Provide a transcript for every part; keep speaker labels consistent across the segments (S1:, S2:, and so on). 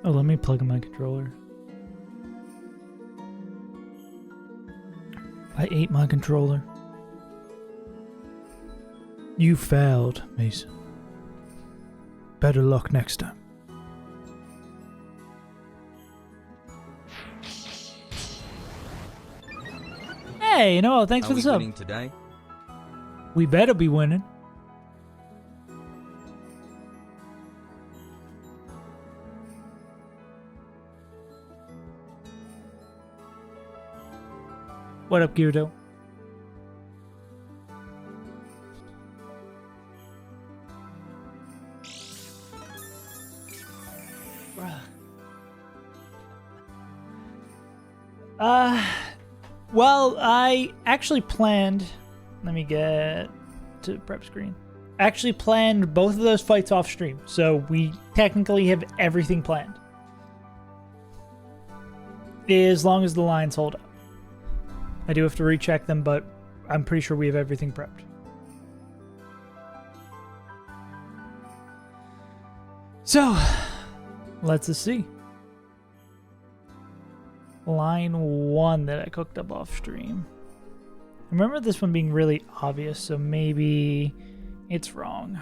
S1: Oh, let me plug in my controller. I ate my controller. You failed, Mason. Better luck next time. Hey, thanks for the sub.
S2: Today?
S1: We better be winning. What up, Gyuto? Well, I actually planned... Let me get to prep screen. Actually planned both of those fights off stream, so we technically have everything planned. As long as the lines hold up. I do have to recheck them, but I'm pretty sure we have everything prepped. So, let's see. Line 1 that I cooked up off stream. I remember this one being really obvious, so maybe it's wrong.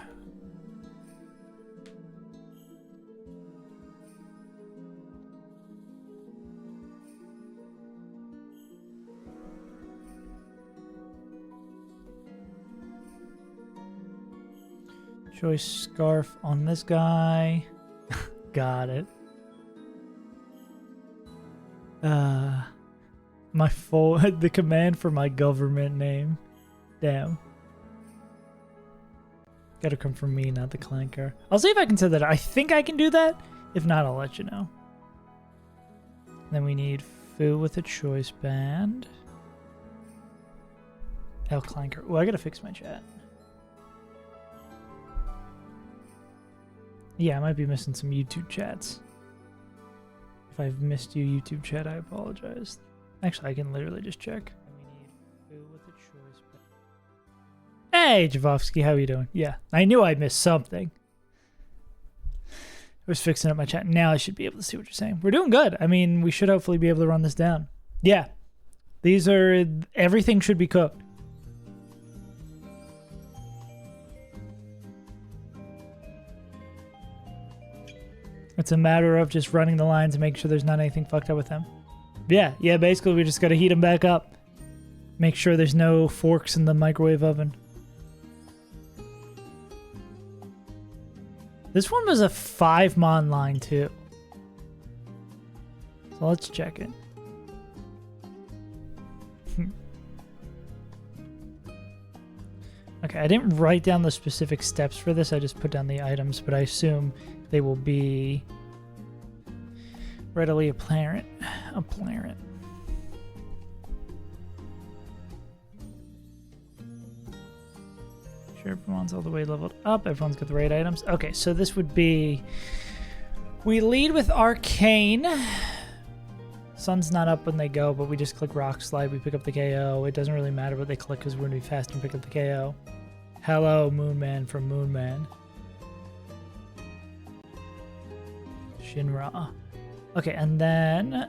S1: Choice scarf on this guy. Got it. The command for my government name. Damn. Gotta come from me, not the clanker. I'll see if I can set that. I think I can do that. If not, I'll let you know. Then we need foo with a choice band. L clanker. Oh, I gotta fix my chat. Yeah, I might be missing some YouTube chats. If I've missed you, YouTube chat, I apologize. Actually, I can literally just check. We need foo with a choice band. Hey, Javovsky, how are you doing? Yeah, I knew I missed something. I was fixing up my chat. Now I should be able to see what you're saying. We're doing good. I mean, we should hopefully be able to run this down. Yeah, these are... Everything should be cooked. It's a matter of just running the lines and making sure there's not anything fucked up with them. Yeah, basically we just gotta heat them back up. Make sure there's no forks in the microwave oven. This one was a 5-mon line too. So let's check it. Okay, I didn't write down the specific steps for this. I just put down the items, but I assume they will be readily apparent. Sure, everyone's all the way leveled up. Everyone's got the right items. Okay, so this would be... We lead with Arcane. Sun's not up when they go, but we just click Rock Slide. We pick up the KO. It doesn't really matter what they click because we're going to be fast and pick up the KO. Hello, Moonman from Moonman. Shinra. Okay, and then...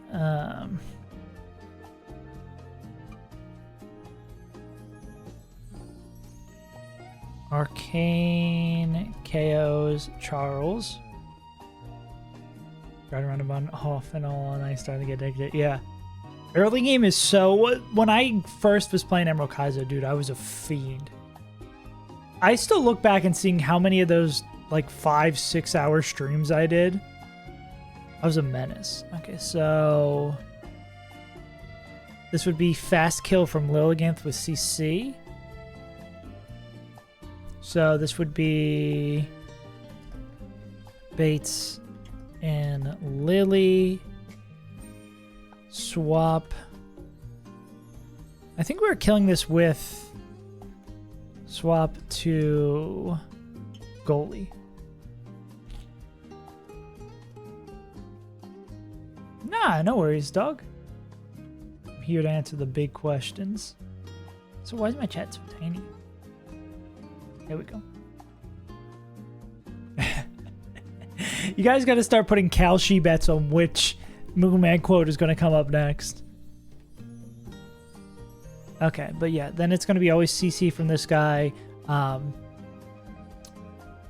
S1: Arcane KOs Charles. Right around about off and all, and I started to get addicted. Yeah. Early game is so... When I first was playing Emerald Kaizo, dude, I was a fiend. I still look back and seeing how many of those, like, 5-6 hour streams I did. I was a menace. Okay, so... This would be Fast Kill from Lilliganth with CC. So this would be... Bates and Lily. Swap. I think we were killing this with... Swap to goalie. Nah, no worries, dog. I'm here to answer the big questions. So why is my chat so tiny? There we go. You guys got to start putting Kalshi bets on which Moonman quote is going to come up next. Okay, but yeah, then it's going to be always CC from this guy.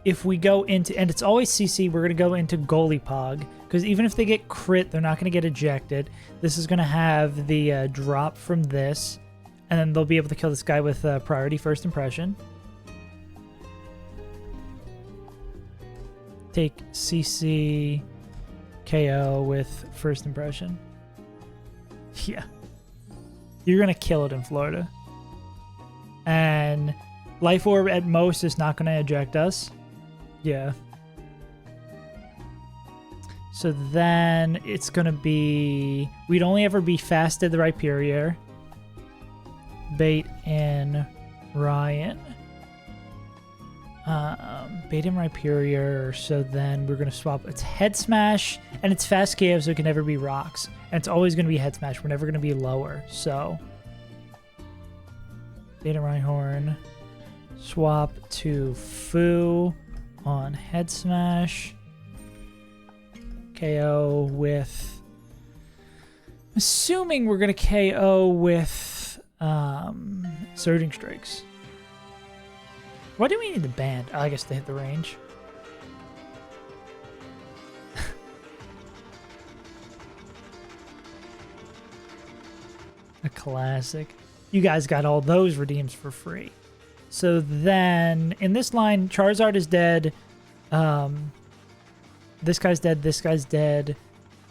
S1: If we go into, and it's always CC, we're going to go into Goalie Pog, because even if they get crit, they're not going to get ejected. This is going to have the drop from this, and then they'll be able to kill this guy with priority first impression. Take CC KO with first impression. Yeah. You're going to kill it in Florida. And Life Orb at most is not going to eject us. Yeah. So then it's going to be... We'd only ever be fasted the Rhyperior. Bait in Ryan. Bait in Rhyperior. So then we're going to swap... It's Head Smash, and it's Fast KO, so it can never be Rocks. And it's always going to be Head Smash. We're never going to be lower. So... Bait in Rhyhorn. Swap to Fu on Head Smash. KO with... Assuming we're going to KO with Surging Strikes. Why do we need the band? Oh, I guess to hit the range. A classic. You guys got all those redeems for free. So then, in this line, Charizard is dead. This guy's dead. This guy's dead.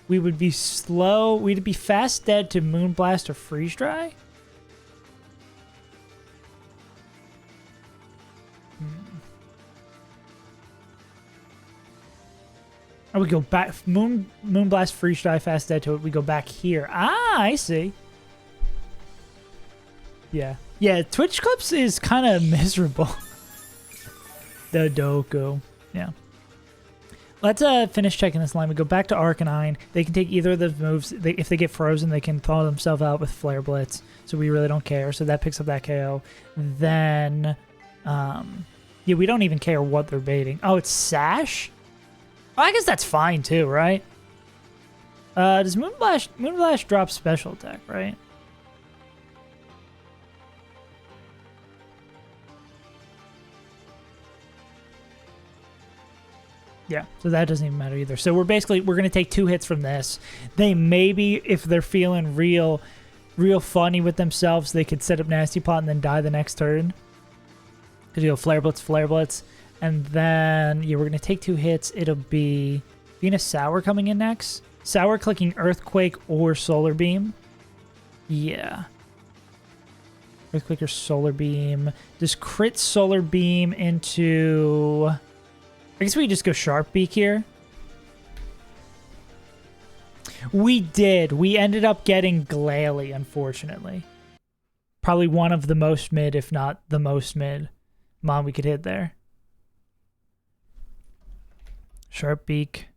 S1: We would be slow. We'd be fast dead to Moonblast or Freeze Dry. Or we go back. Moonblast, Freeze Dry, fast dead to it. We go back here. Ah, I see. Yeah. Yeah, Twitch Clips is kind of miserable. The Doku. Yeah. Let's finish checking this line. We go back to Arcanine. They can take either of those moves. If they get frozen, they can thaw themselves out with Flare Blitz. So we really don't care. So that picks up that KO. Then, yeah, we don't even care what they're baiting. Oh, it's Sash? Oh, I guess that's fine too, right? Does Moonblast drop special attack, right? Yeah, so that doesn't even matter either. So we're going to take 2 hits from this. They maybe, if they're feeling real funny with themselves, they could set up Nasty Plot and then die the next turn. Because you go Flare Blitz. And then, yeah, we're going to take 2 hits. It'll be Venus Sour coming in next. Sour clicking Earthquake or Solar Beam. Yeah. Earthquake or Solar Beam. Just crit Solar Beam into... I guess we just go Sharp Beak here. We did. We ended up getting Glalie, unfortunately. Probably one of the most mid, if not the most mid. We could hit there. Sharp Beak.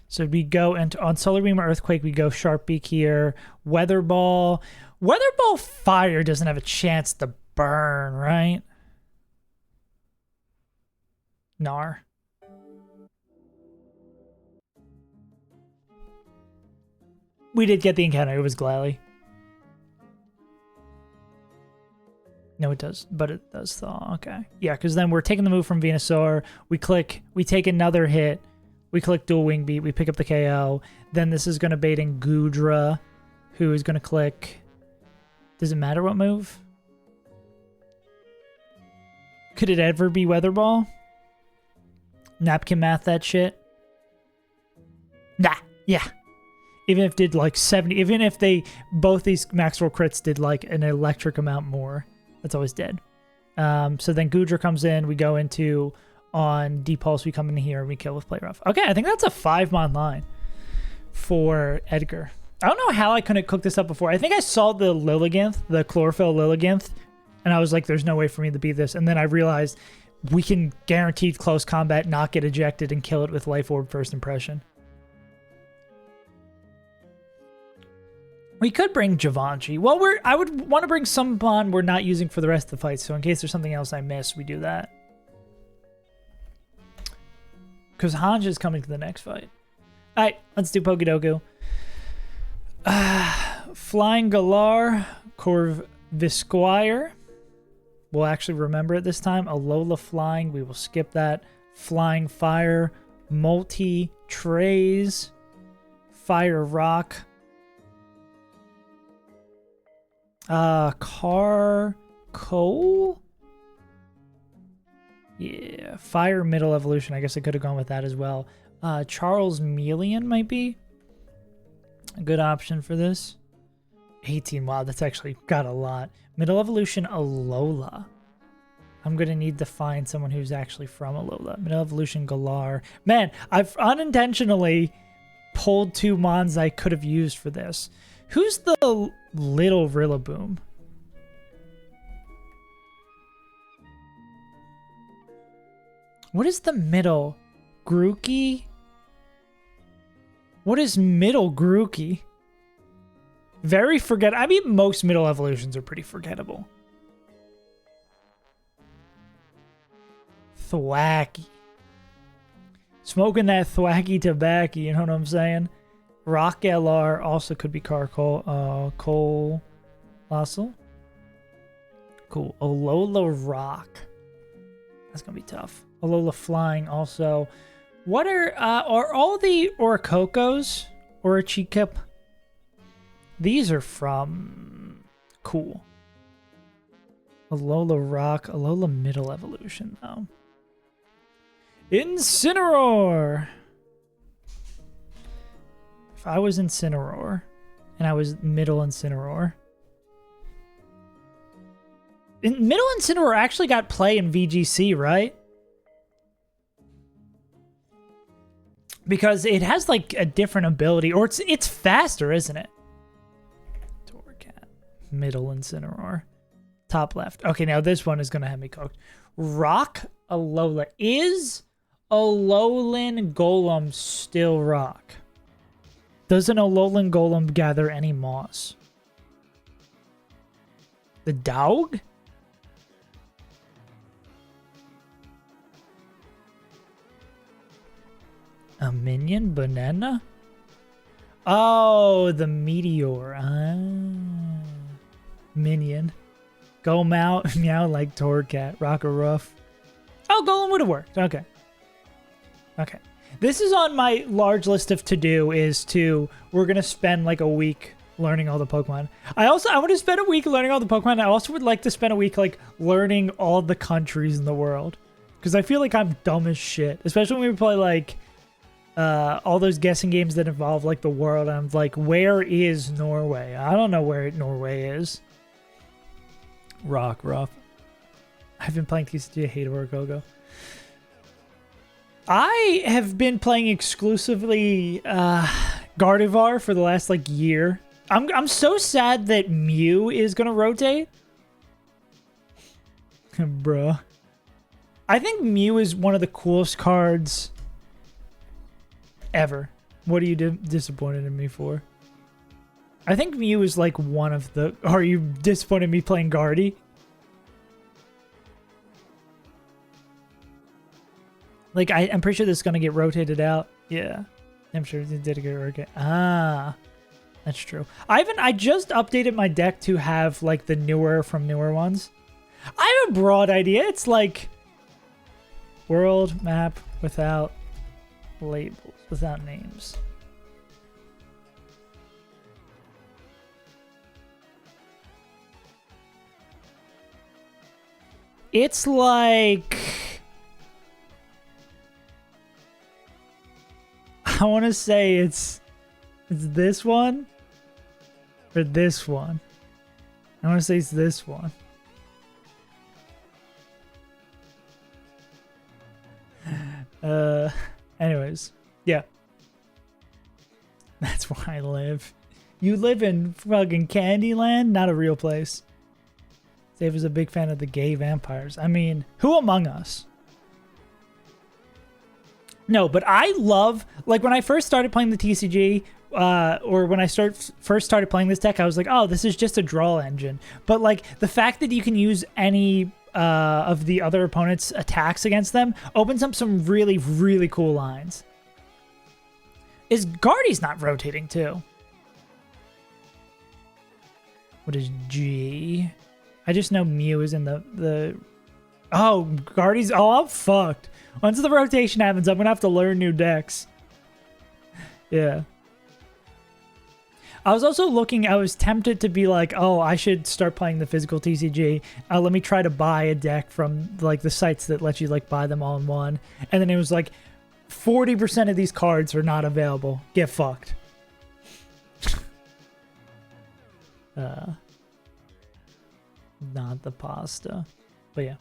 S1: So we go into on Solar Beam or Earthquake, we go Sharp Beak here. Weather Ball. Weather Ball Fire doesn't have a chance to burn, right? Gnar. We did get the encounter. It was Glalie. No, it does. But it does thaw. Okay. Yeah, because then we're taking the move from Venusaur. We click. We take another hit. We click Dual Wing Beat. We pick up the KO. Then this is going to bait in Goodra, who is going to click... Does it matter what move? Could it ever be Weather Ball? Napkin math that shit? Nah. Yeah. Even if it did like 70, even if they, both these max roll crits did like an electric amount more, that's always dead. So then Goodra comes in, we go into, on Depulse, we come in here and we kill with Play Rough. Okay, I think that's a 5-mon line for Edgar. I don't know how I couldn't cook this up before. I think I saw the Lilliganth, the Chlorophyll Lilliganth, and I was like, there's no way for me to beat this. And then I realized we can guaranteed close combat, not get ejected, and kill it with Life Orb first impression. We could bring Givenchy. Well, I would want to bring some Bond we're not using for the rest of the fight, so in case there's something else I miss, we do that. Because Hanja's coming to the next fight. Alright, let's do Pokedoku. Flying Galar, Corvisquire. We'll actually remember it this time. Alola Flying, we will skip that. Flying Fire, Trays, Fire Rock. Coal? Yeah, Fire Middle Evolution. I guess I could have gone with that as well. Charles Melian might be a good option for this. 18, wow, that's actually got a lot. Middle Evolution, Alola. I'm going to need to find someone who's actually from Alola. Middle Evolution, Galar. Man, I've unintentionally pulled 2 mons I could have used for this. Who's the little Rillaboom? What is the middle? Grookey? What is middle Grookey? Very forgettable. I mean, most middle evolutions are pretty forgettable. Thwacky. Smoking that thwacky tobacco, you know what I'm saying? Rock LR also could be Cole Colossal. Cool. Alola Rock. That's gonna be tough. Alola Flying also. What are all the Oricocos or Chikip? These are from cool. Alola Rock, Alola Middle Evolution though. Incineroar. If I was Incineroar and I was Middle Incineroar. Middle Incineroar actually got play in VGC, right? Because it has like a different ability, or it's faster, isn't it? Torcat, Middle Incineroar, top left. Okay, now this one is gonna have me cooked. Rock Alola. Is Alolan Golem still rock? Does an Alolan Golem gather any moss? The dog? A minion? Banana? Oh, the meteor. Minion. Go meow like Torcat. Rock a Ruff. Oh, Golem would have worked. Okay. Okay. This is on my large list of to-do we're going to spend like a week learning all the Pokemon. I want to spend a week learning all the Pokemon. I also would like to spend a week like learning all the countries in the world. Because I feel like I'm dumb as shit. Especially when we play like all those guessing games that involve like the world. I'm like, where is Norway? I don't know where Norway is. Rock Ruff. I've been playing TCG. I hate Orichalcum. I have been playing exclusively Gardevoir for the last like year. I'm so sad that Mew is gonna rotate. Bruh. I think Mew is one of the coolest cards ever. What are you disappointed in me for? I think Mew is like one of the... Are you disappointed in me playing Guardy? Like, I'm pretty sure this is going to get rotated out. Yeah. I'm sure it did get rotated. Ah. That's true. I just updated my deck to have, like, the newer ones. I have a broad idea. It's like... World map without labels. Without names. It's like... I want to say it's this one or this one. I want to say it's this one. Anyways, yeah. That's where I live. You live in fucking Candyland? Not a real place. Dave is a big fan of the gay vampires. I mean, who among us? No, but I love, like, when I first started playing the TCG, or when I first started playing this deck, I was like, oh, this is just a draw engine. But, like, the fact that you can use any of the other opponent's attacks against them opens up some really, really cool lines. Is Guardy's not rotating too? What is G? I just know Mew is in the... Oh, Guardy's... Oh, I'm fucked. Once the rotation happens, I'm gonna have to learn new decks. Yeah. I was also looking, I was tempted to be like, oh, I should start playing the physical TCG. Let me try to buy a deck from like the sites that let you like buy them all in one. And then it was like 40% of these cards are not available. Get fucked. Not the pasta. But yeah.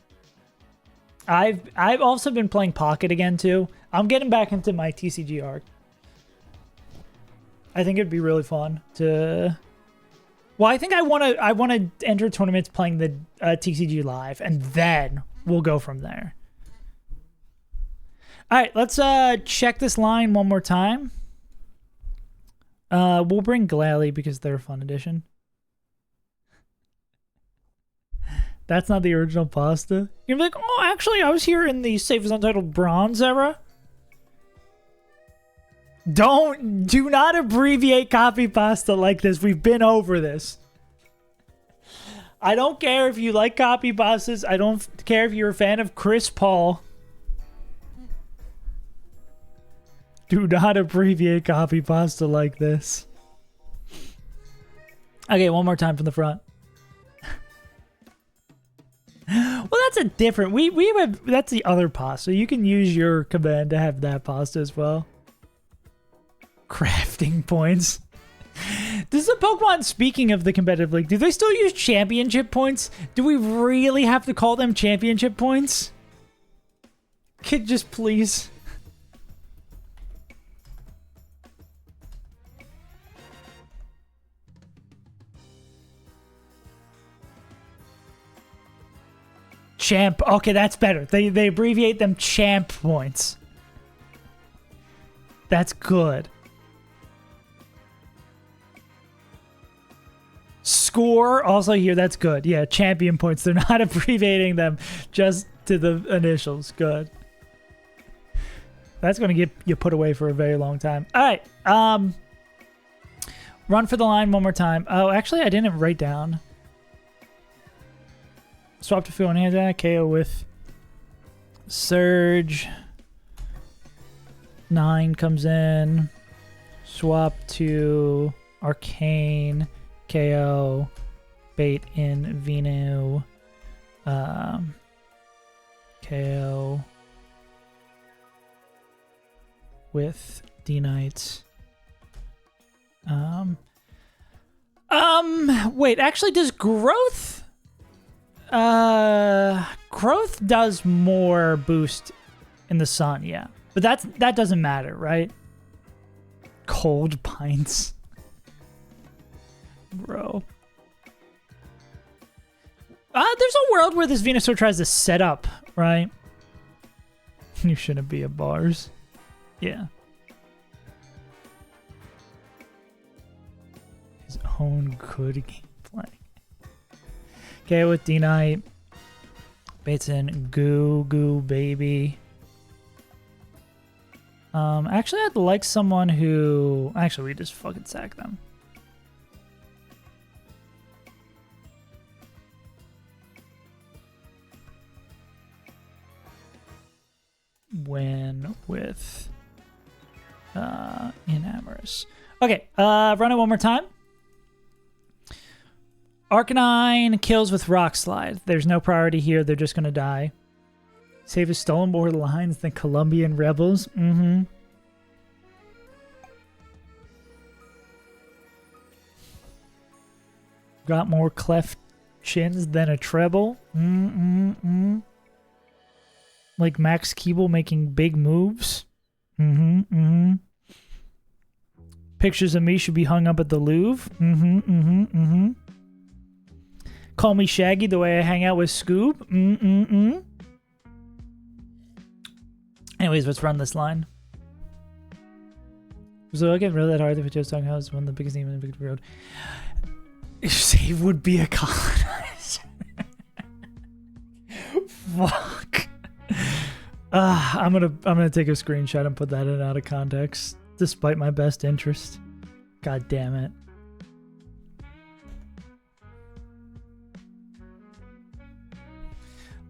S1: I've also been playing Pocket again too. I'm getting back into my TCG arc. I think it'd be really fun to... Well, I think I want to enter tournaments playing the TCG live, and then we'll go from there. All right, let's check this line one more time. We'll bring Glalie because they're a fun addition. That's not the original pasta. You're like, oh, actually, I was here in the Safe as Untitled Bronze era. Do not abbreviate copy pasta like this. We've been over this. I don't care if you like copy pastas. I don't care if you're a fan of Chris Paul. Do not abbreviate copy pasta like this. Okay, one more time from the front. Well, that's a different... We have... That's the other pasta. You can use your command to have that pasta as well. Crafting points. Does the Pokemon, speaking of the competitive league, do they still use championship points? Do we really have to call them championship points? Kid, just please. Champ. Okay, that's better. They abbreviate them champ points. That's good. Score, also here, that's good. Yeah, champion points. They're not abbreviating them just to the initials. Good. That's going to get you put away for a very long time. All right. Run for the line one more time. Oh, actually, I didn't write down. Swap to Phil and hand KO with Surge. 9 comes in. Swap to Arcane. KO, bait in Venu, KO with D-Knights. Wait, actually does growth, growth does more boost in the sun, yeah. But that doesn't matter, right? Cold pints. Bro. There's a world where this Venusaur tries to set up, right? You shouldn't be at bars. Yeah. His own good gameplay. Okay, with D-Knight. Baits in Goo Baby. Actually, I'd like someone who... Actually, we just fucking sack them. Win with Enamorous. Okay, run it one more time. Arcanine kills with Rock Slide. There's no priority here. They're just going to die. Save his stolen more lines than Colombian Rebels. Mm-hmm. Got more cleft chins than a treble. Mm-mm-mm. Like Max Keeble making big moves. Mm-hmm, mm-hmm. Pictures of me should be hung up at the Louvre. Mm-hmm, mm-hmm, mm-hmm. Call me Shaggy the way I hang out with Scoob. Mm-mm-mm. Anyways, let's run this line. So I get really that hard if it just talking about one of the biggest names in the big road. Save would be a colonizer. fuck? I'm gonna take a screenshot and put that in out of context, despite my best interest. God damn it.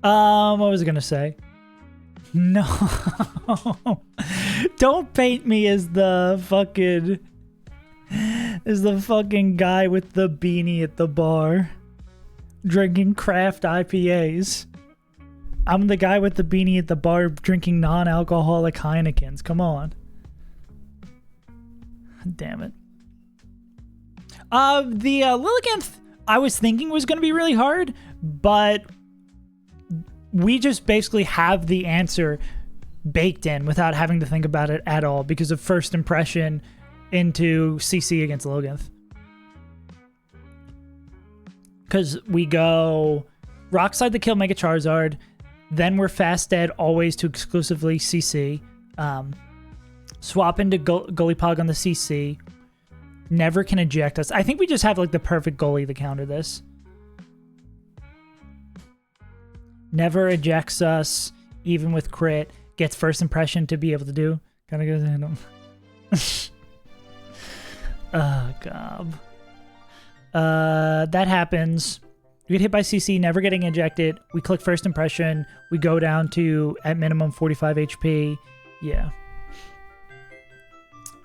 S1: What was I gonna say? No. Don't paint me as the fucking guy with the beanie at the bar drinking craft IPAs. I'm the guy with the beanie at the bar drinking non-alcoholic Heinekens. Come on. Damn it. The Lilliganth I was thinking was going to be really hard, but we just basically have the answer baked in without having to think about it at all because of first impression into CC against Lilliganth. Because we go Rockslide to kill Mega Charizard, then we're Fast Dead always to exclusively CC, swap into Gullypog on the CC, never can eject us. I think we just have like the perfect goalie to counter this. Never ejects us, even with crit, gets first impression to be able to do. Kind of goes in him. Oh, gob. That happens. We get hit by CC, never getting ejected. We click first impression. We go down to, at minimum, 45 HP. Yeah.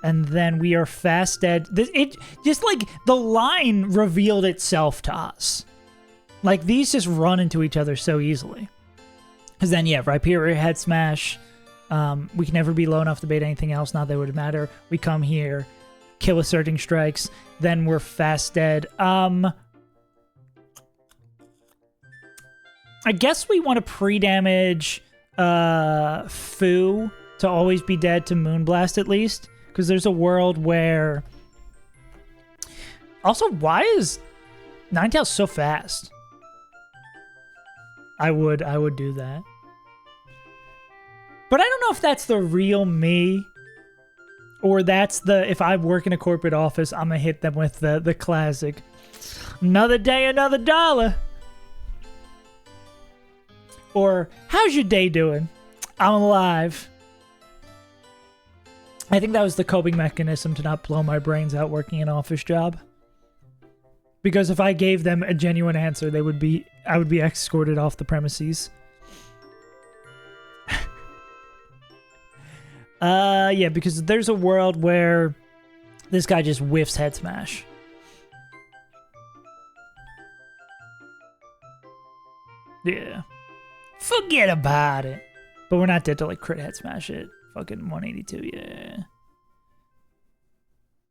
S1: And then we are Fast Dead. It just like the line revealed itself to us. Like these just run into each other so easily. Because then, yeah, Rhyperior Head Smash. We can never be low enough to bait anything else. Not that it would matter. We come here, kill with Surging Strikes. Then we're Fast Dead. I guess we want to pre-damage Fu to always be dead to Moonblast at least. Because there's a world where... Also, why is Ninetales so fast? I would do that. But I don't know if that's the real me. Or that's the... If I work in a corporate office, I'm going to hit them with the classic. Another day, another dollar. Or, how's your day doing? I'm alive. I think that was the coping mechanism to not blow my brains out working an office job. Because if I gave them a genuine answer, I would be escorted off the premises. Yeah, because there's a world where this guy just whiffs Head Smash. Yeah. Forget about it. But we're not dead to like crit Head Smash it. Fucking 182, yeah.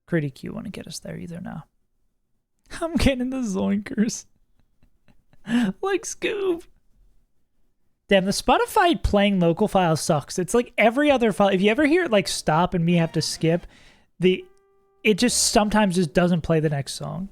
S1: Crit EQ wouldn't get us there either now. I'm getting the Zoinkers. Like Scoob. Damn, the Spotify playing local file sucks. It's like every other file. If you ever hear it like stop and me have to skip, it just sometimes just doesn't play the next song.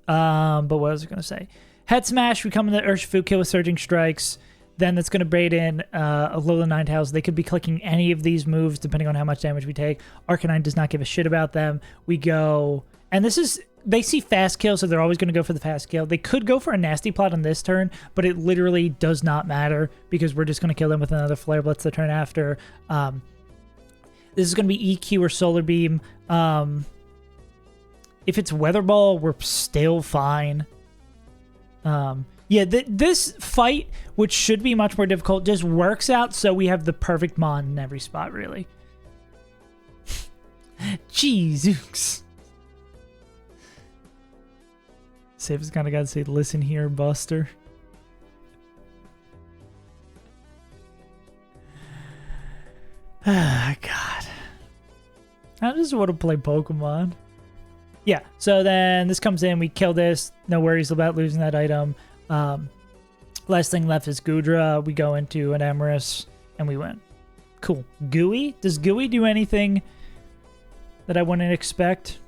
S1: But what was I going to say? Head Smash, we come in the Urshifu, kill with Surging Strikes. Then that's going to bait in Alola Ninetales. They could be clicking any of these moves depending on how much damage we take. Arcanine does not give a shit about them. We go... And this is... They see fast kill, so they're always going to go for the fast kill. They could go for a nasty plot on this turn, but it literally does not matter because we're just going to kill them with another Flare Blitz the turn after. This is going to be EQ or Solar Beam. If it's Weather Ball, we're still fine. Yeah, this fight, which should be much more difficult, just works out so we have the perfect Mon in every spot, really. Jeez. Safest kind of got to say, listen here, Buster. Ah, God. I just want to play Pokemon. Yeah, so then this comes in, we kill this, no worries about losing that item. Last thing left is Goodra. We go into an Emrys, and we win. Cool. Gooey? Does Gooey do anything that I wouldn't expect?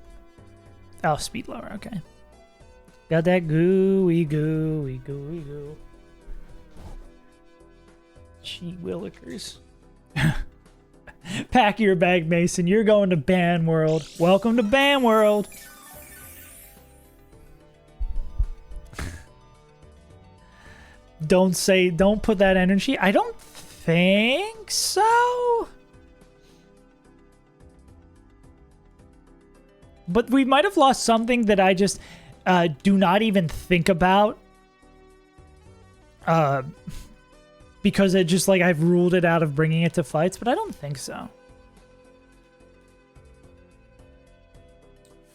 S1: Oh, speed lower, okay. Got that gooey, gooey, gooey, goo. Gee willikers. Pack your bag, Mason. You're going to Ban World. Welcome to Ban World. don't put that energy. I don't think so. But we might have lost something that I just do not even think about. Because it just, like, I've ruled it out of bringing it to fights, but I don't think so.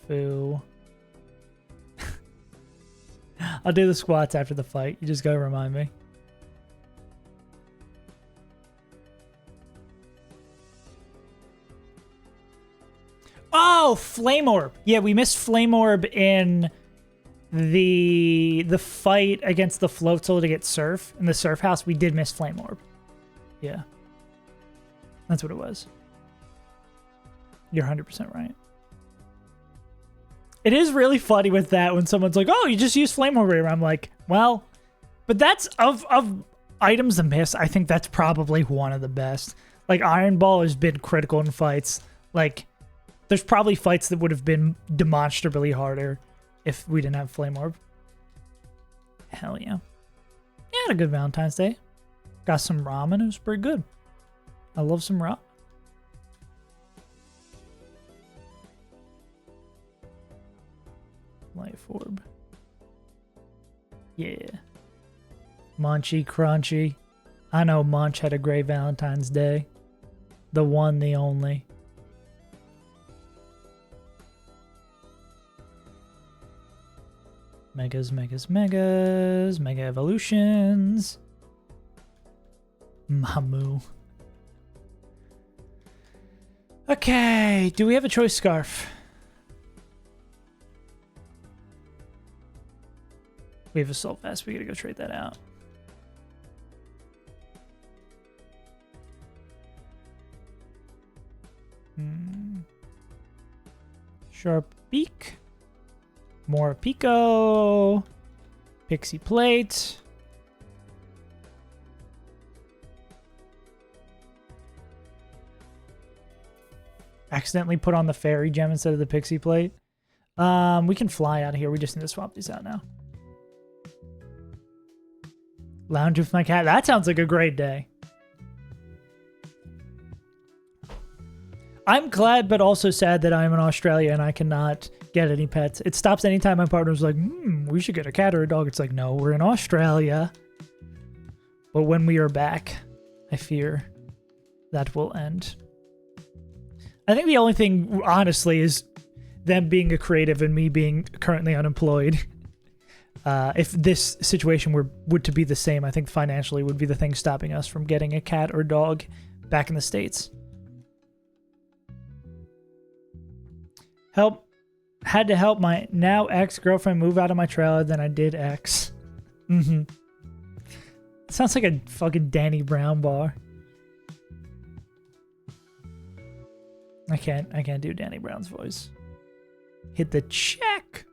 S1: Foo. I'll do the squats after the fight. You just gotta remind me. Oh, Flame Orb. Yeah, we missed Flame Orb in the fight against the Float Soul to get Surf. In the Surf House, we did miss Flame Orb. Yeah. That's what it was. You're 100% right. It is really funny with that when someone's like, oh, you just use Flame Orb. I'm like, well, but that's of items to miss. I think that's probably one of the best. Like, Iron Ball has been critical in fights. Like, there's probably fights that would have been demonstrably harder if we didn't have Flame Orb. Hell yeah. Yeah, had a good Valentine's Day. Got some ramen. It was pretty good. I love some ramen. Life Orb. Yeah. Munchy Crunchy. I know Munch had a great Valentine's Day. The one, the only. Megas, megas, megas. Mega evolutions. Mamu. Okay, do we have a choice scarf? We have a Soul Fast. We gotta go trade that out. Sharp Beak. More Pico. Pixie Plate. Accidentally put on the Fairy Gem instead of the Pixie Plate. We can fly out of here. We just need to swap these out now. Lounge with my cat. That sounds like a great day. I'm glad, but also sad that I'm in Australia and I cannot get any pets. It stops anytime my partner's like, we should get a cat or a dog. It's like, no, we're in Australia. But when we are back, I fear that will end. I think the only thing, honestly, is them being a creative and me being currently unemployed. If this situation were to be the same, I think financially would be the thing stopping us from getting a cat or dog back in the States. Had to help my now ex-girlfriend move out of my trailer than I did ex. Sounds like a fucking Danny Brown bar. I can't do Danny Brown's voice. Hit the check.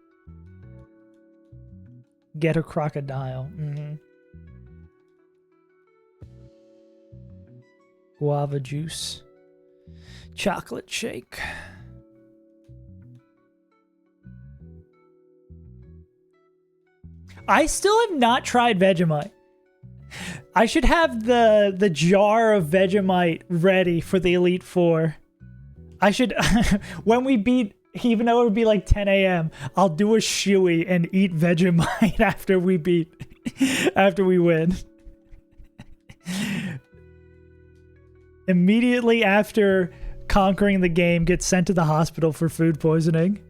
S1: Get a crocodile. Guava juice. Chocolate shake. I still have not tried Vegemite. I should have the jar of Vegemite ready for the Elite Four. I should, when we beat, even though it would be like 10 a.m., I'll do a shoey and eat Vegemite after we win. Immediately after conquering the game, get sent to the hospital for food poisoning.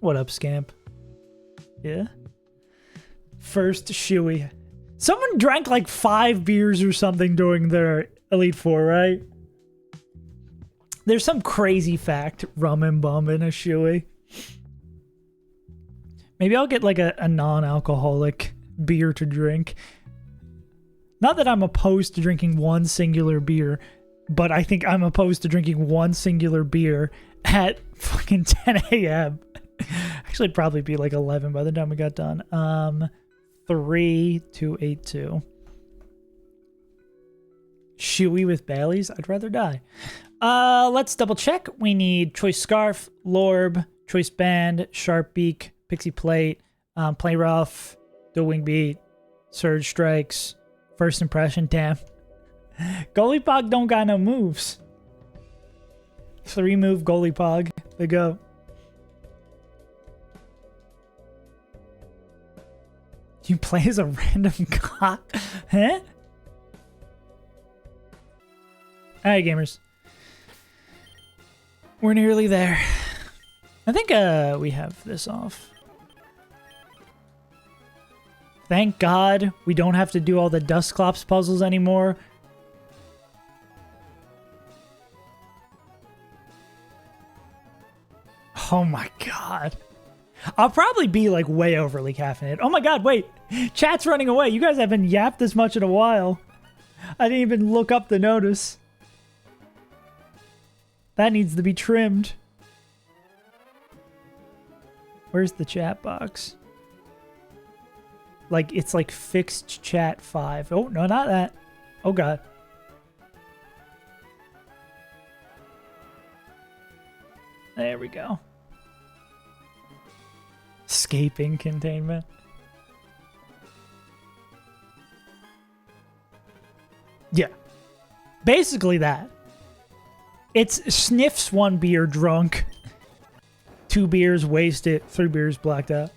S1: What up, Scamp? Yeah? First shoey. Someone drank like 5 beers or something during their Elite Four, right? There's some crazy fact, rum and bum in a shoey. Maybe I'll get like a non-alcoholic beer to drink. Not that I'm opposed to drinking one singular beer, but I think I'm opposed to drinking one singular beer at fucking 10 a.m. Actually, it'd probably be like 11 by the time we got done. 3282. Shoey with Bailey's? I'd rather die. Let's double check. We need Choice Scarf, Lorb, Choice Band, Sharp Beak, Pixie Plate, Play Rough, Dual Wing Beat, Surge Strikes, First Impression. Damn. Goalie Pog don't got no moves. 3-move Goalie Pog. They go. You play as a random god? Huh? Alright, gamers. We're nearly there. I think we have this off. Thank God we don't have to do all the Dusclops puzzles anymore. Oh my God. I'll probably be like way overly caffeinated. Oh my God, wait. Chat's running away. You guys haven't yapped this much in a while. I didn't even look up the notice. That needs to be trimmed. Where's the chat box? Like, it's like fixed chat 5. Oh, no, not that. Oh, God. There we go. Escaping containment. Yeah. Basically that. It's sniffs 1 beer drunk. 2 beers wasted. 3 beers blacked out.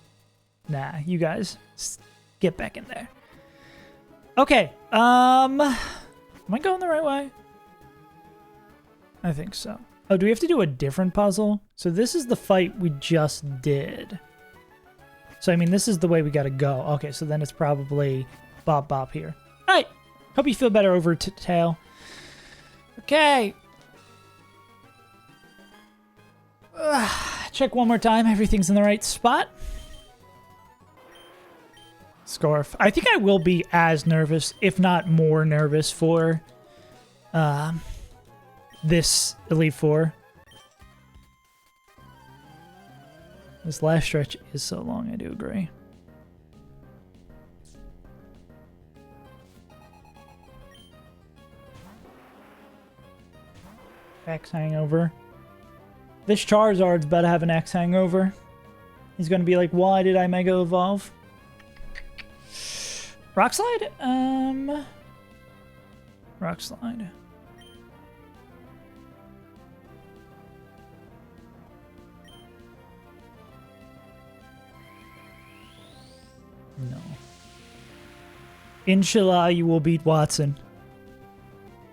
S1: Nah, you guys get back in there. Okay. Am I going the right way? I think so. Oh, do we have to do a different puzzle? So this is the fight we just did. So, I mean, this is the way we gotta go. Okay, so then it's probably bop bop here. Alright. Hope you feel better over tail. Okay. Check one more time. Everything's in the right spot. Scarf. I think I will be as nervous, if not more nervous, for this Elite Four. This last stretch is so long, I do agree. X hangover. This Charizard's about to have an X hangover. He's gonna be like, why did I Mega Evolve? Rock Slide? Rock Slide. No. Inshallah, you will beat Watson.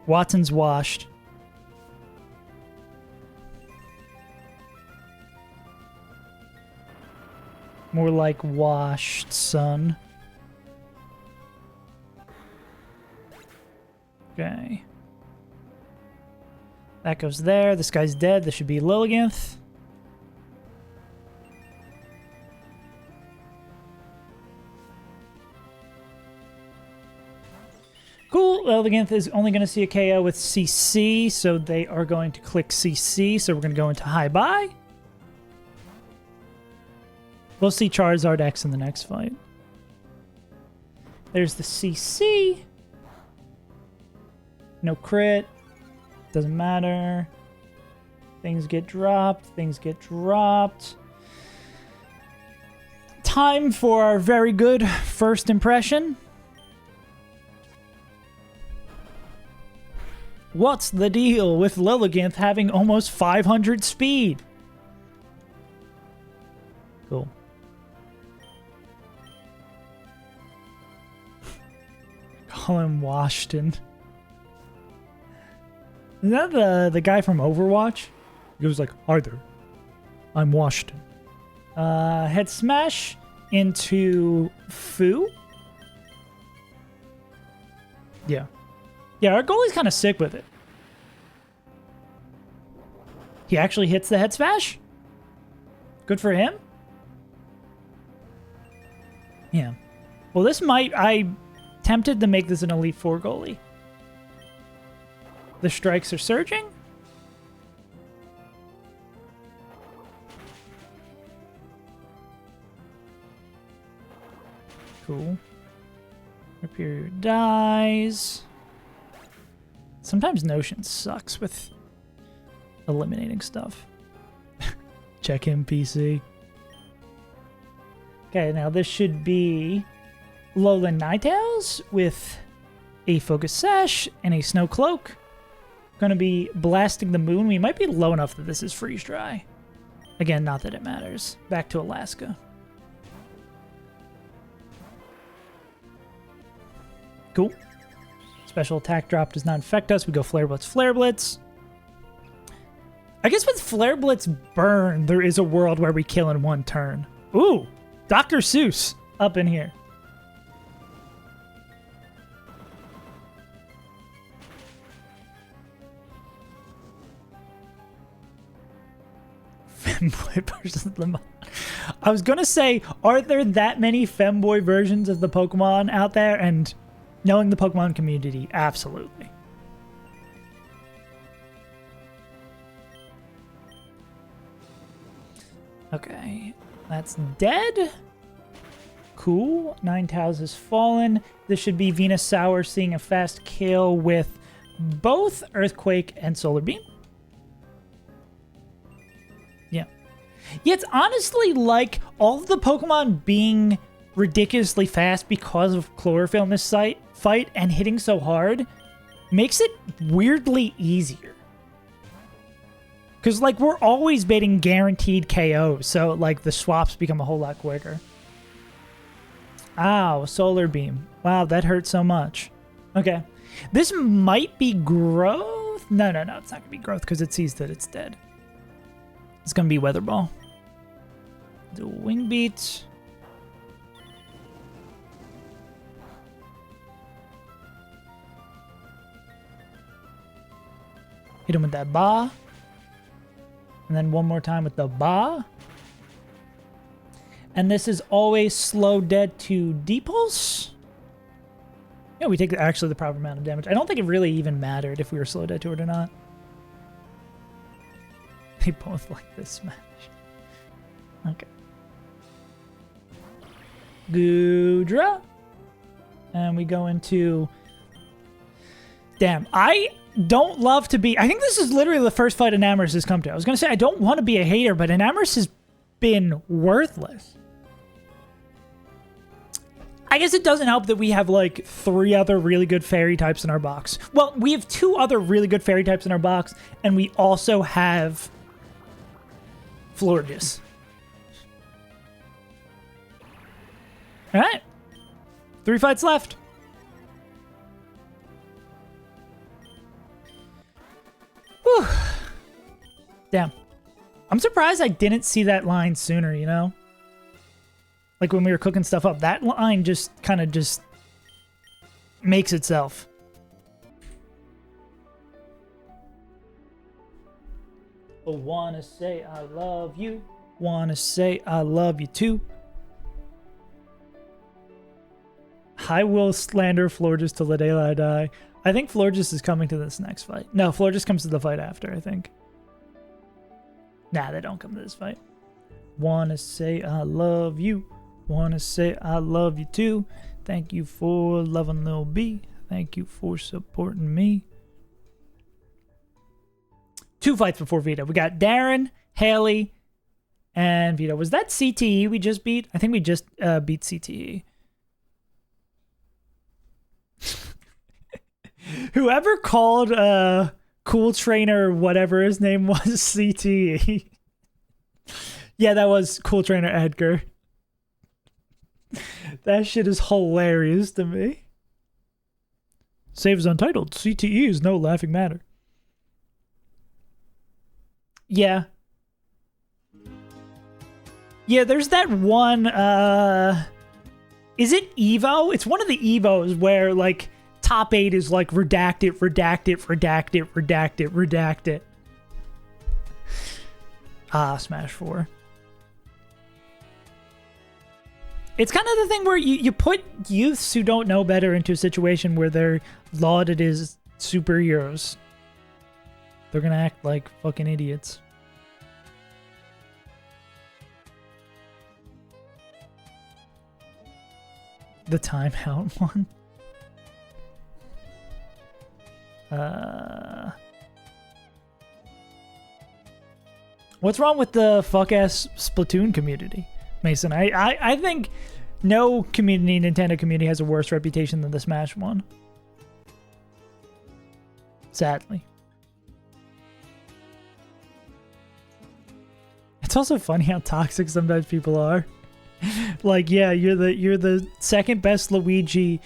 S1: Watson's washed. More like washed, son. Okay. That goes there. This guy's dead. This should be Lilliganth. Cool. Lilliganth is only going to see a KO with CC, so they are going to click CC, so we're going to go into High Bye. We'll see Charizard X in the next fight. There's the CC. No crit. Doesn't matter. Things get dropped. Things get dropped. Time for our very good first impression. What's the deal with Lilliganth having almost 500 speed? Cool. Call him Washington. Is that the guy from Overwatch? He goes like, hi there. I'm Washington. Head smash into Fu. Yeah. Yeah, our goalie's kind of sick with it. He actually hits the head smash? Good for him? Yeah. Well, this might... I'm tempted to make this an Elite Four goalie. The strikes are surging. Cool. Superior dies. Sometimes Notion sucks with eliminating stuff. Check him, PC. Okay, now this should be Lowland Ninetales with a Focus Sash and a Snow Cloak. Gonna be blasting the moon. We might be low enough that this is freeze dry. Again, not that it matters. Back to Alaska. Cool. Special attack drop does not affect us. We go Flare Blitz, Flare Blitz. I guess with Flare Blitz burn, there is a world where we kill in one turn. Ooh, Dr. Seuss up in here. Femboy versions of the I was gonna say, are there that many femboy versions of the Pokemon out there? And knowing the Pokemon community, absolutely. Okay, that's dead. Cool. Ninetales has fallen. This should be Venusaur seeing a fast kill with both Earthquake and Solar Beam. Yeah. Yeah, it's honestly like all of the Pokemon being ridiculously fast because of Chlorophyll in this fight and hitting so hard makes it weirdly easier. Because, like, we're always baiting guaranteed KO, so, like, the swaps become a whole lot quicker. Ow, Solar Beam. Wow, that hurt so much. Okay. This might be growth. No, it's not going to be growth because it sees that it's dead. It's going to be Weather Ball. Do a Wing Beat. Hit him with that Ba. And then one more time with the Ba. And this is always slow dead to D-Pulse. Yeah, we take actually the proper amount of damage. I don't think it really even mattered if we were slow dead to it or not. They both like this smash. Okay. Goodra. And we go into... Damn, I don't love to be... I think this is literally the first fight Enamorus has come to. I was going to say, I don't want to be a hater, but Enamorus has been worthless. I guess it doesn't help that we have, like, 3 other really good fairy types in our box. Well, we have 2 other really good fairy types in our box, and we also have Florges. All right. 3 fights left. Whew. Damn. I'm surprised I didn't see that line sooner, you know? Like when we were cooking stuff up, that line just kind of just makes itself. Oh, wanna say I love you. Wanna say I love you too. I will slander Florges till the day I die. I think Florges is coming to this next fight. No, Florges comes to the fight after, I think. Nah, they don't come to this fight. Wanna say I love you. Wanna say I love you too. Thank you for loving Lil B. Thank you for supporting me. 2 fights before Vita. We got Darren, Haley, and Vita. Was that CTE we just beat? I think we just beat CTE. Whoever called Cool Trainer, whatever his name was, CTE. Yeah, that was Cool Trainer Edgar. That shit is hilarious to me. Save is untitled. CTE is no laughing matter. Yeah. Yeah, there's that one, is it Evo? It's one of the Evos where, like, top 8 is like redacted, redacted, redacted, redacted, redacted. Ah, Smash 4. It's kind of the thing where you put youths who don't know better into a situation where they're lauded as superheroes. They're gonna act like fucking idiots. The timeout one. What's wrong with the fuck-ass Splatoon community, Mason? I think no community, Nintendo community, has a worse reputation than the Smash one. Sadly. It's also funny how toxic sometimes people are. Like, yeah, you're the second best Luigi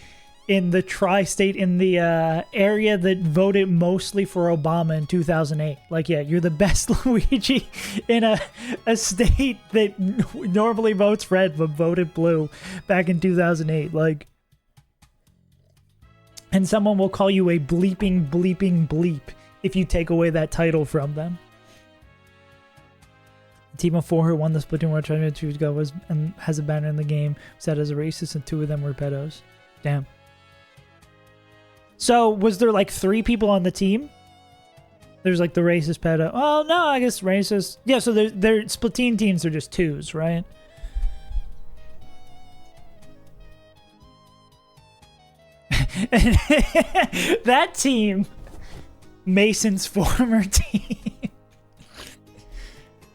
S1: in the tri-state, in the area that voted mostly for Obama in 2008. Like, yeah, you're the best Luigi in a state that normally votes red but voted blue back in 2008. Like, and someone will call you a bleeping bleep if you take away that title from them. The team of 4 who won the Splatoon World Championship 2 years ago was and has a banner in the game said as a racist, and 2 of them were pedos. Damn. So, was there like 3 people on the team? There's like the racist pedo. Oh, no, I guess racist. Yeah, so their Splatoon teams are just 2s, right? That team, Mason's former team.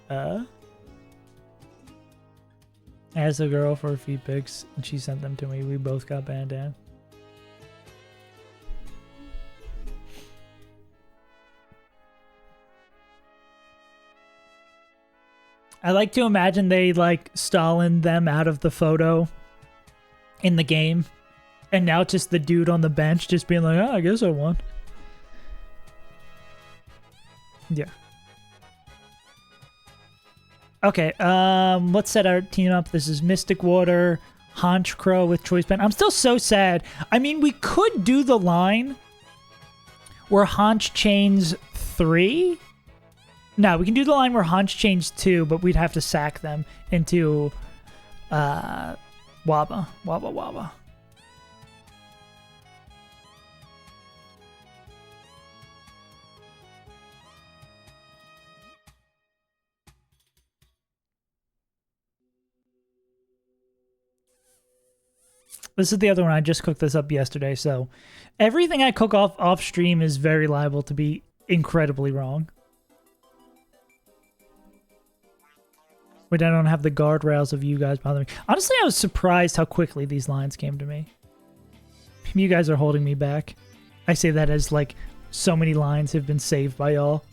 S1: I asked a girl for feed pics, and she sent them to me. We both got banned down. I like to imagine they, like, Stalin them out of the photo in the game. And now it's just the dude on the bench just being like, oh, I guess I won. Yeah. Okay, let's set our team up. This is Mystic Water, Haunch Crow with Choice Pen. I'm still so sad. I mean, we could do the line where Haunch chains 3. No, we can do the line where Haunch chains 2, but we'd have to sack them into Waba. This is the other one. I just cooked this up yesterday, so everything I cook off stream is very liable to be incredibly wrong. But I don't have the guardrails of you guys bothering me. Honestly, I was surprised how quickly these lines came to me. You guys are holding me back. I say that as, like, so many lines have been saved by y'all.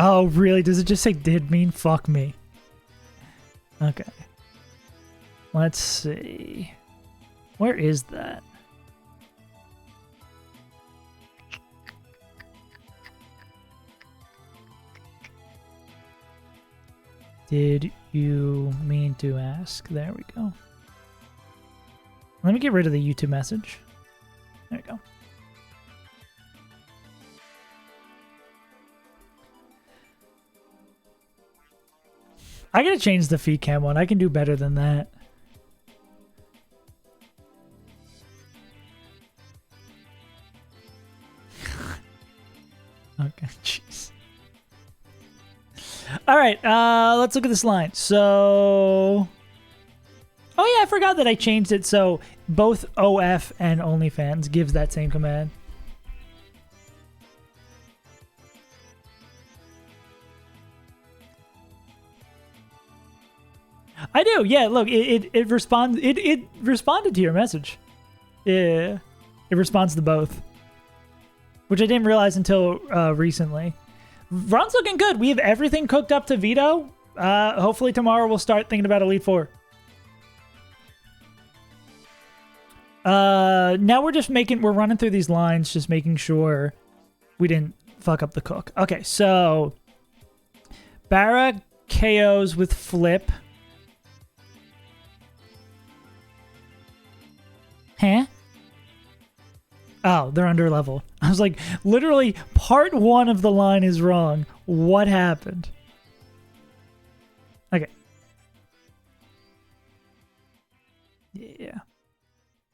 S1: Oh, really? Does it just say did mean fuck me? Okay. Let's see. Where is that? Did you mean to ask? There we go. Let me get rid of the YouTube message. There we go. I gotta change the feed cam one. I can do better than that. Okay, jeez. Alright, let's look at this line. So... Oh yeah, I forgot that I changed it so both OF and OnlyFans gives that same command. I do, yeah. Look, it responds. It responded to your message. Yeah, it responds to both, which I didn't realize until recently. Ron's looking good. We have everything cooked up to veto. Hopefully tomorrow we'll start thinking about Elite Four. Now we're running through these lines, just making sure we didn't fuck up the cook. Okay, so Barra KOs with Flip. Huh? Oh, they're under level. I was like, literally, part 1 of the line is wrong. What happened? Okay. Yeah.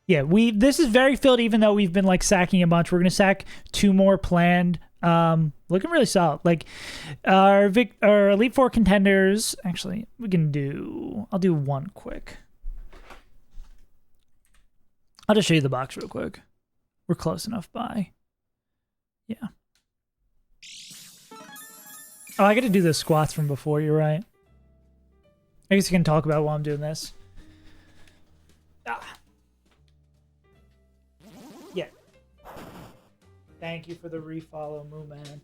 S1: Yeah, this is very filled, even though we've been, like, sacking a bunch. We're going to sack 2 more planned. Looking really solid. Like, our Elite Four contenders... Actually, I'll do one quick. I'll just show you the box real quick. We're close enough by. Yeah. Oh, I got to do the squats from before. You're right. I guess you can talk about it while I'm doing this. Yeah. Thank you for the refollow, Moo Man.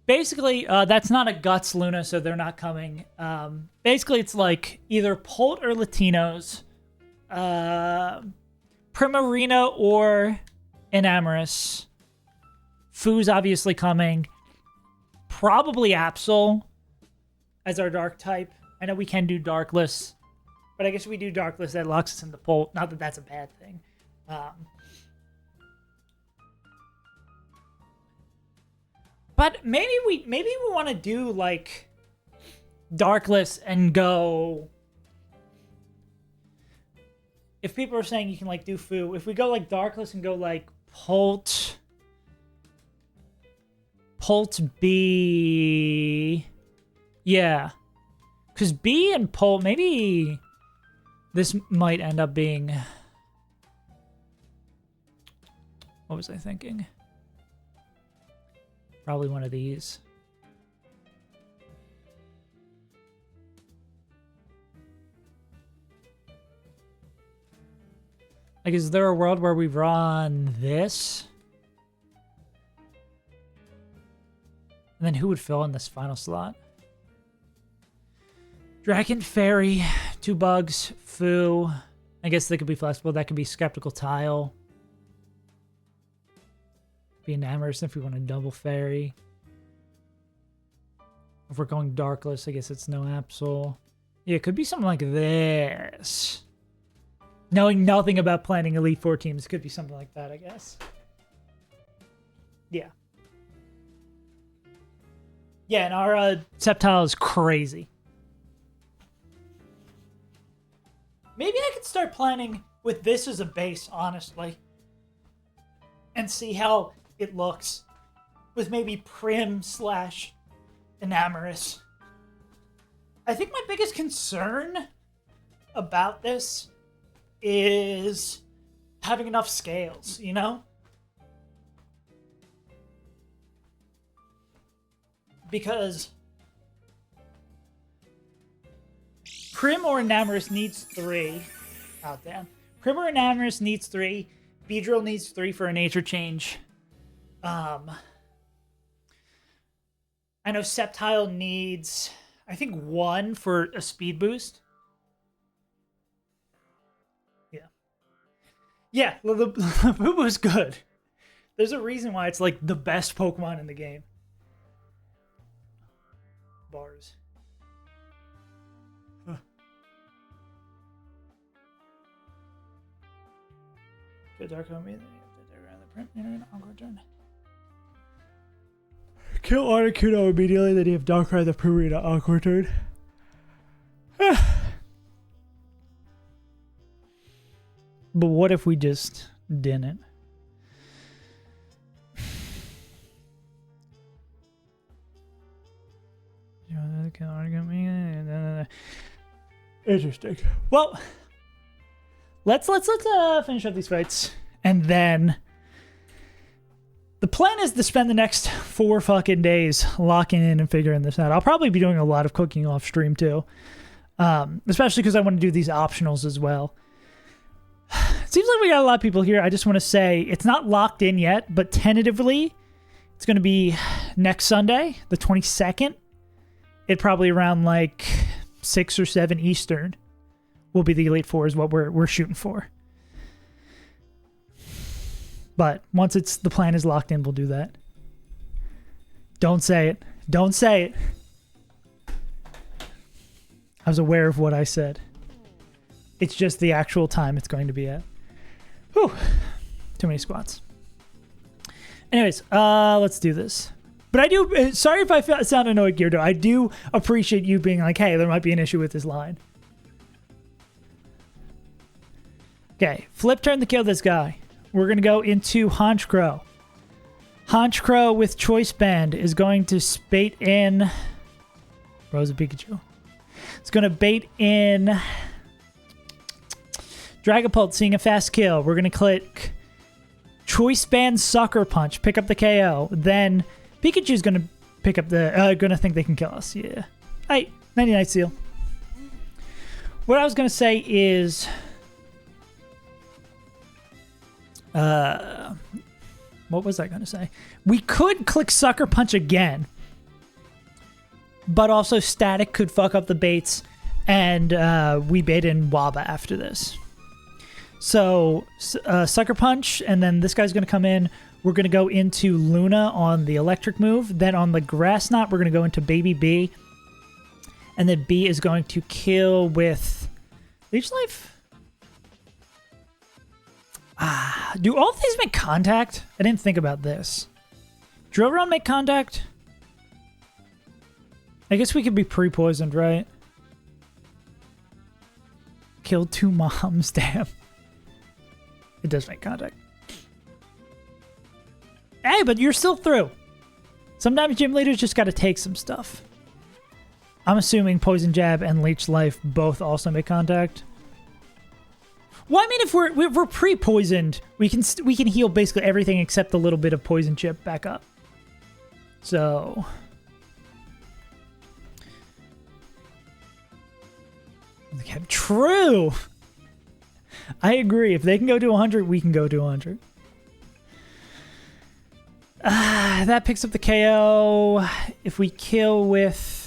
S1: Basically, that's not a Guts Luna, so they're not coming. Basically, it's like either Polt or Latinos, Primarina or Enamorous. Foo's obviously coming. Probably Absol as our dark type. I know we can do Darkless, but I guess we do Darkless, that locks us into Polt. Not that that's a bad thing. But maybe we want to do like Darkless and go. If people are saying you can like do Foo, if we go like Darkless and go like Polt B, yeah, because B and Polt, maybe this might end up being. What was I thinking? Probably one of these. Like, is there a world where we run this? And then who would fill in this final slot? Dragon Fairy, 2 bugs, Foo. I guess they could be flexible. That could be Skeptical Tile. Be Enamorous if we want a double Fairy. If we're going Darkless, I guess it's no Absol. Yeah, it could be something like this. Knowing nothing about planning Elite Four teams, it could be something like that, I guess. Yeah. Yeah, and our Sceptile is crazy. Maybe I could start planning with this as a base, honestly. And see how it looks. With maybe Prim / Enamorous. I think my biggest concern about this is having enough scales, you know? Because Prim or Enamorous needs 3. Oh, damn. Prim or Enamorous needs 3. Beedrill needs 3 for a nature change. I know Sceptile needs, I think, 1 for a speed boost. Yeah. Yeah, the Boo-Boo's good. There's a reason why it's like the best Pokemon in the game. Bars. Good Dark on me, then you have to around the print. You're an awkward turn. Kill Articuno immediately, then you have Darkrai the Purina awkward turn. But what if we just didn't? Interesting. Well, let's finish up these fights, and then the plan is to spend the next 4 fucking days locking in and figuring this out. I'll probably be doing a lot of cooking off stream too, especially because I want to do these optionals as well. It seems like we got a lot of people here. I just want to say it's not locked in yet, but tentatively it's going to be next Sunday, the 22nd. It probably around like 6 or 7 Eastern will be the Elite Four is what we're shooting for. But once the plan is locked in, we'll do that. Don't say it. Don't say it. I was aware of what I said. It's just the actual time it's going to be at. Whew. Too many squats. Anyways, let's do this. But I do, sorry if I sound annoyed, Geardo. I do appreciate you being like, hey, there might be an issue with this line. Okay, flip turn to kill this guy. We're going to go into Honchkrow. Honchkrow with Choice Band is going to bait in Rosa Pikachu. It's going to bait in Dragapult seeing a fast kill. We're going to click Choice Band Sucker Punch, pick up the KO. Then Pikachu's going to pick up the... going to think they can kill us. Yeah. Hey, 99 Seal. What I was going to say is... what was I going to say? We could click Sucker Punch again. But also Static could fuck up the baits. And we bait in Waba after this. So, Sucker Punch, and then this guy's going to come in. We're going to go into Luna on the electric move. Then on the Grass Knot, we're going to go into Baby B. And then B is going to kill with Leech Life? Do all of these make contact? I didn't think about this. Drill Round make contact? I guess we could be pre-poisoned, right? Killed 2 moms, damn. It does make contact. Hey, but you're still through. Sometimes gym leaders just got to take some stuff. I'm assuming Poison Jab and Leech Life both also make contact. Well, I mean, if we're pre-poisoned, we can heal basically everything except the little bit of poison chip back up. So, okay, true. I agree. If they can go to 100, we can go to 100. That picks up the KO. If we kill with...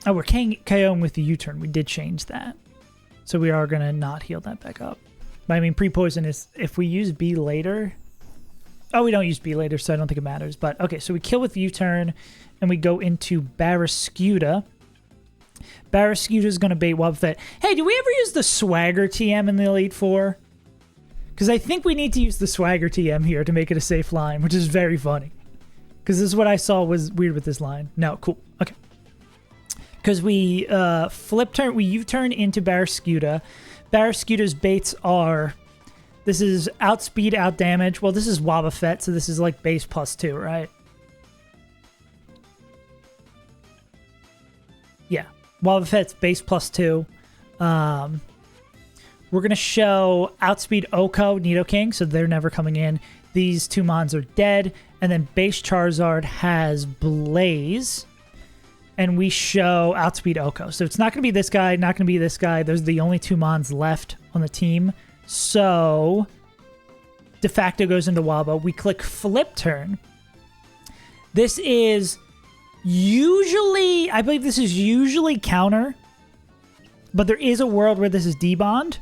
S1: Oh, we're KOing with the U-turn. We did change that. So we are going to not heal that back up. But I mean, pre-poison is... If we use B later... Oh, we don't use B later, so I don't think it matters. But, okay, so we kill with U-turn, and we go into Barrascuda. Barrascuda is going to bait Wobbuffet. Hey, do we ever use the Swagger TM in the Elite Four? Because I think we need to use the Swagger TM here to make it a safe line, which is very funny. Because this is what I saw was weird with this line. No, cool. Okay. Because we we U-turn into Barrascuda. Barrascuda's baits are... This is outspeed, outdamage. Well, this is Wobbuffet, so this is like base +2, right? Yeah. Wobbuffet's base +2. We're going to show outspeed Oko, Nidoking, so they're never coming in. These 2 mons are dead. And then base Charizard has Blaze. And we show outspeed Oko. So it's not going to be this guy, not going to be this guy. Those are the only 2 mons left on the team. So de facto goes into Waba. We click Flip Turn. This is usually, I believe this is usually counter. But there is a world where this is debond.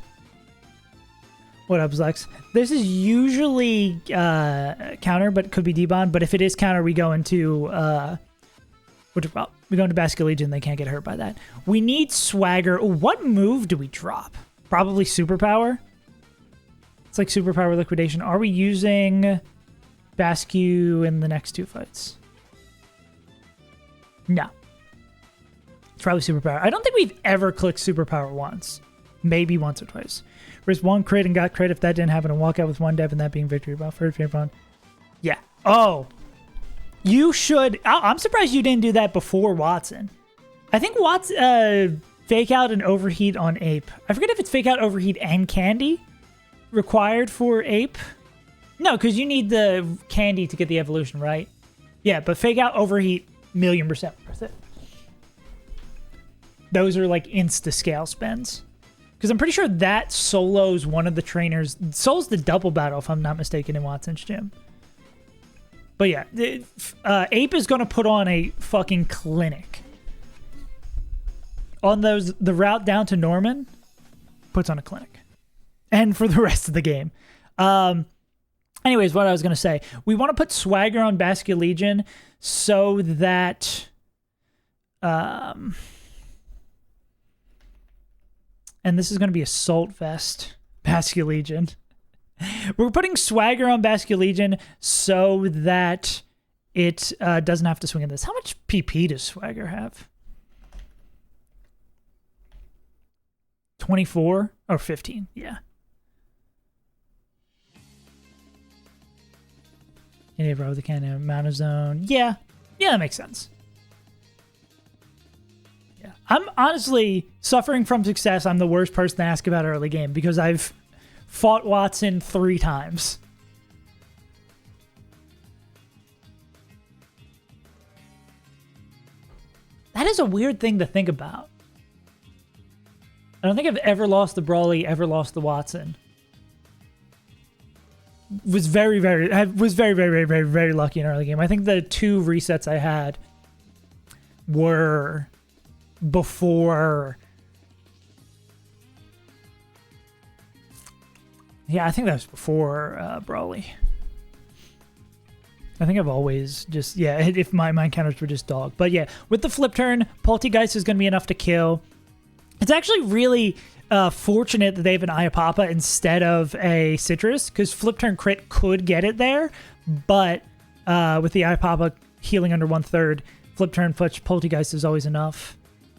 S1: What up, Lex? This is usually counter, but it could be debond. But if it is counter, we go into we go into Basket Legion. They can't get hurt by that. We need Swagger. Ooh, what move do we drop? Probably Superpower. It's like Superpower Liquidation. Are we using Bascu in the next 2 fights? No. It's probably Superpower. I don't think we've ever clicked Superpower once. Maybe once or twice. Risked 1 crit and got crit. If that didn't happen, a walkout with 1 dev and that being victory. About first favorite. Yeah. Oh. You should... I'm surprised you didn't do that before Watson. I think Fake Out and Overheat on Ape. I forget if it's Fake Out, Overheat, and Candy required for Ape. No, because you need the Candy to get the evolution, right? Yeah, but Fake Out, Overheat, 1,000,000% worth it. Those are like insta-scale spends. Because I'm pretty sure that solos one of the trainers. Solos the double battle, if I'm not mistaken, in Watson's gym. But yeah, Ape is going to put on a fucking clinic. On the route down to Norman, puts on a clinic. And for the rest of the game. Anyways, what I was going to say. We want to put Swagger on Basket Legion so that... and this is going to be Assault Vest, Basket Legion. We're putting Swagger on Basket Legion so that it doesn't have to swing in this. How much PP does Swagger have? 24 or 15? Yeah. Any bro with the cannon, Mountain Zone. Yeah. Yeah, that makes sense. Yeah. I'm honestly suffering from success. I'm the worst person to ask about early game because I've fought Watson 3 times. That is a weird thing to think about. I don't think I've ever lost the Brawly, ever lost the Watson. Was very, very lucky in early game. I think the 2 resets I had were before. Yeah, I think that was before Brawly. I think I've always just, yeah, if my encounters were just dog. But yeah, with the flip turn, Poltergeist is going to be enough to kill. It's actually really fortunate that they have an Iapapa instead of a Citrus, because flip turn crit could get it there, but with the Iapapa healing under 1/3, flip turn plus Poltergeist is always enough.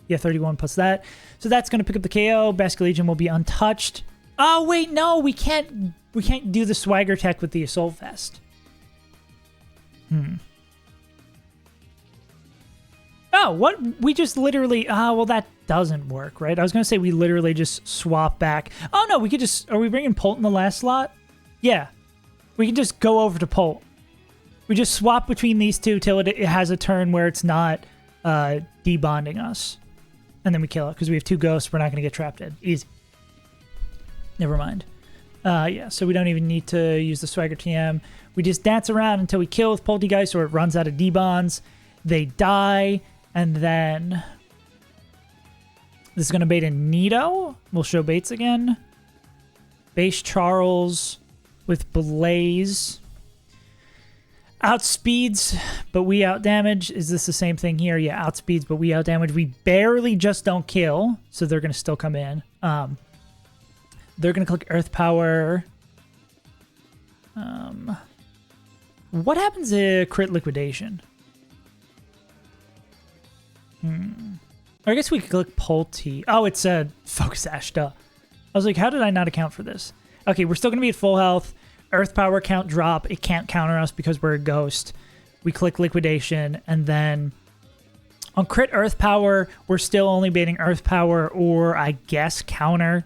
S1: Yeah, 31 plus that. So that's going to pick up the KO. Basket Legion will be untouched. Oh, wait, no, we can't do the Swagger tech with the Assault Vest. Oh, what? We just literally... well, that doesn't work, right? I was going to say we literally just swap back. Oh, no, we could just... Are we bringing Polt in the last slot? Yeah. We can just go over to Polt. We just swap between these two till it has a turn where it's not debonding us. And then we kill it, because we have 2 ghosts. We're not going to get trapped in. Easy. Never mind. Yeah, so we don't even need to use the Swagger TM. We just dance around until we kill with Poltergeist or it runs out of debonds. They die, and then... This is going to bait in Nito. We'll show baits again. Base Charles with Blaze. Outspeeds, but we outdamage. Is this the same thing here? Yeah, outspeeds, but we outdamage. We barely just don't kill, so they're going to still come in. They're going to click Earth Power. What happens to crit liquidation? Or I guess we could click Polty. Oh, it said Focus Ash, duh. I was like, how did I not account for this? Okay, we're still going to be at full health. Earth Power count drop. It can't counter us because we're a ghost. We click Liquidation, and then on crit Earth Power, we're still only baiting Earth Power or, I guess, counter.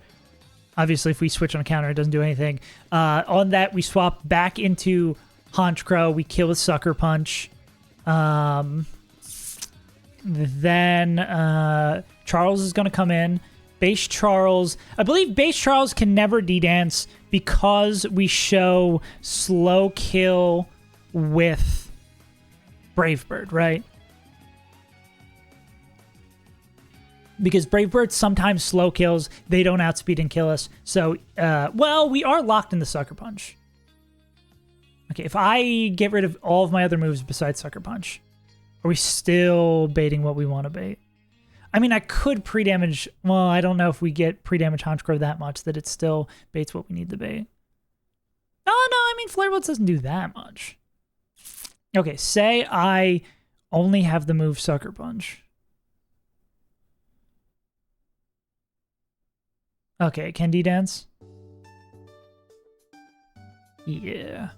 S1: Obviously, if we switch on a counter, it doesn't do anything. On that, we swap back into Haunch Crow. We kill with Sucker Punch. Then Charles is going to come in. Base Charles. I believe Base Charles can never D-Dance because we show slow kill with Brave Bird, right? Because Brave Bird sometimes slow kills. They don't outspeed and kill us. So, well, we are locked in the Sucker Punch. Okay, if I get rid of all of my other moves besides Sucker Punch, are we still baiting what we want to bait? I mean, I could pre-damage... Well, I don't know if we get pre-damage Haunch Crow that much that it still baits what we need to bait. Oh, no, I mean, Flare Blitz doesn't do that much. Okay, say I only have the move Sucker Punch. Okay, can D-Dance? Yeah.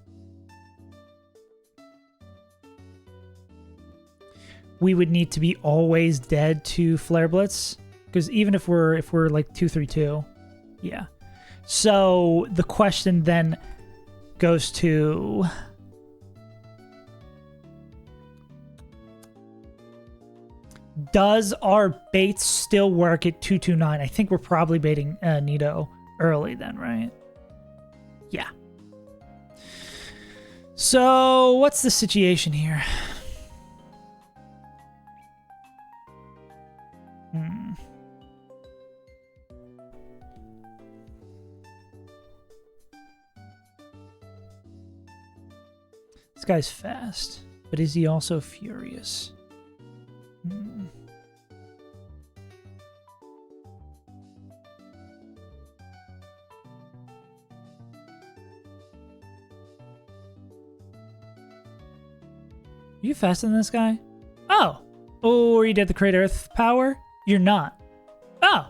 S1: We would need to be always dead to Flare Blitz, because even if we're like 2-3-2, yeah. So the question then goes to does our baits still work at 2-2-9? I think we're probably baiting Nito early then, right? Yeah. So what's the situation here? This guy's fast, but is he also furious? Are you faster than this guy? Oh! Or you did the Create Earth Power? You're not. Oh!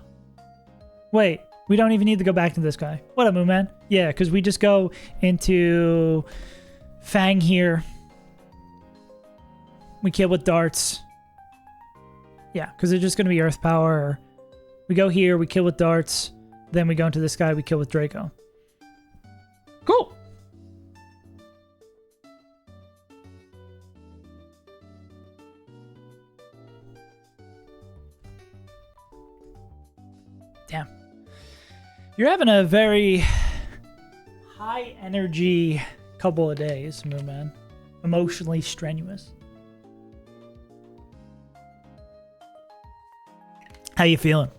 S1: Wait, we don't even need to go back to this guy. What up, Moonman? Yeah, because we just go into Fang here. We kill with darts. Yeah, because it's just going to be Earth Power. We go here, we kill with darts. Then we go into this guy, we kill with Draco. Cool. Damn. You're having a very high energy couple of days, Moonman. Emotionally strenuous. How you feeling?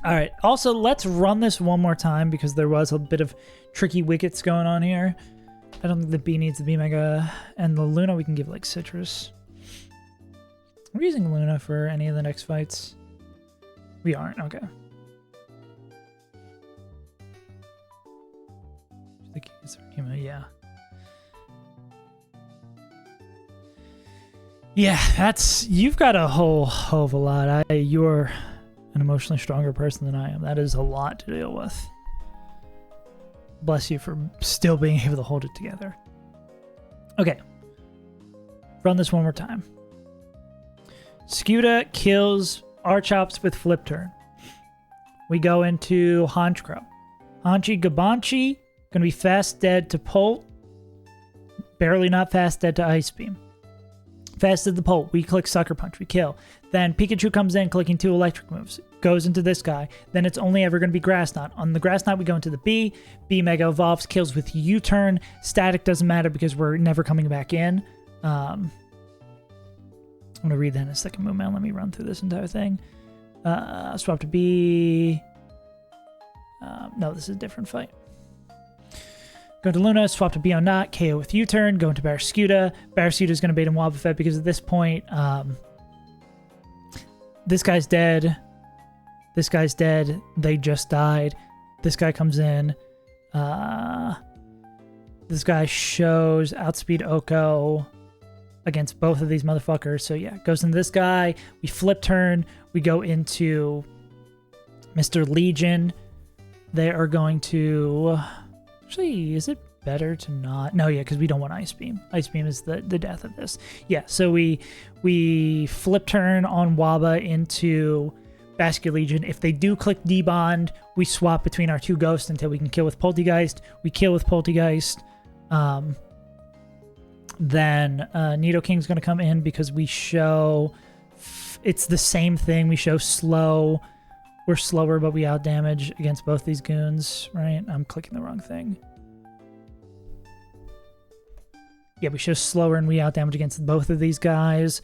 S1: All right. Also, let's run this one more time because there was a bit of tricky wickets going on here. I don't think the B needs the B Mega. And the Luna, we can give like Citrus. Are we using Luna for any of the next fights? We aren't. Okay. Yeah. Yeah, you've got a whole hell of a lot. You're an emotionally stronger person than I am. That is a lot to deal with. Bless you for still being able to hold it together. Okay. Run this one more time. Skuta kills Archops with flip turn. We go into Honchkrow. Haunchi Gabanchi, gonna be fast dead to Polt. Barely not fast dead to Ice Beam. Fast dead to Polt. We click Sucker Punch. We kill. Then Pikachu comes in, clicking 2 electric moves. Goes into this guy. Then it's only ever going to be Grass Knot. On the Grass Knot, we go into the B. B Mega evolves, kills with U-turn. Static doesn't matter because we're never coming back in. I'm going to read that in a second, Moonman. Let me run through this entire thing. Swap to B. No, this is a different fight. Go to Luna, swap to B on Knot, KO with U-turn, go into Barraskewda. Barraskewda is going to bait him Wobbuffet because at this point, this guy's dead. This guy's dead. They just died. This guy comes in. This guy shows Outspeed Oko against both of these motherfuckers. So yeah, goes into this guy. We flip turn. We go into Mr. Legion. They are going to... Actually, is it better to not? No, yeah, because we don't want Ice Beam. Ice Beam is the death of this. Yeah, so we flip turn on Waba into Basket Legion. If they do click D-Bond, we swap between our 2 ghosts until we can kill with Poltegeist. We kill with Poltegeist. Then Nidoking's going to come in because we show... It's the same thing. We show slow... We're slower, but we out-damage against both these goons, right? I'm clicking the wrong thing. Yeah, we show slower and we out-damage against both of these guys.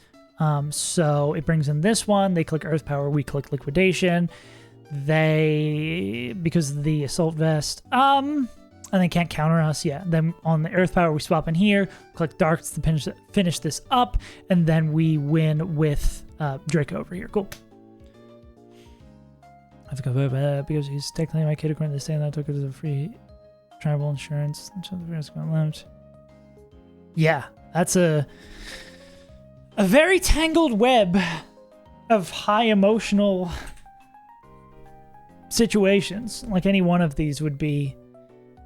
S1: So it brings in this one. They click Earth Power, we click Liquidation. Because of the Assault Vest, and they can't counter us. Yeah, then on the Earth Power, we swap in here, click Darks to finish this up, and then we win with Draco over here. Cool. I have to go back because he's technically my kid according to the saying that I took it as a free tribal insurance. Yeah, that's a very tangled web of high emotional situations. Like any one of these would be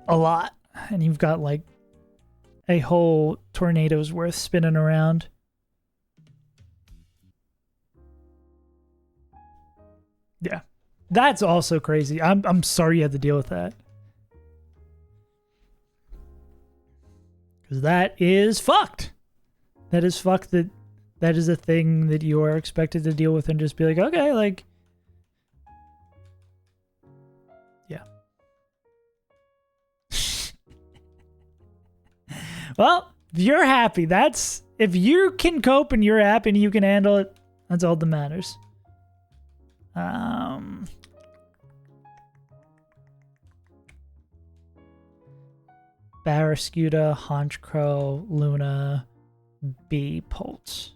S1: a lot. And you've got like a whole tornado's worth spinning around. Yeah. That's also crazy. I'm sorry you had to deal with that. Because that is fucked. That is fucked that is a thing that you are expected to deal with and just be like, okay, like... Yeah. Well, if you're happy, if you can cope and you're happy and you can handle it, that's all that matters. Barraskewda, Honchkrow, Luna, B, Polt.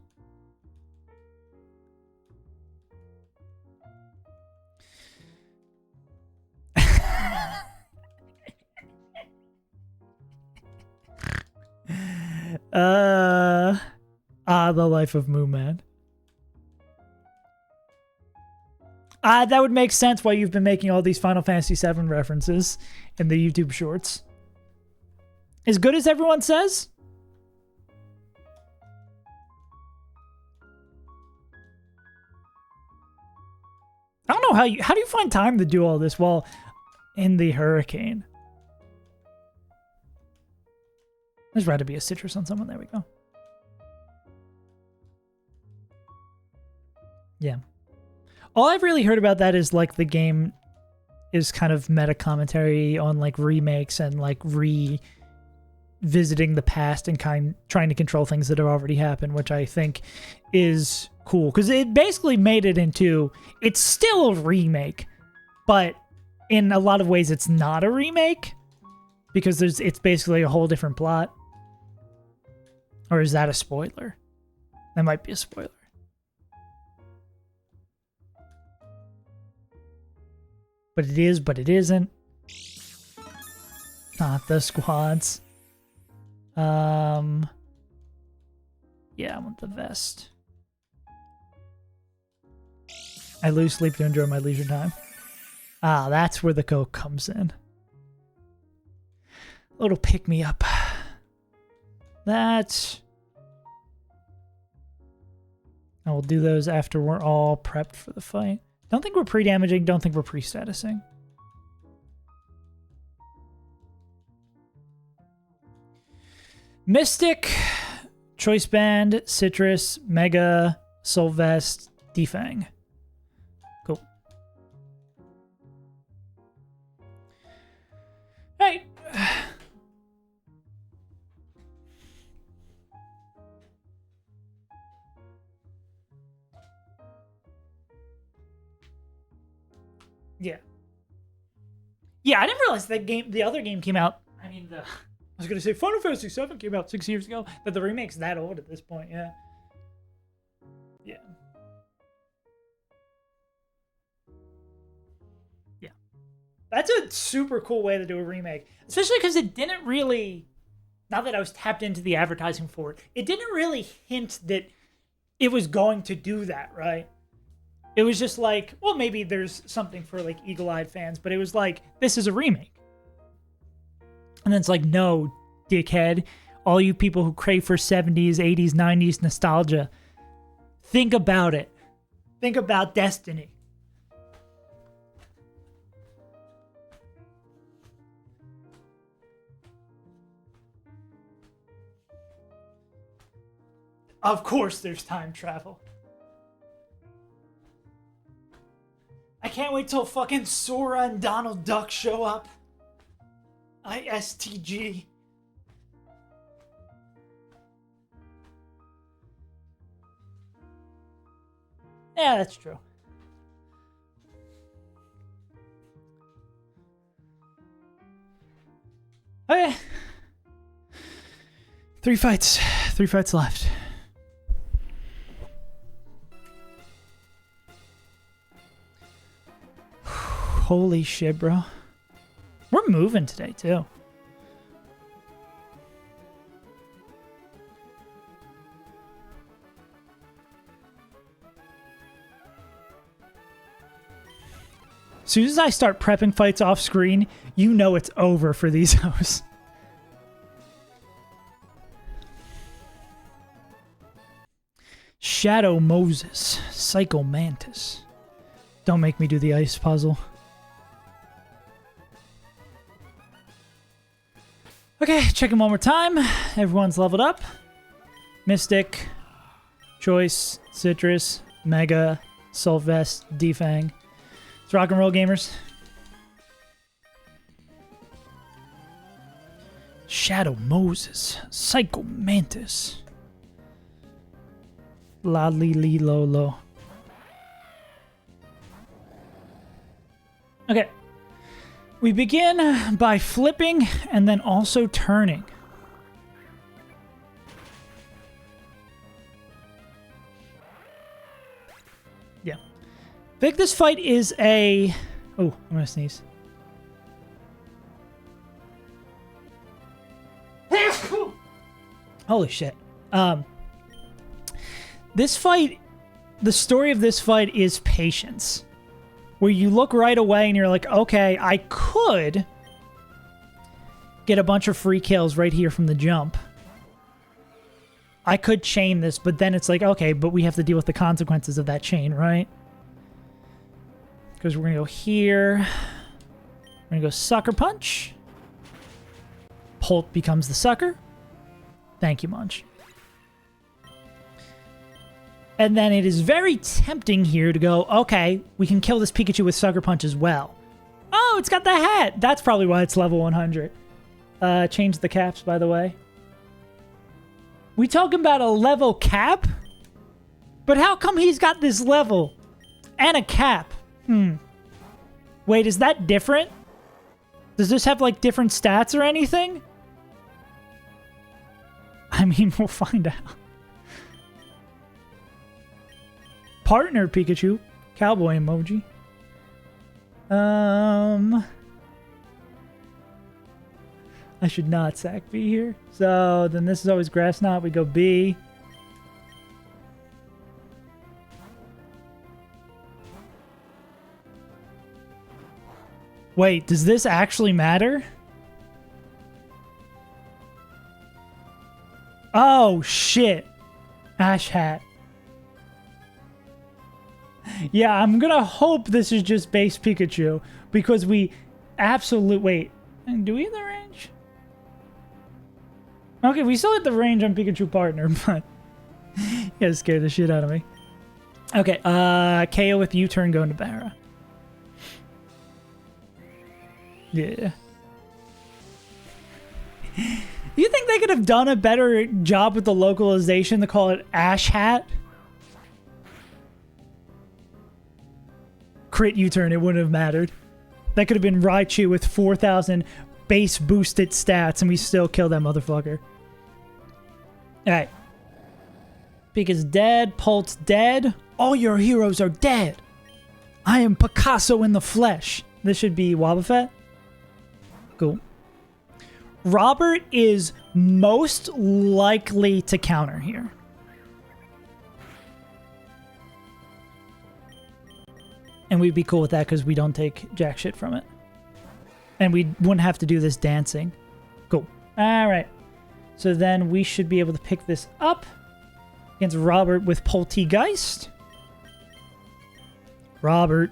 S1: The life of Moonman. That would make sense why you've been making all these Final Fantasy VII references in the YouTube shorts. As good as everyone says? I don't know how do you find time to do all this while in the hurricane? There's got to be a citrus on someone. There we go. Yeah. All I've really heard about that is like the game is kind of meta commentary on like remakes and like revisiting the past and trying to control things that have already happened, which I think is cool because it basically made it into, it's still a remake, but in a lot of ways it's not a remake because it's basically a whole different plot. Or is that a spoiler? That might be a spoiler. But it is, but it isn't. Not the squads. Yeah, I want the vest. I lose sleep to enjoy my leisure time. Ah, that's where the Coke comes in. A little pick me up. That. I will do those after we're all prepped for the fight. Don't think we're pre-damaging, don't think we're pre-statusing. Mystic, Choice Band, Citrus, Mega, Soul Vest, Defang. Cool. Alright. Yeah. Yeah, I didn't realize that the other game came out. I mean, I was going to say Final Fantasy VII came out 6 years ago, but the remake's that old at this point, yeah. Yeah. Yeah. That's a super cool way to do a remake, especially because it didn't really, not that I was tapped into the advertising for it, it didn't really hint that it was going to do that, right? It was just like, well, maybe there's something for like eagle-eyed fans, but it was like, this is a remake. And then it's like, no, dickhead. All you people who crave for 70s, 80s, 90s nostalgia, think about it. Think about Destiny. Of course there's time travel. I can't wait till fucking Sora and Donald Duck show up. ISTG. Yeah, that's true. Okay. 3 fights. 3 fights left. Holy shit, bro. We're moving today, too. As soon as I start prepping fights off screen, you know it's over for these hosts. Shadow Moses. Psycho Mantis. Don't make me do the ice puzzle. Okay, checking one more time. Everyone's leveled up. Mystic, Choice, Citrus, Mega, Soul Vest, Defang. Let's rock and roll, gamers. Shadow Moses, Psycho Mantis. La li li lo lo. Okay. We begin by flipping and then also turning. Yeah. I think this fight is a... Oh, I'm gonna sneeze. Holy shit. This fight... The story of this fight is patience. where you look right away and you're like, okay, I could get a bunch of free kills right here from the jump. I could chain this, but then it's like, okay, but we have to deal with the consequences of that chain, right? Because we're going to go here. We're going to go Sucker Punch. Polt becomes the sucker. Thank you, Munch. And then it is very tempting here to go, okay, we can kill this Pikachu with Sucker Punch as well. Oh, it's got the hat. That's probably why it's level 100. Change the caps, by the way. We talking about a level cap? But how come he's got this level and a cap? Wait, is that different? Does this have, like, different stats or anything? I mean, we'll find out. Partner Pikachu. Cowboy emoji. I should not sack B here. So then this is always Grass Knot. We go B. Wait, does this actually matter? Oh, shit. Ash Hat. Yeah, I'm gonna hope this is just base Pikachu. Because we wait. Do we have the range? Okay, we still hit the range on Pikachu Partner, but... you guys scared the shit out of me. Okay, KO with U-turn going to Barra. Yeah. Do you think they could have done a better job with the localization to call it Ash Hat? Crit U-turn, it wouldn't have mattered. That could have been Raichu with 4,000 base boosted stats and we still kill that motherfucker. Alright. Pika's dead. Polt's dead. All your heroes are dead. I am Picasso in the flesh. This should be Wobbuffet. Cool. Robert is most likely to counter here. And we'd be cool with that because we don't take jack shit from it. And we wouldn't have to do this dancing. Cool. Alright. So then we should be able to pick this up against Robert with Poltegeist. Robert.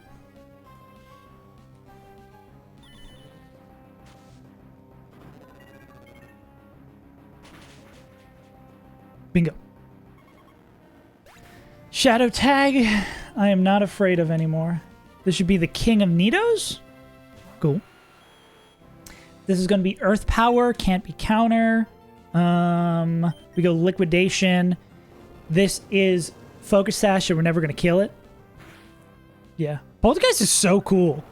S1: Bingo. Shadow Tag, I am not afraid of anymore. This should be the King of Nidos. Cool. This is going to be Earth Power, can't be counter. We go Liquidation. This is Focus Sash, so we're never going to kill it. Yeah. Poltergeist is so cool.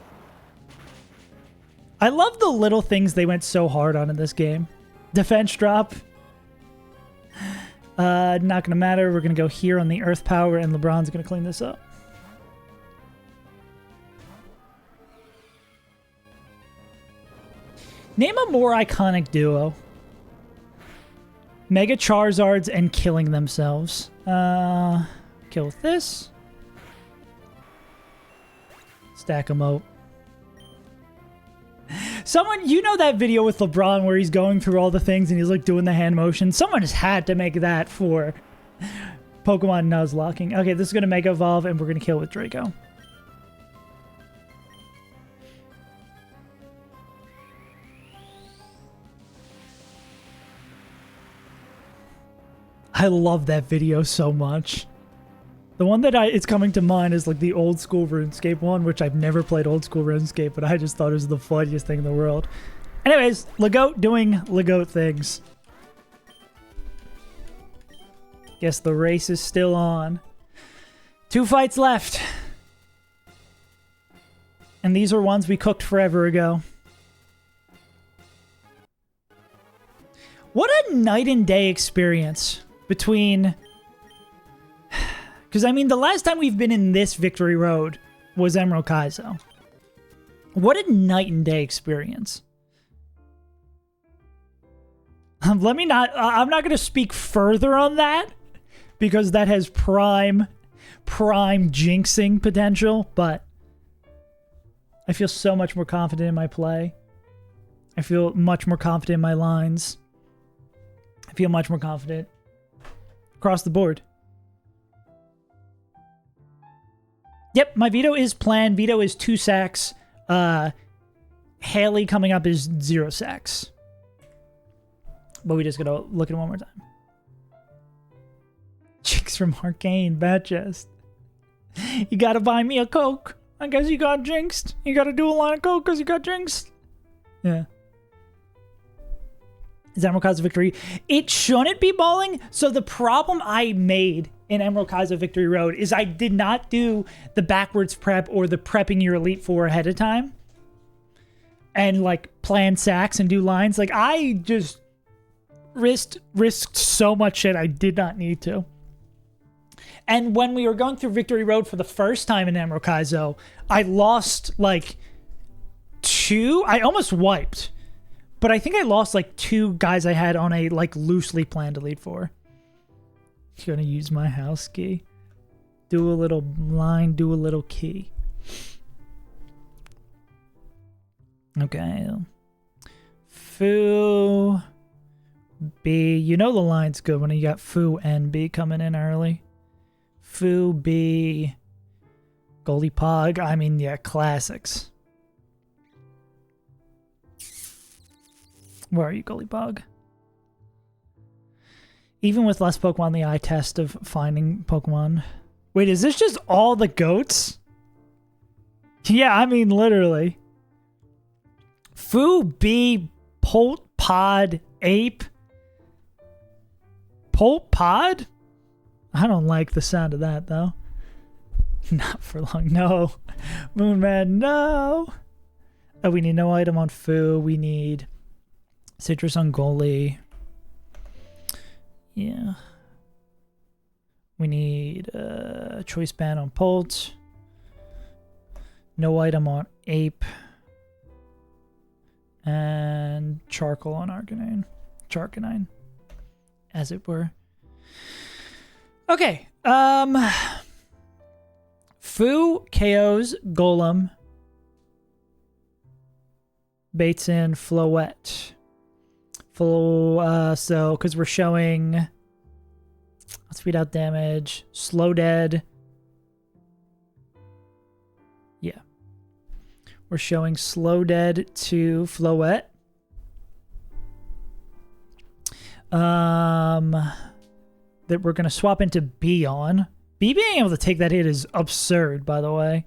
S1: I love the little things they went so hard on in this game. Defense drop. Not going to matter. We're going to go here on the Earth Power, and LeBron's going to clean this up. Name a more iconic duo. Mega Charizards and killing themselves. Kill with this. Stack emote. Someone, you know that video with LeBron where he's going through all the things and he's like doing the hand motion? Someone has had to make that for Pokemon Nuzlocking. Okay, this is going to Mega Evolve and we're going to kill with Draco. I love that video so much. The one that it's coming to mind is like the old school RuneScape one, which I've never played old school RuneScape, but I just thought it was the funniest thing in the world. Anyways, Legoat doing Legoat things. Guess the race is still on. 2 fights left. And these are ones we cooked forever ago. What a night and day experience between... Because, I mean, the last time we've been in this victory road was Emerald Kaizo. What a night and day experience. Let me not... I'm not going to speak further on that, because that has prime jinxing potential, but I feel so much more confident in my play. I feel much more confident in my lines. I feel much more confident across the board. Yep, my veto is planned. Veto is 2 sacks. Haley coming up is 0 sacks. But we just gotta look at it one more time. Chicks from Arcane, bad chest. You gotta buy me a Coke. I guess you got jinxed. You gotta do a line of Coke because you got jinxed. Yeah. Is Emerald Kaiser Victory? It shouldn't be bowling. So the problem I made in Emerald Kaiser Victory Road is I did not do the backwards prep or the prepping your Elite Four ahead of time. And like plan sacks and do lines. Like I just risked so much shit I did not need to. And when we were going through Victory Road for the first time in Emerald Kaizo, I lost like 2. I almost wiped. But I think I lost like 2 guys I had on a like loosely planned Elite Four. Gonna use my house key. Do a little line, do a little key. Okay. Foo. B. You know the line's good when you got Foo and B coming in early. Foo, B. Goldie Pog. I mean, yeah, classics. Where are you, Goldie Pog? Even with less Pokemon, the eye test of finding Pokemon. Wait, is this just all the goats? Yeah, I mean, literally. Foo, B, Polt, Pod, Ape. Polt, Pod? I don't like the sound of that, though. Not for long. No. Moonman, no. Oh, we need no item on Foo. We need Citrus on Goalie. Yeah. We need Choice Band on Polt. No item on Ape. And Charcoal on Arcanine. Charcanine, as it were. Okay. Foo KOs Golem. Baits in Floette. So, because we're showing speed out damage, slow dead. Yeah. We're showing slow dead to Floette. That we're going to swap into B on. B being able to take that hit is absurd, by the way.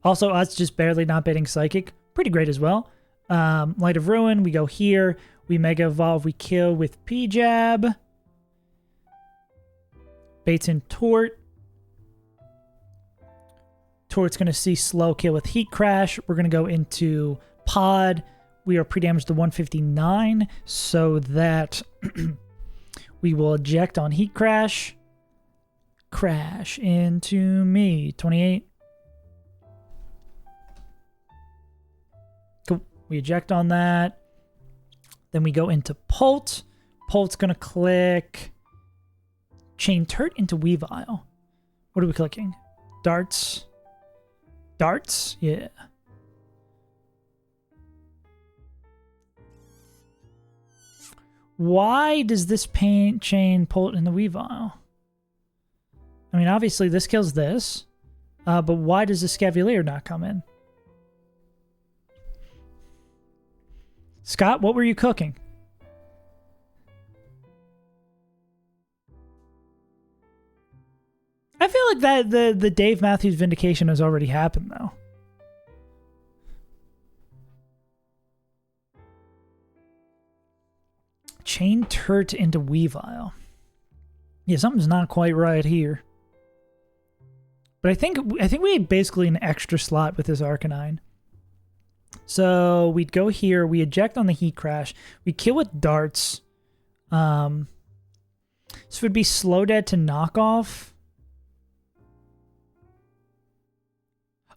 S1: Also, us just barely not baiting Psychic. Pretty great as well. Light of Ruin, we go here. We Mega Evolve, we kill with P-Jab. Baits in Tort. Tort's going to see slow kill with Heat Crash. We're going to go into Pod. We are pre-damaged to 159, so that we will eject on Heat Crash. Crash into me. 28. Cool. We eject on that. Then we go into Polt. Polt's going to click Chain Turt into Weavile. What are we clicking? Darts. Darts? Yeah. Why does this chain Polt in the Weavile? I mean, obviously this kills this. But why does the Scavalier not come in? Scott, what were you cooking? I feel like that the Dave Matthews vindication has already happened, though. Chain Turt into Weavile. Yeah, something's not quite right here. But I think we had basically an extra slot with this Arcanine. So we'd go here, we eject on the Heat Crash, we kill with darts. So it would be slow dead to knock off.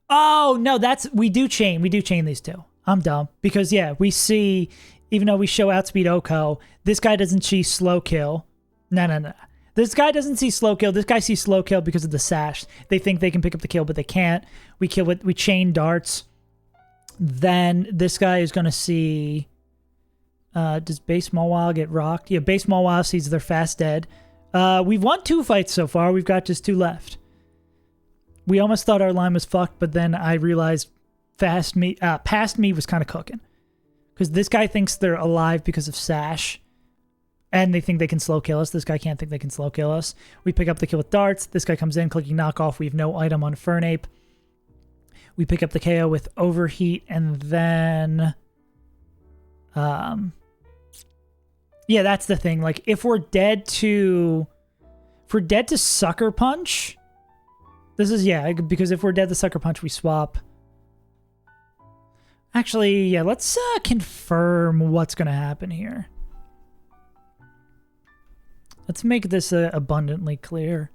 S1: Oh no, we do chain these two. I'm dumb. Because yeah, we see, even though we show outspeed Oko, this guy doesn't see slow kill. No. This guy doesn't see slow kill. This guy sees slow kill because of the sash. They think they can pick up the kill, but they can't. We chain darts. Then this guy is going to see... does base Mawile get rocked? Yeah, base Mawile sees their fast dead. We've won 2 fights so far. We've got just 2 left. We almost thought our line was fucked, but then I realized past me was kind of cooking. Because this guy thinks they're alive because of Sash. And they think they can slow kill us. This guy can't think they can slow kill us. We pick up the kill with darts. This guy comes in, clicking knockoff. We have no item on Fernape. We pick up the KO with overheat, and then... yeah, that's the thing. Like, if we're dead to Sucker Punch... This is, yeah, because if we're dead to Sucker Punch, we swap. Actually, yeah, let's confirm what's going to happen here. Let's make this abundantly clear.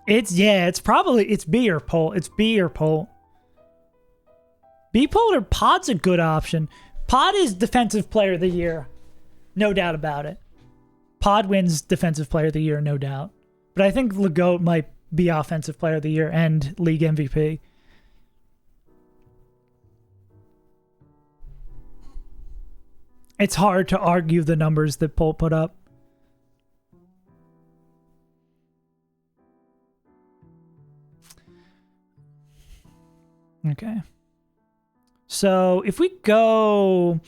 S1: It's B or Pole. It's B or Pole. B Pole or Pod's a good option. Pod is Defensive Player of the Year. No doubt about it. Pod wins Defensive Player of the Year, no doubt. But I think Legault might be Offensive Player of the Year and League MVP. It's hard to argue the numbers that Pole put up. Okay. So if we go...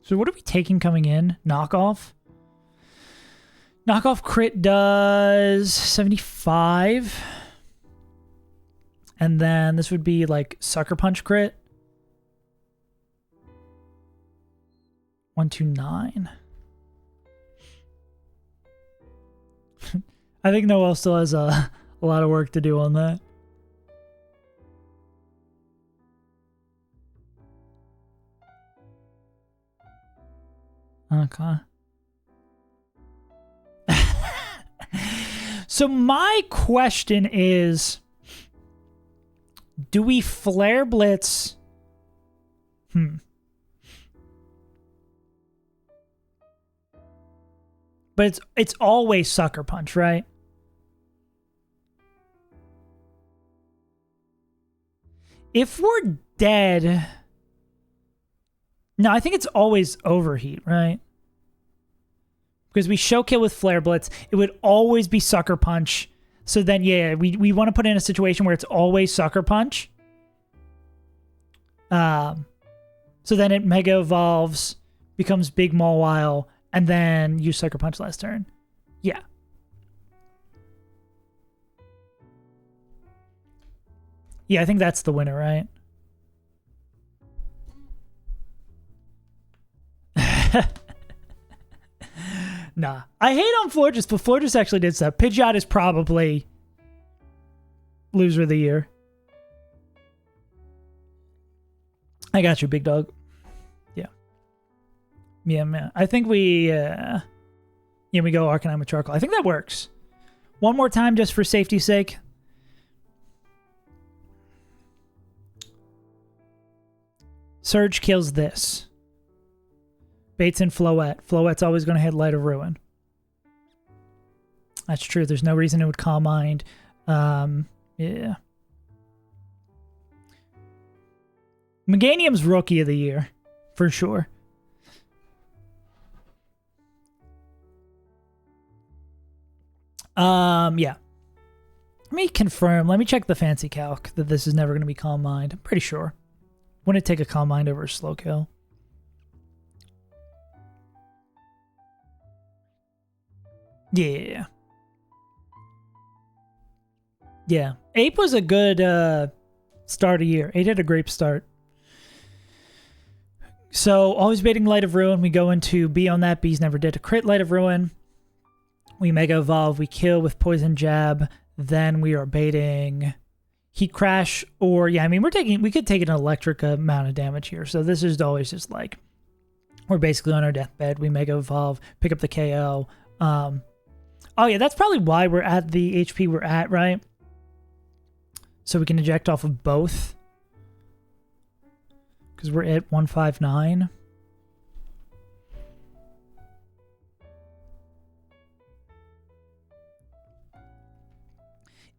S1: So what are we taking coming in? Knockoff? Knockoff crit does 75. And then this would be like Sucker Punch crit. 129. I think Noel still has a lot of work to do on that. Okay. So my question is, do we Flare Blitz? But it's always Sucker Punch, right? If we're dead... No, I think it's always Overheat, right? Because we show kill with Flare Blitz. It would always be Sucker Punch. So then, yeah, we want to put in a situation where it's always Sucker Punch. So then it Mega Evolves, becomes Big Mawile, and then use Sucker Punch last turn. Yeah. Yeah, I think that's the winner, right? Nah. I hate on Florges, but Florges actually did stuff. Pidgeot is probably loser of the year. I got you, big dog. Yeah. Yeah, man. I think we go Arcanine with Charcoal. I think that works. One more time just for safety's sake. Surge kills this. Baits and Floette. Floette's always going to hit Light of Ruin. That's true. There's no reason it would Calm Mind. Yeah. Meganium's Rookie of the Year. For sure. Yeah. Let me confirm. Let me check the fancy calc that this is never going to be Calm Mind. I'm pretty sure. Wouldn't it take a Calm Mind over a slow kill? Yeah. Yeah. Ape was a good start of year. Ape had a great start. So, always baiting Light of Ruin. We go into B on that. B's never did a crit Light of Ruin. We Mega Evolve. We kill with Poison Jab. Then we are baiting Heat Crash. Or, yeah, I mean, we could take an electric amount of damage here. So, this is always just like, we're basically on our deathbed. We Mega Evolve. Pick up the KO. Oh, yeah, that's probably why we're at the HP we're at, right? So we can eject off of both. Because we're at 159.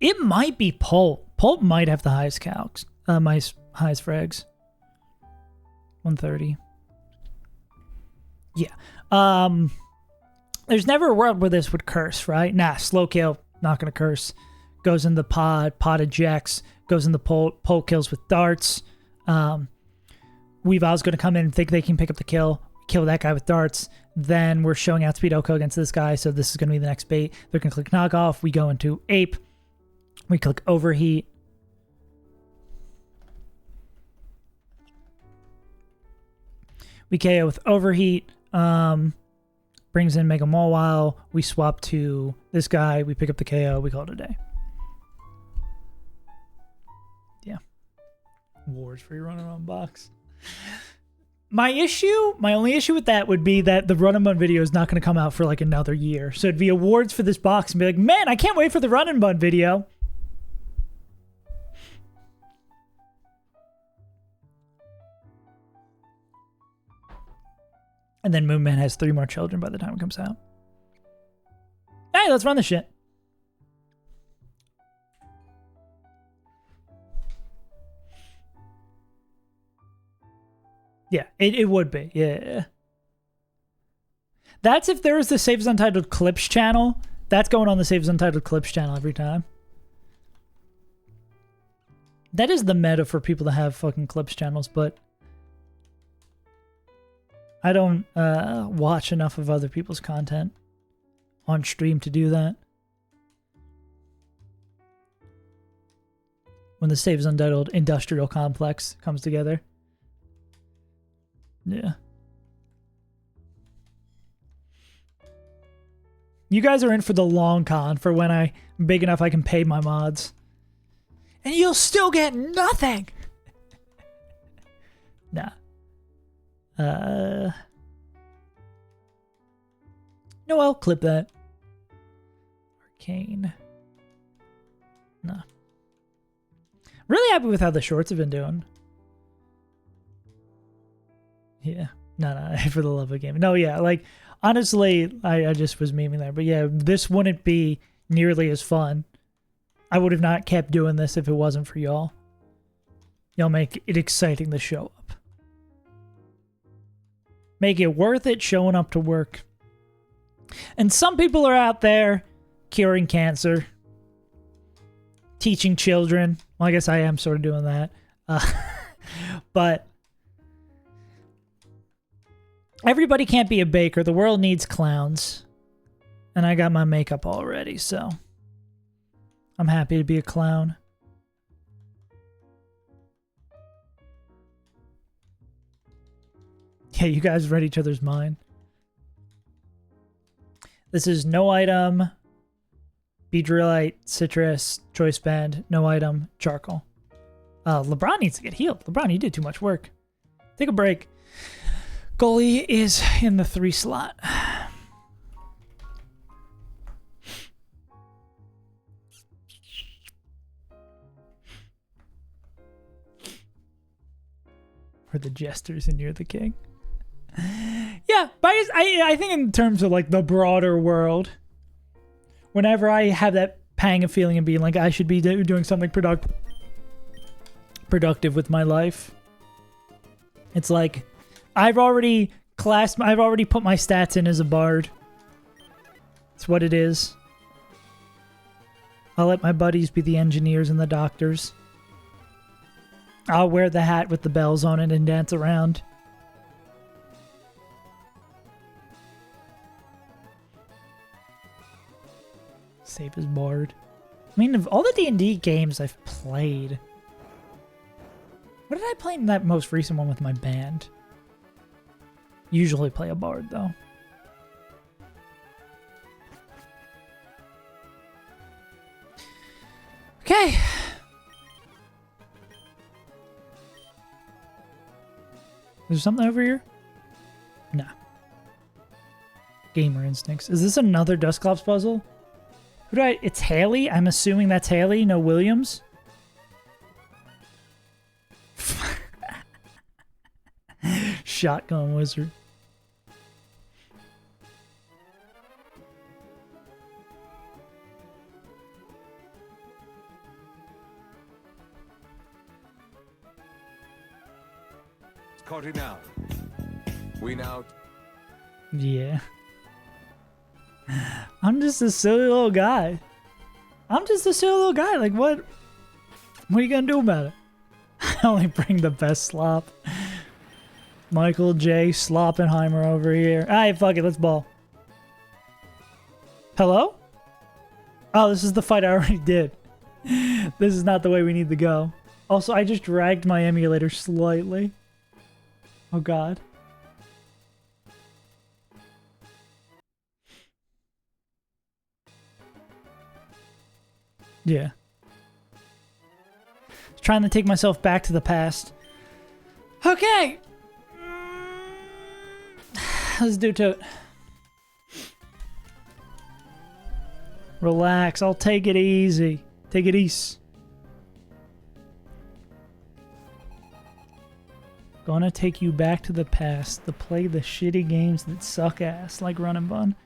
S1: It might be Pulp. Pulp might have the highest calcs. My highest frags. 130. Yeah. There's never a world where this would curse, right? Nah, slow kill, not gonna curse. Goes in the pod ejects, goes in the Pulp kills with darts. Weevil's gonna come in and think they can pick up the kill that guy with darts. Then we're showing out Speed Oko against this guy, so this is gonna be the next bait. They're gonna click knockoff. We go into Ape. We click overheat. We KO with overheat. Brings in Mega Mawile. We swap to this guy. We pick up the KO. We call it a day. Yeah. Wars free run around box. My only issue with that would be that the run and bun video is not going to come out for like another year. So it'd be awards for this box and be like, man, I can't wait for the run and bun video. And then Moonman has 3 more children by the time it comes out. Hey, let's run this shit. Yeah, it would be. Yeah. That's if there was the Saves Untitled Clips channel. That's going on the Saves Untitled Clips channel every time. That is the meta for people to have fucking Clips channels, but I don't watch enough of other people's content on stream to do that. When the Saves Untitled industrial complex comes together. Yeah. You guys are in for the long con for when I'm big enough I can pay my mods. And you'll still get nothing! Nah. No, I'll clip that. Arcane. Nah. Really happy with how the shorts have been doing. Yeah. No, for the love of gaming. No, yeah, like, honestly, I just was memeing there. But yeah, this wouldn't be nearly as fun. I would have not kept doing this if it wasn't for y'all. Y'all make it exciting to show up. Make it worth it showing up to work. And some people are out there curing cancer. Teaching children. Well, I guess I am sort of doing that. But everybody can't be a baker. The world needs clowns. And I got my makeup already, so I'm happy to be a clown. Yeah, you guys read each other's mind. This is no item, Beedrillite, Citrus, Choice Band, no item, Charcoal. LeBron needs to get healed. LeBron, you did too much work. Take a break. Goalie is in the 3 slot. We're the jesters and you're the king. Yeah, but I think in terms of like the broader world, whenever I have that pang of feeling and being like I should be doing something productive with my life, it's like I've already put my stats in as a bard. It's what it is. I'll let my buddies be the engineers and the doctors. I'll wear the hat with the bells on it and dance around. Save as bard. I mean, of all the D&D games I've played, what did I play in that most recent one with my band? Usually play a bard, though. Okay. Is there something over here? Nah. Gamer instincts. Is this another Dusclops puzzle? Who do it's Haley? I'm assuming that's Haley, no Williams. Shotgun wizard.
S2: Cardinal. We now...
S1: Yeah. I'm just a silly little guy. I'm just a silly little guy. Like, what? What are you gonna do about it? I only bring the best slop. Michael J. Sloppenheimer over here. Alright, fuck it. Let's ball. Hello? Oh, this is the fight I already did. This is not the way we need to go. Also, I just dragged my emulator slightly. Oh, God. Yeah. Trying to take myself back to the past. Okay! Let's do it. Relax. I'll take it easy. Take it easy. Gonna take you back to the past to play the shitty games that suck ass, like Run and Bun.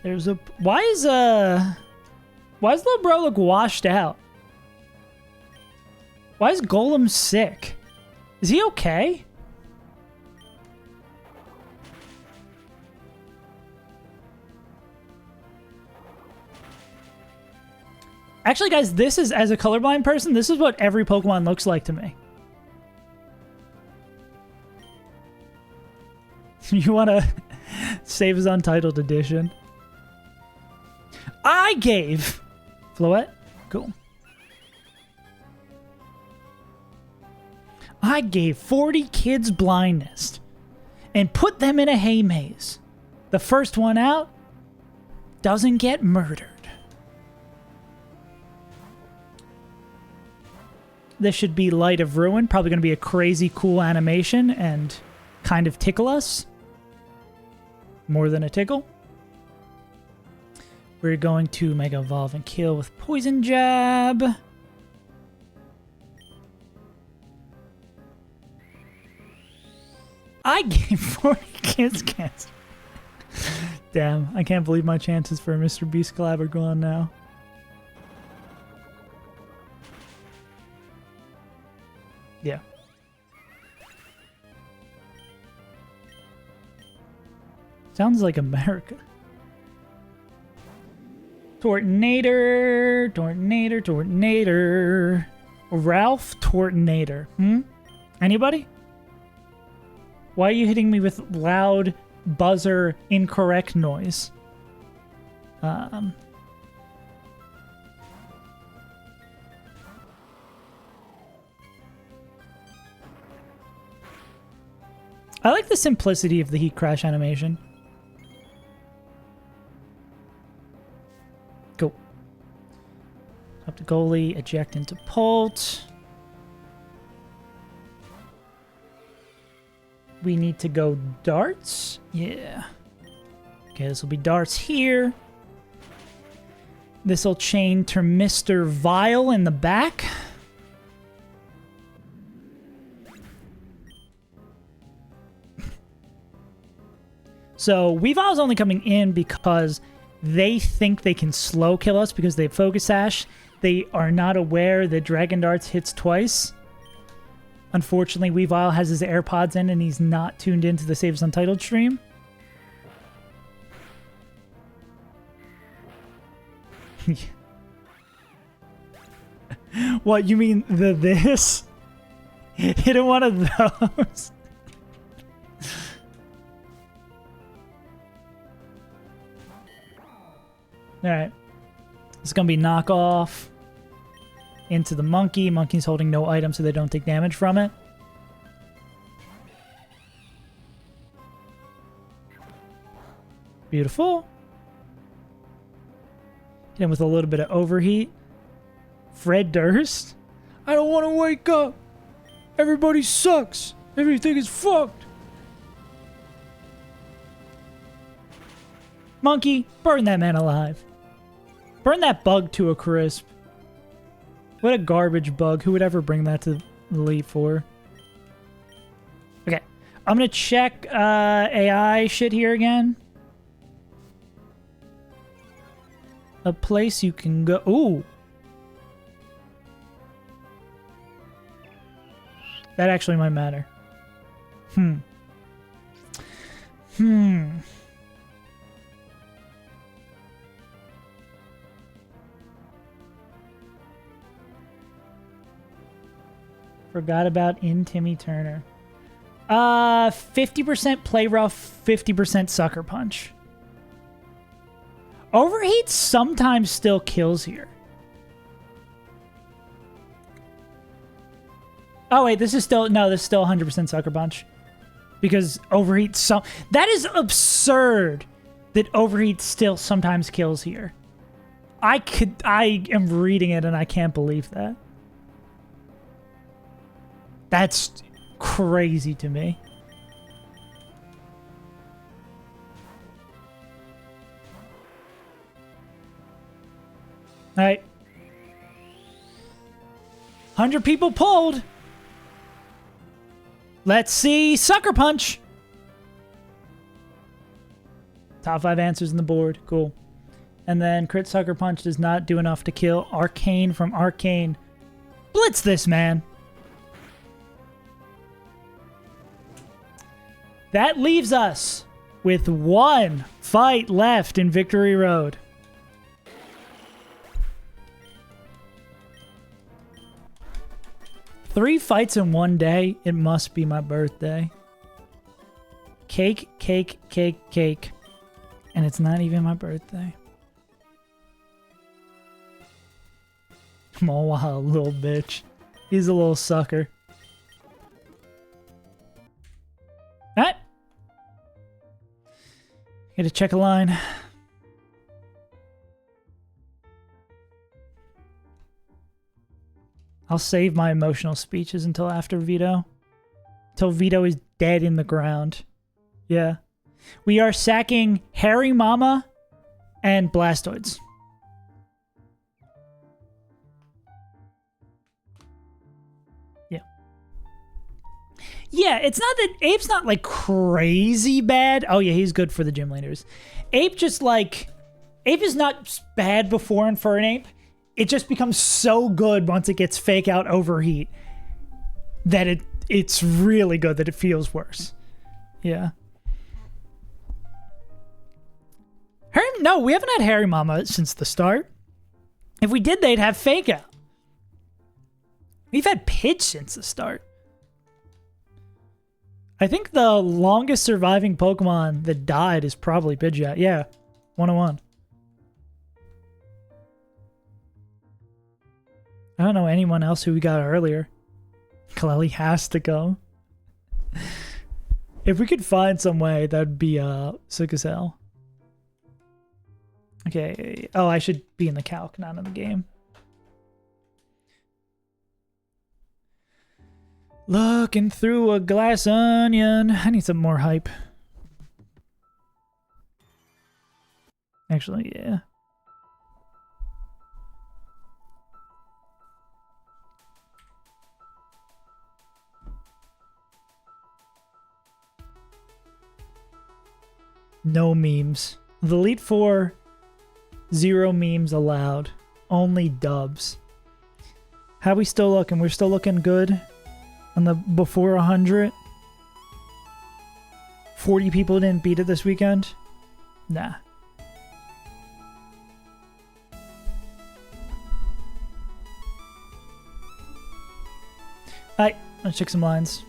S1: There's a... Why is little bro look washed out? Why is Golem sick? Is he okay? Actually, guys, this is, as a colorblind person, this is what every Pokemon looks like to me. You want to save his Untitled Edition? I gave... Floette? Cool. I gave 40 kids blindness and put them in a hay maze. The first one out doesn't get murdered. This should be Light of Ruin. Probably going to be a crazy cool animation and kind of tickle us. More than a tickle. We're going to Mega Evolve and kill with Poison Jab. I gave 40 kids cancer. Damn, I can't believe my chances for a Mr. Beast collab are gone now. Yeah. Sounds like America. Tortinator, Tortinator, Tortinator. Ralph Tortinator. Anybody? Why are you hitting me with loud buzzer incorrect noise? I like the simplicity of the heat crash animation. Go. Up to goalie, eject into Pult. We need to go darts. Yeah. Okay, this will be darts here. This will chain to Mr. Vile in the back. So Weavile's only coming in because they think they can slow kill us because they have Focus Sash. They are not aware that Dragon Darts hits twice. Unfortunately, Weavile has his AirPods in and he's not tuned into the Saves Untitled stream. What, you mean this? Hit one of those. Alright. It's gonna be knockoff. Into the monkey. Monkey's holding no item so they don't take damage from it. Beautiful. Hit him with a little bit of overheat. Fred Durst. I don't want to wake up. Everybody sucks. Everything is fucked. Monkey, burn that man alive. Burn that bug to a crisp. What a garbage bug. Who would ever bring that to the Elite Four? Okay. I'm going to check AI shit here again. A place you can go. Ooh. That actually might matter. Forgot about in Timmy Turner. 50% play rough, 50% sucker punch. Overheat sometimes still kills here. Oh wait, this is still 100% sucker punch. Because overheat that is absurd that overheat still sometimes kills here. I am reading it and I can't believe that. That's crazy to me. All right. 100 people pulled. Let's see Sucker Punch. Top 5 answers on the board. Cool. And then Crit Sucker Punch does not do enough to kill Arcane from Arcane. Blitz this, man. That leaves us with 1 fight left in Victory Road. Three fights in one day. It must be my birthday. Cake, cake, cake, cake. And it's not even my birthday. Oh, wow, little bitch. He's a little sucker. Alright. Gotta check a line. I'll save my emotional speeches until after Vito. Until Vito is dead in the ground. Yeah. We are sacking Harry Mama and Blastoids. Yeah. Yeah, it's not that Ape's not like crazy bad. Oh yeah, he's good for the gym leaders. Ape just like... Ape is not bad before Infernape. It just becomes so good once it gets fake out overheat that it's really good that it feels worse. Yeah. No, we haven't had Harry Mama since the start. If we did, they'd have fake out. We've had Pitch since the start. I think the longest surviving Pokemon that died is probably Pidgeot. Yeah, 101. I don't know anyone else who we got earlier. Kaleli has to go. If we could find some way, that'd be sick as hell. Okay. Oh, I should be in the calc, not in the game. Looking through a glass onion. I need some more hype. Actually, yeah. No memes. The Elite Four, 0 memes allowed. Only dubs. How we still looking? We're still looking good on the before 100. 40 people didn't beat it this weekend? Nah. Alright, let's check some lines.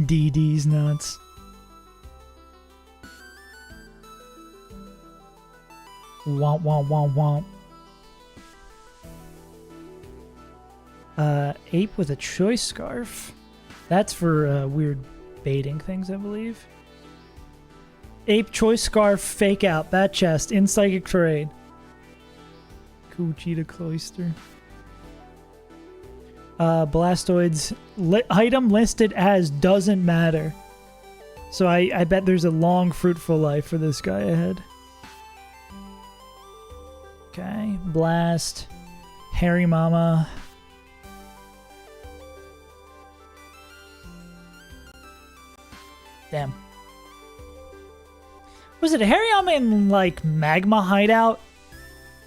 S1: DD's nuts. Womp womp womp womp. Ape with a choice scarf. That's for weird baiting things, I believe. Ape choice scarf, fake out, bat chest, in psychic trade. Coochie to cloister. Blastoids item listed as doesn't matter. So I bet there's a long fruitful life for this guy ahead. Okay, Blast, Harry Mama. Damn. Was it Hariyama in like Magma Hideout?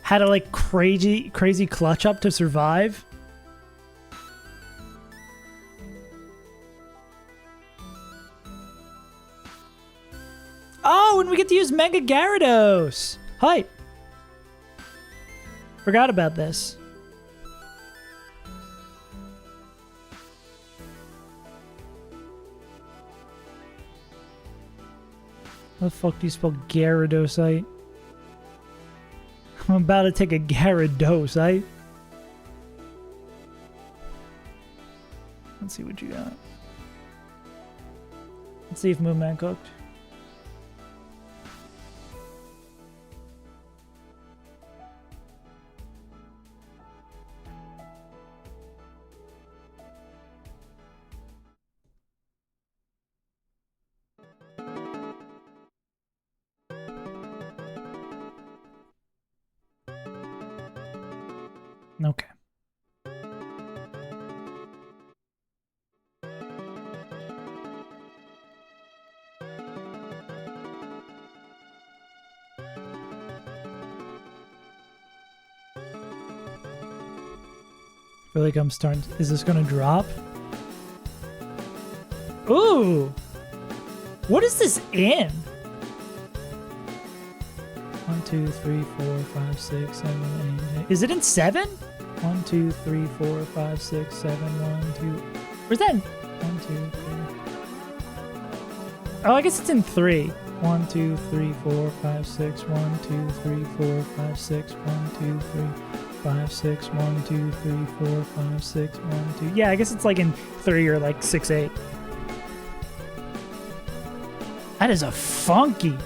S1: Had a like crazy clutch up to survive? Oh, and we get to use Mega Gyarados! Hype! Forgot about this. How the fuck do you spell Gyarados? I'm about to take a Gyarados, Let's see what you got. Let's see if Moonman cooked. Okay. I feel like I'm starting. Is this gonna drop? Ooh! What is this in? 1, 2, 3, 4, 5, 6, 7, 8, 8. Is it in 7? 1, 2, 3, 4, 5, 6, 7, 1, 2. Where's that? 1, 2, 3. Oh, I guess it's in 3. 1, 2, 3, 4, 5, 6, 1, 2, 3, 4, 5, 6, 1, 2, 3, 5, 6, 1, 2, 3, 4, 5, 6, 1, 2. Yeah, I guess it's like in 3 or like 6, 8. That is a funky.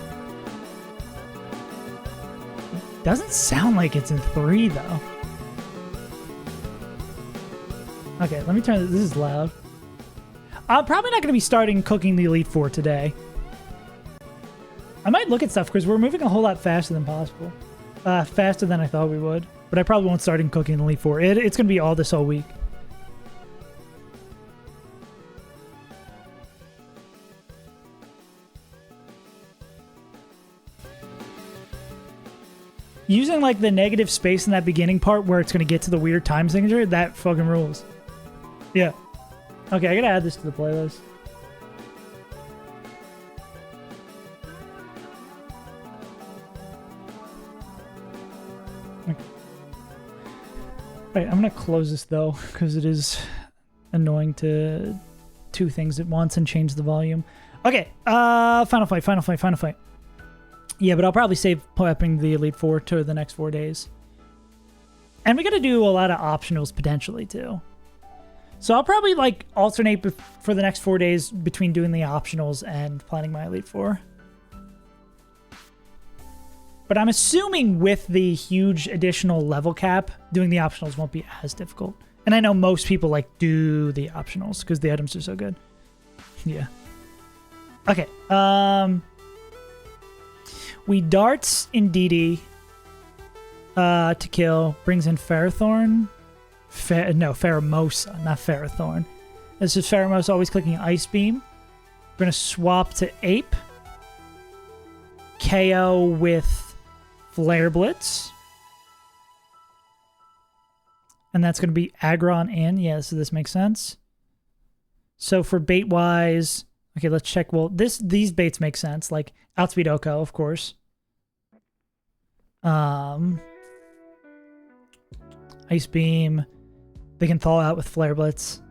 S1: Doesn't sound like it's in 3 though. Okay, let me turn this. This is loud. I'm probably not going to be starting cooking the Elite Four today. I might look at stuff because we're moving a whole lot faster than possible. Faster than I thought we would. But I probably won't start cooking the Elite Four. It's going to be all this whole week. Using like the negative space in that beginning part where it's going to get to the weird time signature, that fucking rules. Yeah. Okay, I gotta add this to the playlist. Okay. Alright, I'm gonna close this though, because it is annoying to do things at once and change the volume. Okay, Final Fight. Yeah, but I'll probably save prepping the Elite Four to the next 4 days. And we gotta do a lot of optionals potentially too. So I'll probably like alternate for the next 4 days between doing the optionals and planning my Elite Four. But I'm assuming with the huge additional level cap, doing the optionals won't be as difficult. And I know most people like do the optionals because the items are so good. Yeah. Okay. We darts in DD to kill. Brings in Ferrothorn. Pheromosa, not Ferrothorn. This is Pheromosa always clicking Ice Beam. We're going to swap to Ape. KO with Flare Blitz. And that's going to be Aggron in. Yeah, so this makes sense. So for bait-wise... Okay, let's check. Well, these baits make sense. Like Outspeed Oko, of course. Ice Beam. They can thaw out with Flare Blitz.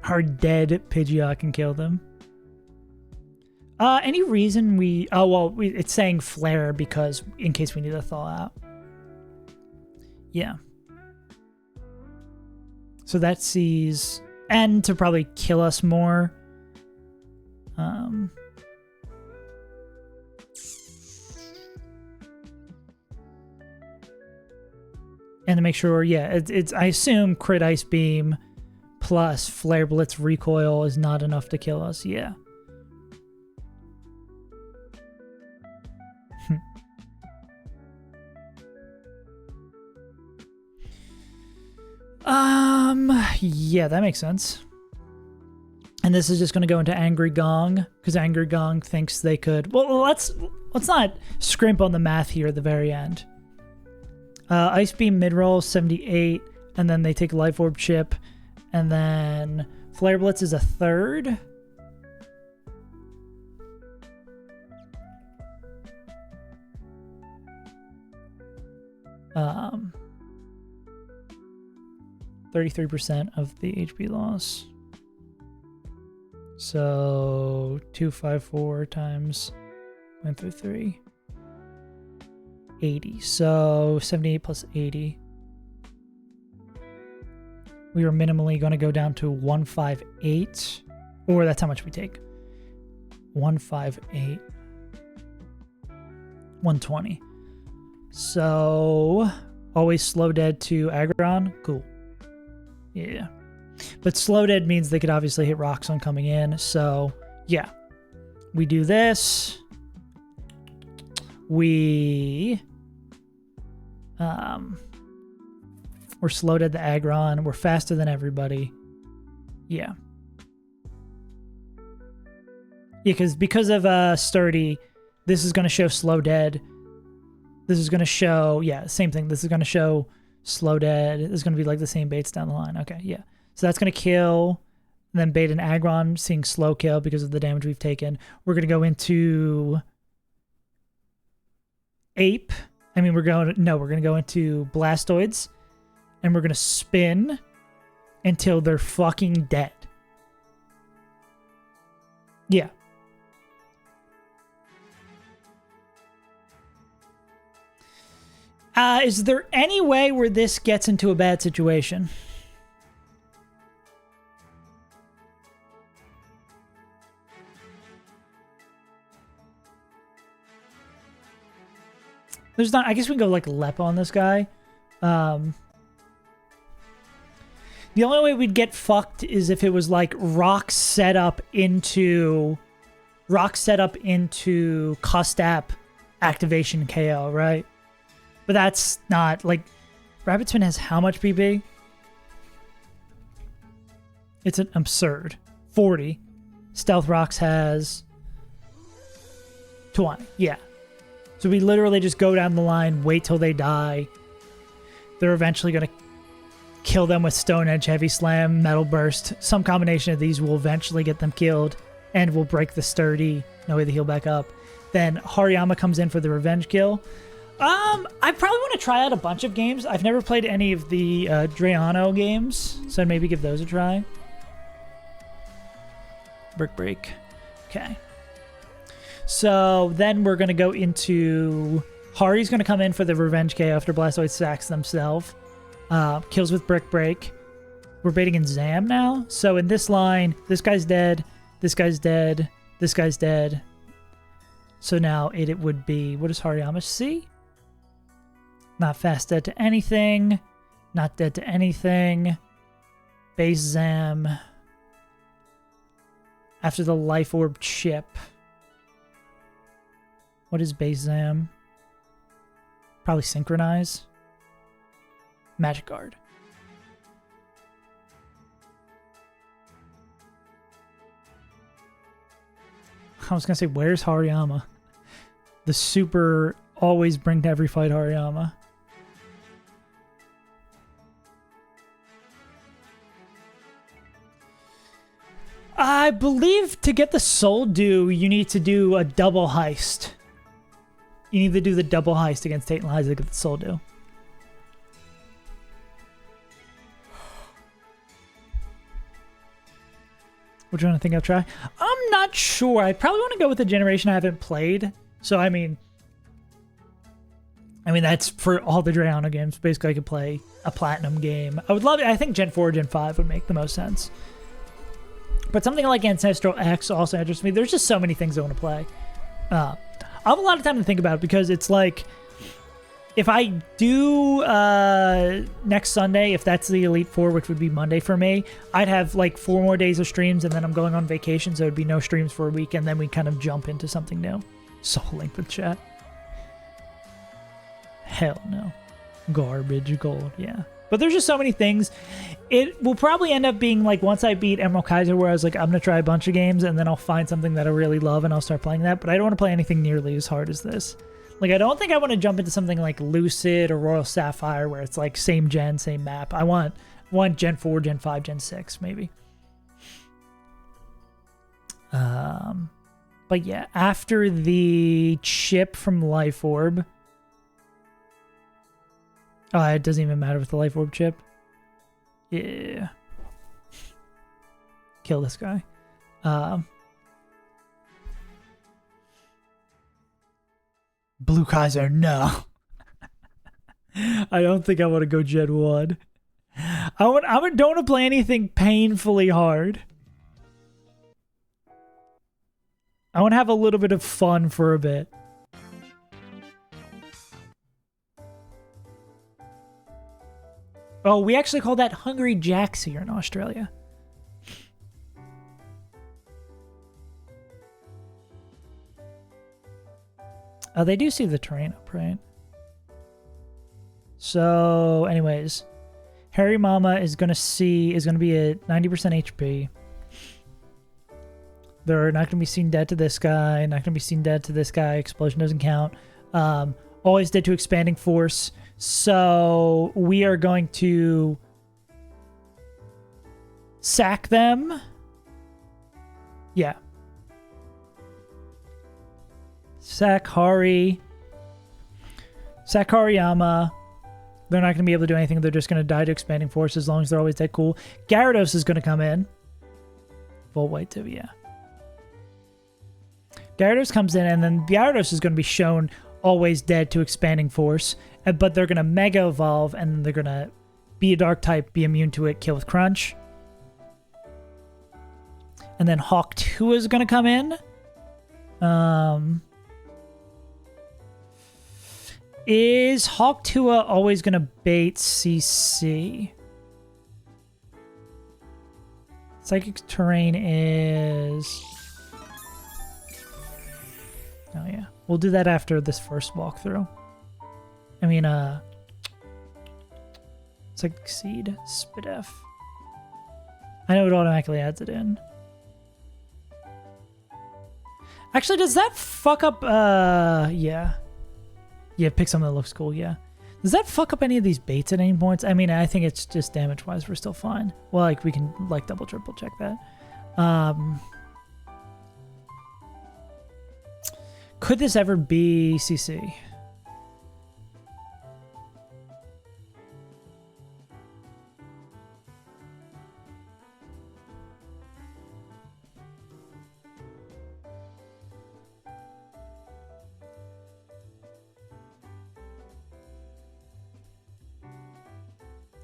S1: Our dead Pidgeot can kill them. Any reason we... Oh, well, it's saying Flare because in case we need to thaw out. Yeah. So that sees... And to probably kill us more. And to make sure, yeah, it's I assume crit Ice Beam plus Flare Blitz recoil is not enough to kill us. Yeah. Yeah, that makes sense. And this is just going to go into Angry Gong, because Angry Gong thinks they could... Well, let's not scrimp on the math here at the very end. Ice Beam mid-roll, 78, and then they take Life Orb Chip, and then Flare Blitz is a third. Um, 33% of the HP loss. So 254 times 133, 80. So 78 plus 80. We are minimally going to go down to 158, or that's how much we take. 158, 120. So always slow dead to Aggron. Cool. Yeah. But slow dead means they could obviously hit rocks on coming in. So, yeah. We do this. We're slow dead the Aggron. We're faster than everybody. Yeah. Yeah, because of Sturdy, this is going to show slow dead. This is going to show, yeah, same thing. This is going to show slow dead. This is going to be like the same baits down the line. Okay, yeah. So that's going to kill, and then bait and Aggron seeing slow kill because of the damage we've taken. We're going to go into Ape. I mean, we're going to go into Blastoids, and we're going to spin until they're fucking dead. Yeah. Is there any way where this gets into a bad situation? There's not. I guess we can go like Lepa on this guy. The only way we'd get fucked is if it was like rock set up into Custap activation KO, right? But that's not like Rabbit Spin has how much PB? It's an absurd 40. Stealth Rocks has 20. Yeah. So we literally just go down the line, wait till they die. They're eventually going to kill them with Stone Edge, Heavy Slam, Metal Burst. Some combination of these will eventually get them killed and will break the Sturdy. No way to heal back up. Then Hariyama comes in for the revenge kill. I probably want to try out a bunch of games. I've never played any of the Drayano games, so I'd maybe give those a try. Brick Break. Okay. So then we're going to go into... Hari's going to come in for the revenge KO after Blastoise sacks themselves. Kills with Brick Break. We're baiting in Zam now. So in this line, this guy's dead, this guy's dead, this guy's dead. So now it would be... What does Hariyama see? Not fast dead to anything. Not dead to anything. Base Zam. After the Life Orb Chip... What is Base Zam? Probably Synchronize. Magic Guard. I was going to say, where's Hariyama? The super always bring to every fight Hariyama. I believe to get the Soul Dew, you need to do a double heist. You need to do the double heist against Tate and Liza to get the Soul Dew. Which one I think I'll try? I'm not sure. I probably want to go with the generation I haven't played. So, I mean, that's for all the Drayano games. Basically, I could play a Platinum game. I would love it. I think Gen 4 or Gen 5 would make the most sense. But something like Ancestral X also interests me. There's just so many things I want to play. I have a lot of time to think about it because it's like, if I do next Sunday, if that's the Elite Four, which would be Monday for me, I'd have like 4 more days of streams, and then I'm going on vacation, so it would be no streams for a week, and then we kind of jump into something new. Soul Link with chat. Hell no. Garbage gold, yeah. But there's just so many things. It will probably end up being like once I beat Emerald Kaiser, where I was like, I'm going to try a bunch of games and then I'll find something that I really love and I'll start playing that. But I don't want to play anything nearly as hard as this. Like, I don't think I want to jump into something like Lucid or Royal Sapphire where it's like same gen, same map. I want Gen 4, Gen 5, Gen 6, maybe. But yeah, after the chip from Life Orb. Oh, it doesn't even matter with the Life Orb chip. Yeah. Kill this guy. Blue Kaiser, no. I don't think I want to go Gen 1. I don't want to play anything painfully hard. I want to have a little bit of fun for a bit. Oh, we actually call that Hungry Jacks here in Australia. Oh, they do see the terrain up, right? So, anyways, Harry Mama is going to be at 90% HP. They're not going to be seen dead to this guy, not going to be seen dead to this guy. Explosion doesn't count. Always dead to expanding force. So we are going to sack them. Yeah. Sack Hari. Sack Hariyama. They're not going to be able to do anything. They're just going to die to expanding force as long as they're always dead. Cool. Gyarados is going to come in. Volt White too, yeah. Gyarados comes in, and then Gyarados is going to be shown always dead to expanding force, but they're going to Mega Evolve, and then they're going to be a Dark type, be immune to it, kill with Crunch. And then Hawk 2 is going to come in. Is Hawk 2 always going to bait CC? Psychic Terrain is... Oh, yeah. We'll do that after this first walkthrough. I mean, Psychic Seed, Spidef. I know it automatically adds it in. Actually, does that fuck up, yeah. Yeah, pick something that looks cool, yeah. Does that fuck up any of these baits at any points? I mean, I think it's just damage-wise, we're still fine. Well, like, we can, like, double, triple check that. Could this ever be CC?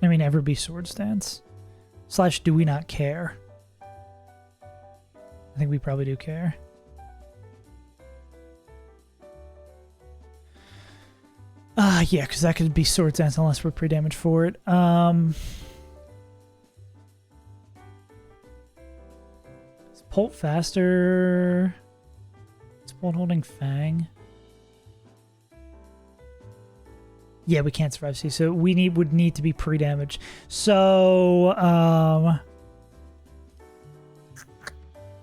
S1: I mean, ever be Sword Stance? / do we not care? I think we probably do care. Yeah, because that could be Sword Dance unless we're pre-damaged for it. Is Pult faster? Is Pult holding Fang? Yeah, we can't survive C, so we would need to be pre-damaged. So,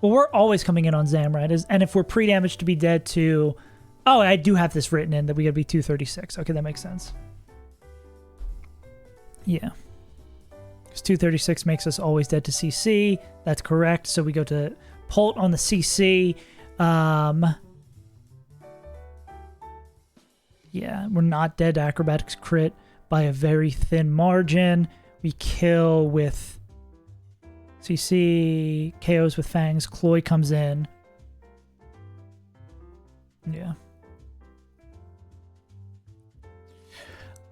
S1: well, we're always coming in on Zamrad, and if we're pre-damaged to be dead to... Oh, I do have this written in that we gotta be 236. Okay, that makes sense. Yeah. Because 236 makes us always dead to CC. That's correct. So we go to Pult on the CC. Yeah, we're not dead to Acrobatics crit by a very thin margin. We kill with CC, KOs with Fangs. Cloy comes in. Yeah.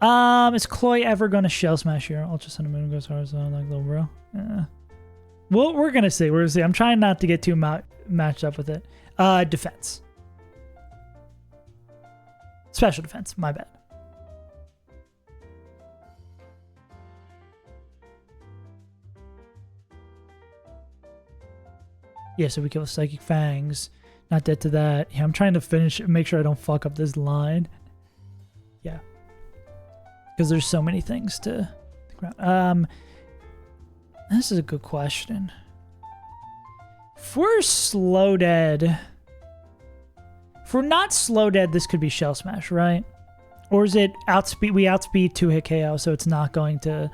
S1: Is Cloy ever going to Shell Smash here? Ultra Cinnamon goes horizontal like little bro. Well, we're going to see. We're going to see. I'm trying not to get too matched up with it. Defense. Special defense. My bad. Yeah, so we kill Psychic Fangs. Not dead to that. Yeah, I'm trying to make sure I don't fuck up this line. Yeah. Because there's so many things to This is a good question. If we're slow dead, if we're not slow dead, this could be Shell Smash, right? Or is it outspeed? We outspeed 2-hit KO, so it's not going to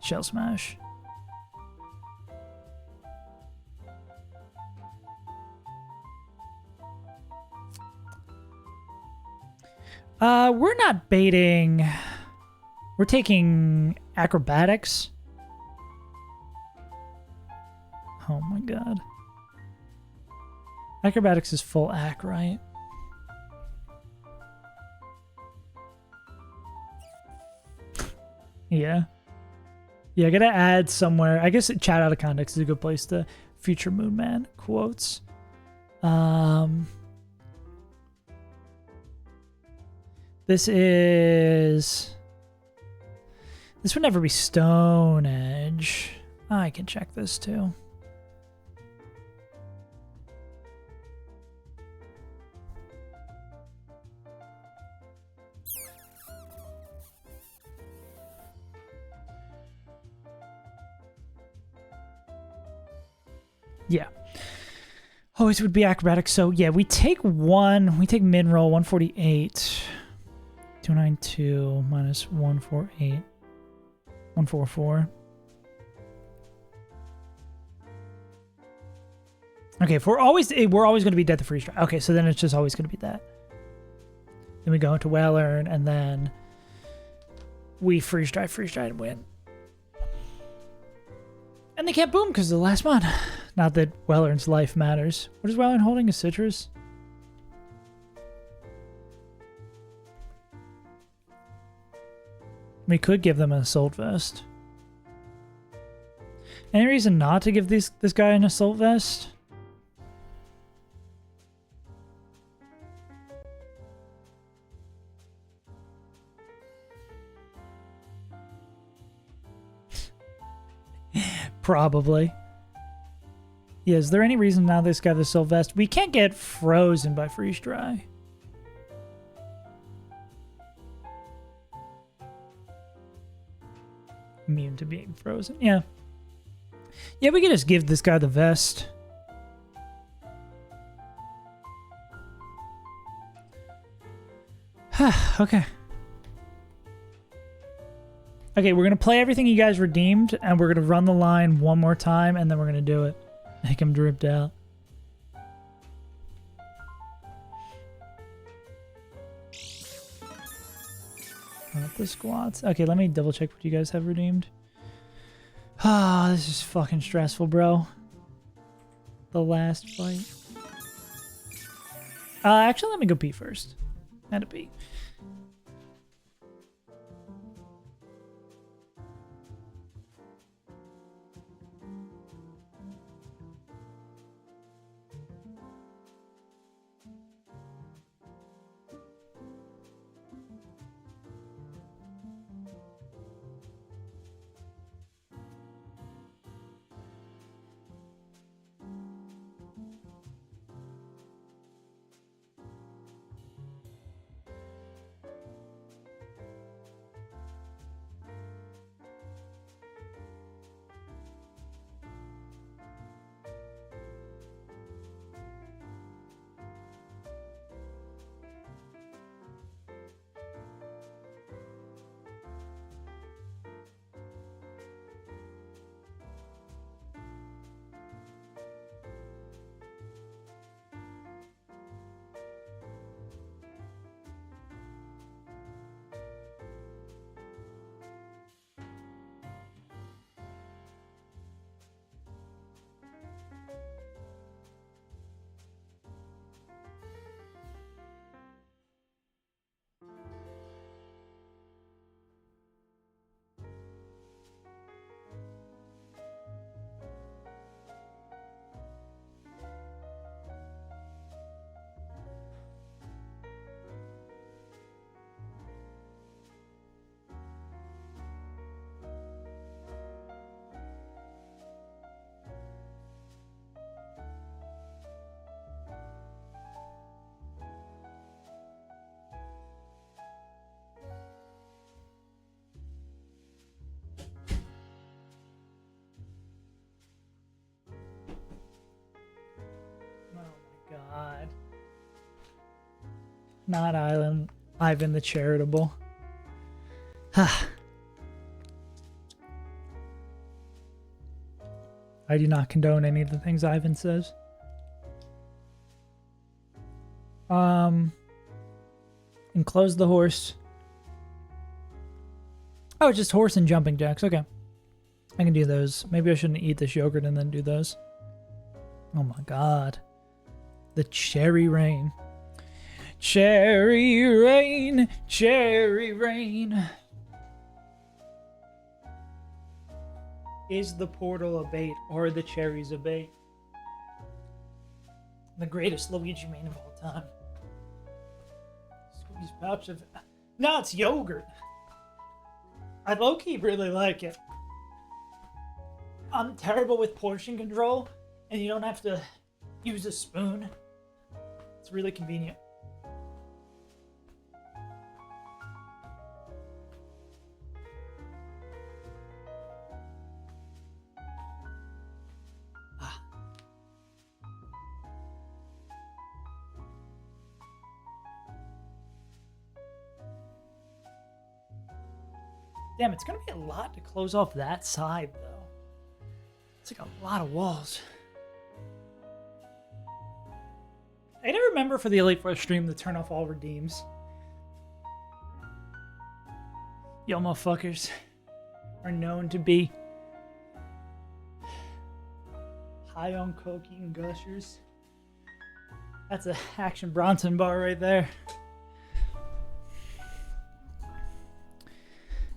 S1: Shell Smash. We're not baiting. We're taking acrobatics. Oh my god. Acrobatics is full ac, right? Yeah. Yeah, I gotta add somewhere. I guess chat out of context is a good place to future Moonman quotes. This would never be Stone Edge. I can check this too. Yeah. Oh, it would be acrobatics. So yeah, we take min roll 148. 292 minus 148. 144. Okay, if we're always going to be dead to freeze dry. Okay, so then it's just always going to be that. Then we go into Well-Earned, and then we freeze dry and win. And they can't boom because of the last one. Not that Well-Earned's life matters. What is Well-Earned holding? A citrus? We could give them an assault vest. Any reason not to give this guy an assault vest? Probably. Yeah, is there any reason now this guy the assault vest? We can't get frozen by freeze dry. Immune to being frozen. Yeah. Yeah, we could just give this guy the vest. Okay. Okay, we're going to play everything you guys redeemed, and we're going to run the line one more time, and then we're going to do it. Make him dripped out. Not the squats. Okay, let me double check what you guys have redeemed. Ah, this is fucking stressful, bro. The last fight. Actually, let me go pee first. Had to pee. Not Ivan the Charitable. I do not condone any of the things Ivan says. Enclose the horse. Oh, just horse and jumping jacks. Okay. I can do those. Maybe I shouldn't eat this yogurt and then do those. Oh my god. The cherry rain. Cherry rain. Cherry rain. Is the portal a bait or are the cherries a bait? The greatest Luigi meme of all time. These pouch of... No, it's yogurt. I low-key really like it. I'm terrible with portion control, and you don't have to use a spoon. It's really convenient. Damn, it's gonna be a lot to close off that side, though. It's like a lot of walls. I gotta remember for the Elite Four stream to turn off all redeems. Y'all motherfuckers are known to be high on coke eating gushers. That's a Action Bronson bar right there.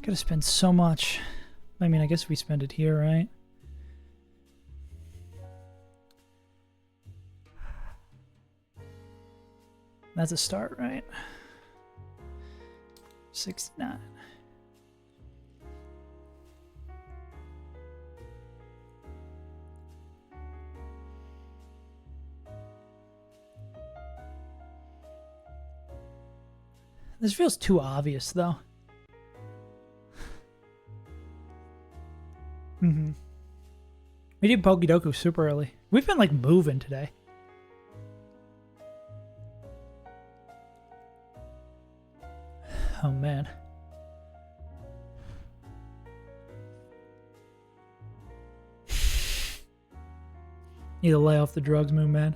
S1: Gotta spend so much. I mean, I guess we spend it here, right? That's a start, right? 69. This feels too obvious, though. We did Pokedoku super early. We've been like moving today. Oh man. Need to lay off the drugs, Moon Man.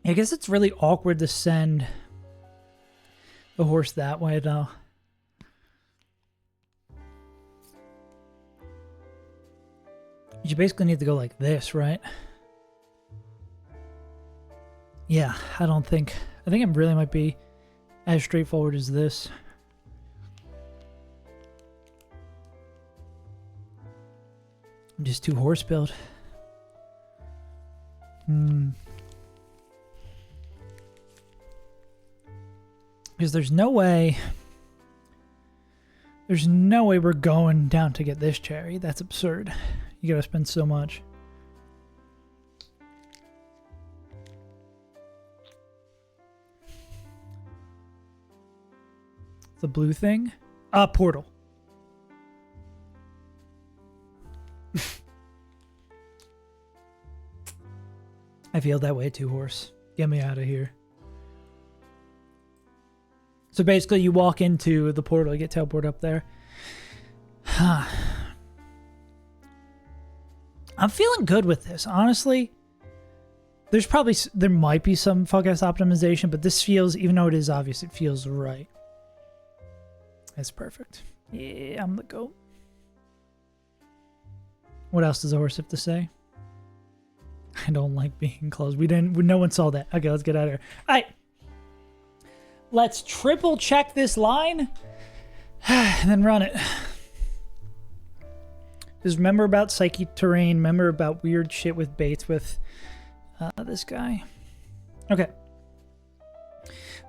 S1: I guess it's really awkward to send the horse that way, though. You basically need to go like this, right? Yeah, I think it really might be as straightforward as this. I'm just too horse build. Because there's no way we're going down to get this cherry. That's absurd. You gotta spend so much. The blue thing? Portal. I feel that way too, horse. Get me out of here. So basically, you walk into the portal, you get teleported up there. I'm feeling good with this, honestly. There might be some fuck-ass optimization, but this feels, even though it is obvious, it feels right. That's perfect. Yeah, I'm the GOAT. What else does the horse have to say? I don't like being closed. No one saw that. Okay, let's get out of here. All right. Let's triple check this line and then run it. Just remember about psyche terrain. Remember about weird shit with baits with this guy. Okay.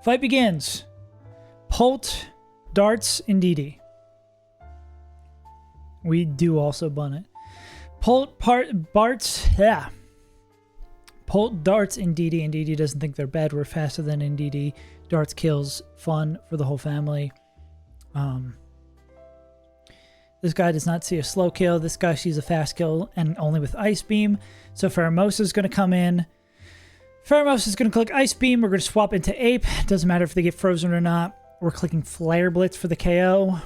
S1: Fight begins. Polt, darts, and DD. We do also bun it. Polt, Barts, yeah. Polt, darts, and DD doesn't think they're bad. We're faster than in DD. Darts kills, fun for the whole family. This guy does not see a slow kill. This guy sees a fast kill and only with Ice Beam. So Pheromosa is going to come in. Pheromosa is going to click Ice Beam. We're going to swap into Ape. Doesn't matter if they get frozen or not. We're clicking Flare Blitz for the KO.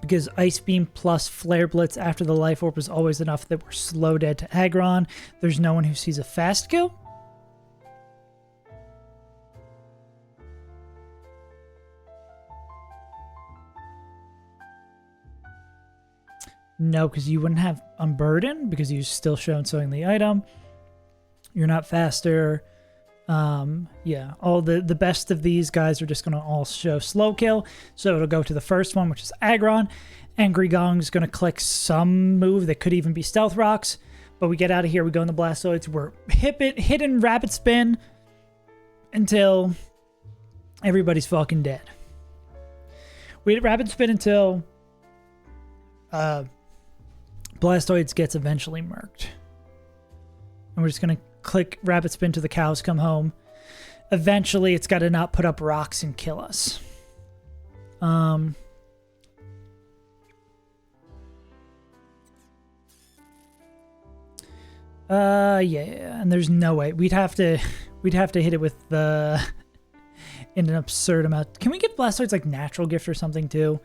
S1: Because Ice Beam plus Flare Blitz after the Life Orb is always enough that we're slow dead to aggron. There's no one who sees a fast kill. No, because you wouldn't have Unburden because you're still showing the item. You're not faster. Yeah, all the best of these guys are just going to all show slow kill. So it'll go to the first one, which is Aggron. Angry Gong's going to click some move that could even be Stealth Rocks. But we get out of here. We go in the Blastoids. We're hitting Rapid Spin until everybody's fucking dead. We hit Rapid Spin until Blastoids gets eventually murked. And we're just going to click Rapid Spin to the cows come home. Eventually, it's got to not put up rocks and kill us. Yeah, and there's no way we'd have to hit it with the in an absurd amount. Can we give Blastoids like Natural Gift or something too?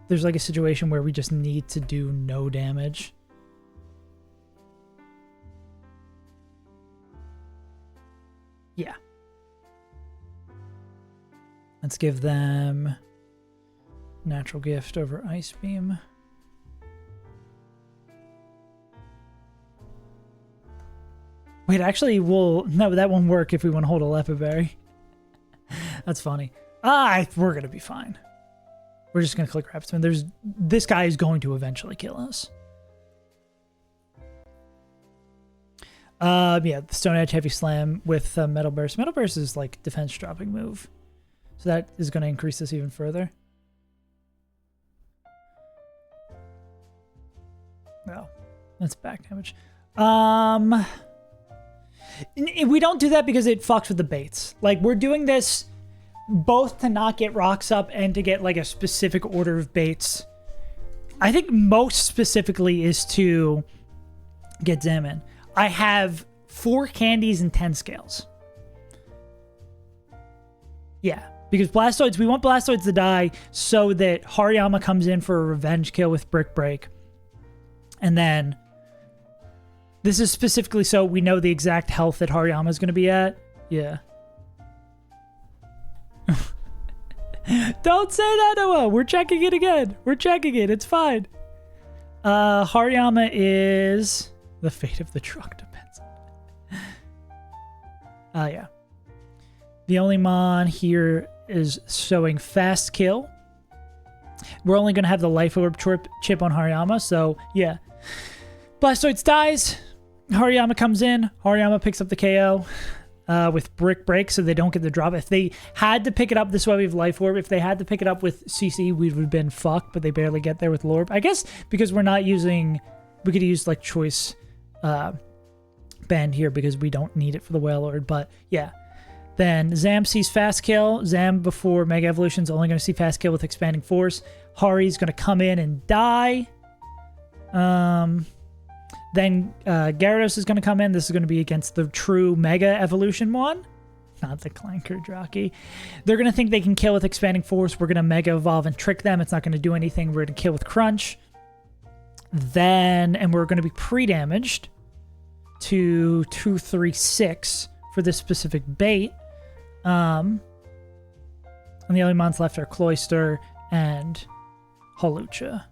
S1: There's like a situation where we just need to do no damage. Yeah. Let's give them Natural Gift over Ice Beam. Wait, actually, no, that won't work if we want to hold a Lepiberry. That's funny. We're going to be fine. We're just going to click Rapid Spin. This guy is going to eventually kill us. Yeah, the Stone Edge Heavy Slam with Metal Burst. Metal Burst is like defense dropping move. So that is going to increase this even further. No, that's back damage. We don't do that because it fucks with the baits. Like, we're doing this both to not get rocks up and to get like a specific order of baits. I think most specifically is to get Zaman. I have 4 candies and 10 scales. Yeah, because Blastoids, we want Blastoids to die so that Hariyama comes in for a revenge kill with Brick Break. And then this is specifically so we know the exact health that Hariyama is going to be at. Yeah. Don't say that, Noah. We're checking it again. We're checking it. It's fine. Hariyama is... The fate of the truck depends. Yeah. The only mon here is showing fast kill. We're only going to have the Life Orb chip on Hariyama, so yeah. Blastoids dies. Hariyama comes in. Hariyama picks up the KO with Brick Break, so they don't get the drop. If they had to pick it up, this way we have Life Orb. If they had to pick it up with CC, we would have been fucked, but they barely get there with Lorb. I guess because we're not using... We could use like Choice Band here because we don't need it for the Whale Lord, but yeah. Then Zam sees fast kill. Zam before Mega Evolution is only going to see fast kill with Expanding Force. Hari's going to come in and die. Then Gyarados is going to come in. This is going to be against the true Mega Evolution one, not the Clanker Jockey. They're going to think they can kill with Expanding Force. We're going to Mega Evolve and trick them. It's not going to do anything. We're going to kill with Crunch. And we're going to be pre-damaged to 236 for this specific bait. And the only mons left are Cloyster and Hawlucha.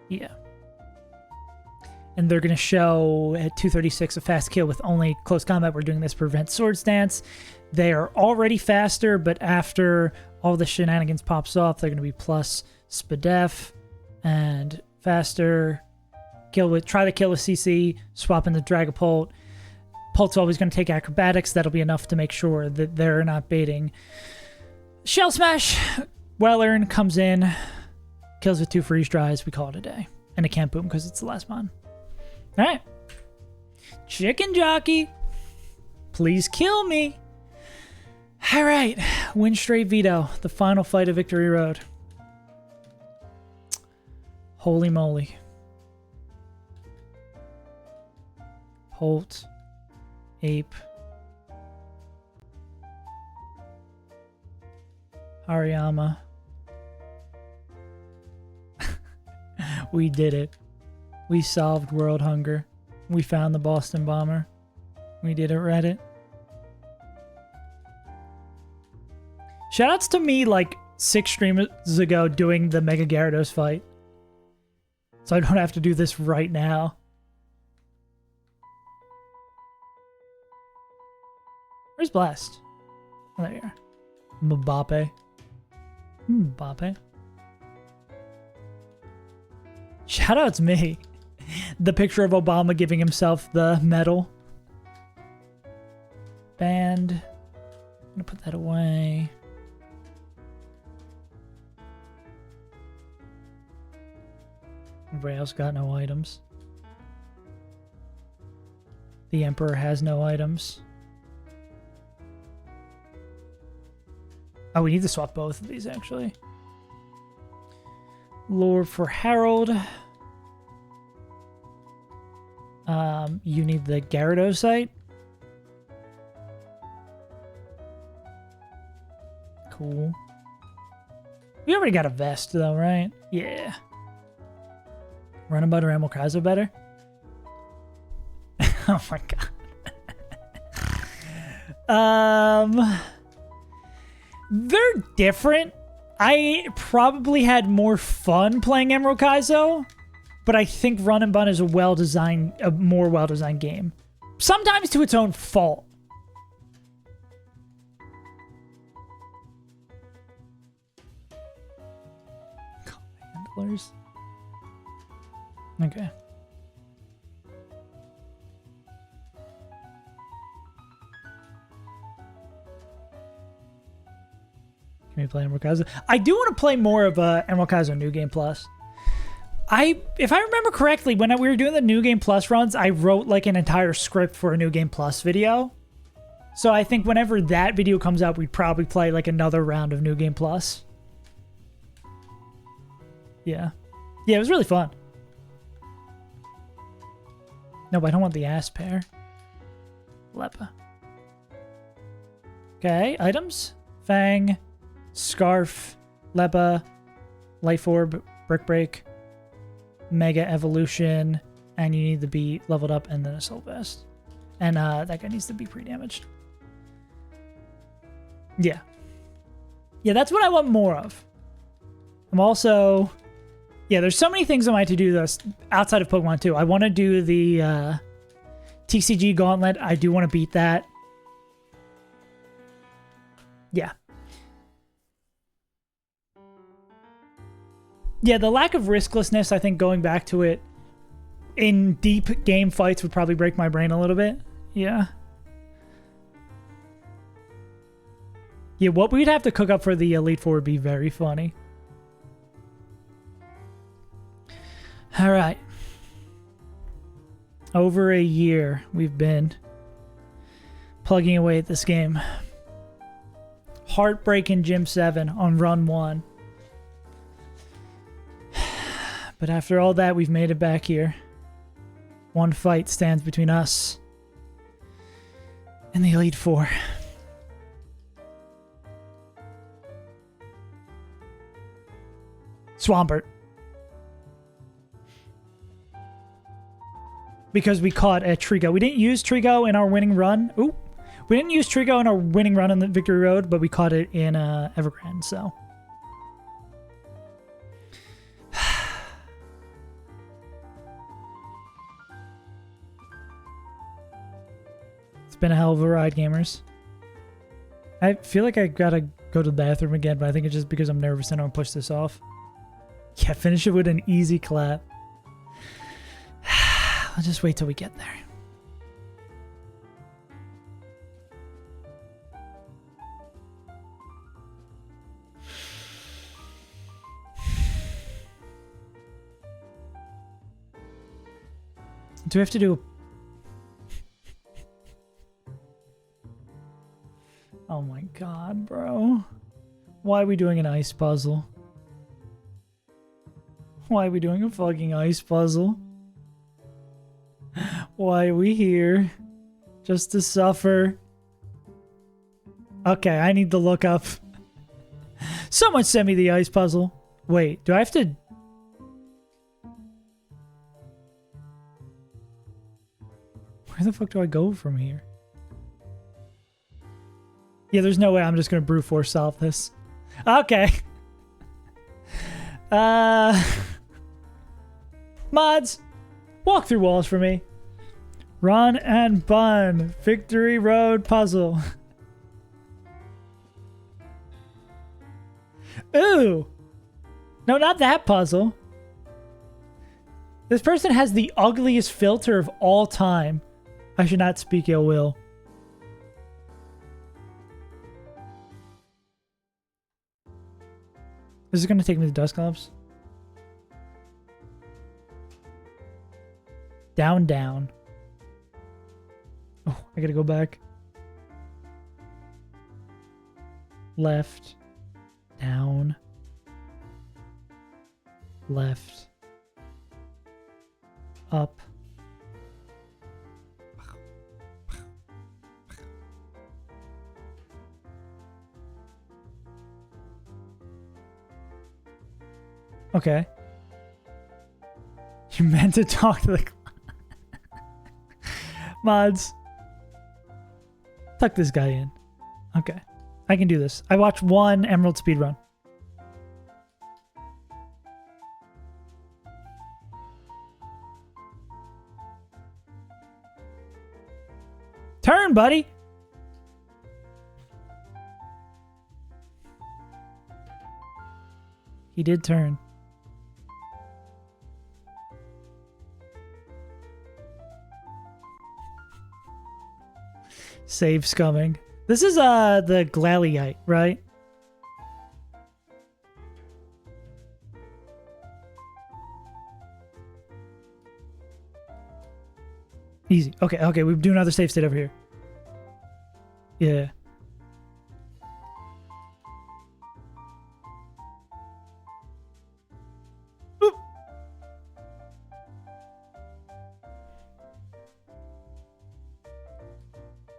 S1: Yeah. And they're going to show at 236 a fast kill with only close combat. We're doing this to prevent Swords Dance. They are already faster, but after all the shenanigans pops off, they're going to be plus Spadef and faster. Try the kill with CC, swap in the Dragapult. Pult's always going to take acrobatics. That'll be enough to make sure that they're not baiting. Shell Smash. Wellern comes in, kills with 2 freeze dries. We call it a day. And it can't boom because it's the last mon. All right. Chicken Jockey. Please kill me. All right, win straight veto, the final fight of Victory Road. Holy moly. Holt, Ape, Hariyama. We did it. We solved world hunger. We found the Boston bomber. We did it, Reddit. Shoutouts to me like 6 streams ago doing the Mega Gyarados fight. So I don't have to do this right now. Where's Blast? Oh, there you are. Mbappe. Mbappe. Shoutouts me. The picture of Obama giving himself the medal. Band. I'm gonna put that away. Everybody else got no items. The Emperor has no items. Oh, we need to swap both of these, actually. Lord for Harold. You need the Gyarados site. Cool. We already got a vest, though, right? Yeah. Runabout or Amokaza better? Oh my god. They're different. I probably had more fun playing Emerald Kaizo, but I think Run and Bun is a more well-designed game. Sometimes to its own fault. Handlers. Okay. Can we play Emerald Kaizo? I do want to play more of Emerald Kaizo New Game Plus. If I remember correctly, when we were doing the New Game Plus runs, I wrote like an entire script for a New Game Plus video. So I think whenever that video comes out, we'd probably play like another round of New Game Plus. Yeah. Yeah, it was really fun. No, but I don't want the ass pair. Lepa. Okay, items. Fang, Scarf, Lepa, Life Orb, Brick Break, Mega Evolution, and you need to be leveled up and then Assault Vest. And that guy needs to be pre-damaged. Yeah. Yeah, that's what I want more of. I'm also... Yeah, there's so many things I might to do this outside of Pokemon too. I want to do the TCG Gauntlet. I do want to beat that. Yeah. Yeah, the lack of risklessness, I think going back to it in deep game fights would probably break my brain a little bit. Yeah. Yeah, what we'd have to cook up for the Elite Four would be very funny. All right. Over a year we've been plugging away at this game. Heartbreaking Gym 7 on Run 1. But after all that, we've made it back here. One fight stands between us and the Elite Four. Swampert. Because we caught a Trigo. We didn't use Trigo in our winning run. Ooh. We didn't use Trigo in our winning run on the Victory Road, but we caught it in Evergrande, so. It's been a hell of a ride, gamers. I feel like I gotta go to the bathroom again, but I think it's just because I'm nervous and I don't push this off. Yeah, finish it with an easy clap. I'll just wait till we get there. Do we have to do... Oh Oh my god, bro. Why are we doing an ice puzzle? Why are we doing a fucking ice puzzle? Why are we here? Just to suffer? Okay, I need to look up. Someone send me the ice puzzle. Wait, do I have to... Where the fuck do I go from here? Yeah, there's no way I'm just gonna brute force solve this. Okay. Mods, walk through walls for me. Run and bun. Victory Road puzzle. Ooh. No, not that puzzle. This person has the ugliest filter of all time. I should not speak ill will. This is going to take me to Dust Gloves. Down, down. Oh, I gotta go back. Left. Down. Left. Up. Okay. You meant to talk to the... Mods. Tuck this guy in. Okay. I can do this. I watched one Emerald speedrun. Turn, buddy! He did turn. Save scumming. This is the Glalie, right? Easy. Okay, okay, we do another save state over here. Yeah. Oop.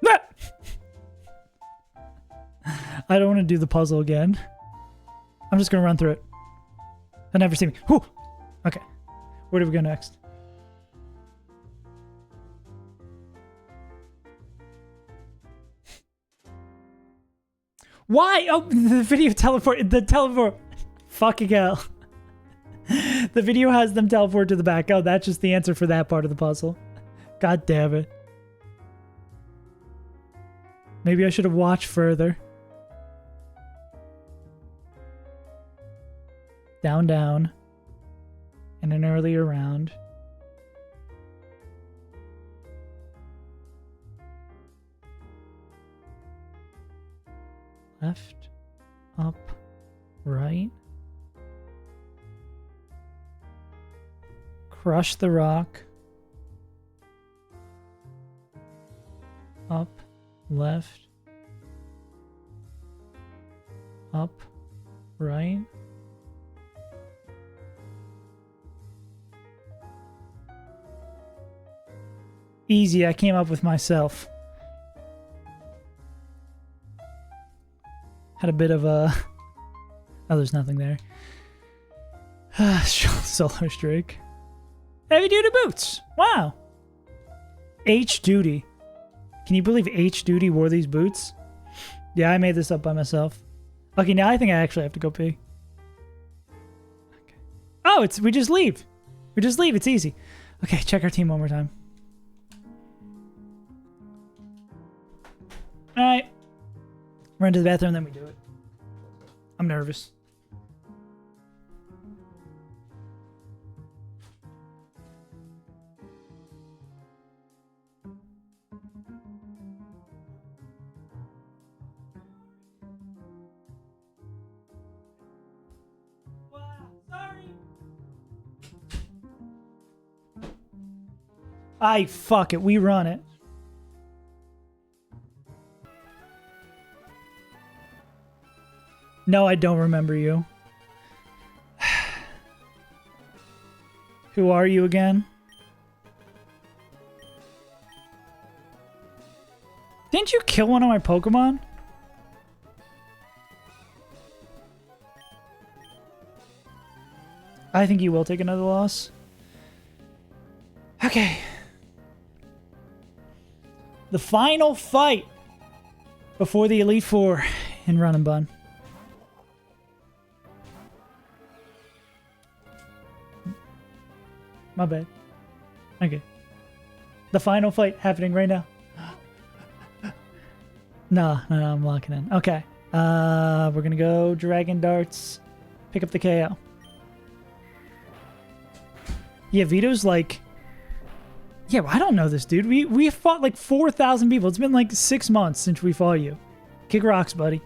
S1: Ah! I don't want to do the puzzle again. I'm just going to run through it. They'll never see me. Whew. Okay. Where do we go next? Why? Oh, the video teleport. The teleport. Fucking hell. The video has them teleport to the back. Oh, that's just the answer for that part of the puzzle. God damn it. Maybe I should have watched further. Down, down. And an earlier round. Left, up, right. Crush the rock. Up, left. Up, right. Easy, I came up with myself. Had a bit of a... Oh, there's nothing there. Solo streak. Heavy duty boots. Wow. H duty. Can you believe H duty wore these boots? Yeah, I made this up by myself. Okay, now I think I actually have to go pee. Okay. Oh, we just leave. We just leave. It's easy. Okay, check our team one more time. All right. Run to the bathroom, then we do it. I'm nervous. Wow, sorry. Fuck it. We run it. No, I don't remember you. Who are you again? Didn't you kill one of my Pokemon? I think you will take another loss. Okay. The final fight before the Elite Four in Run and Bun. My bad. Okay. The final fight happening right now. No, I'm locking in. Okay. We're gonna go Dragon Darts. Pick up the KO. Yeah, Vito's like... Yeah, well, I don't know this, dude. We fought like 4,000 people. It's been like 6 months since we fought you. Kick rocks, buddy.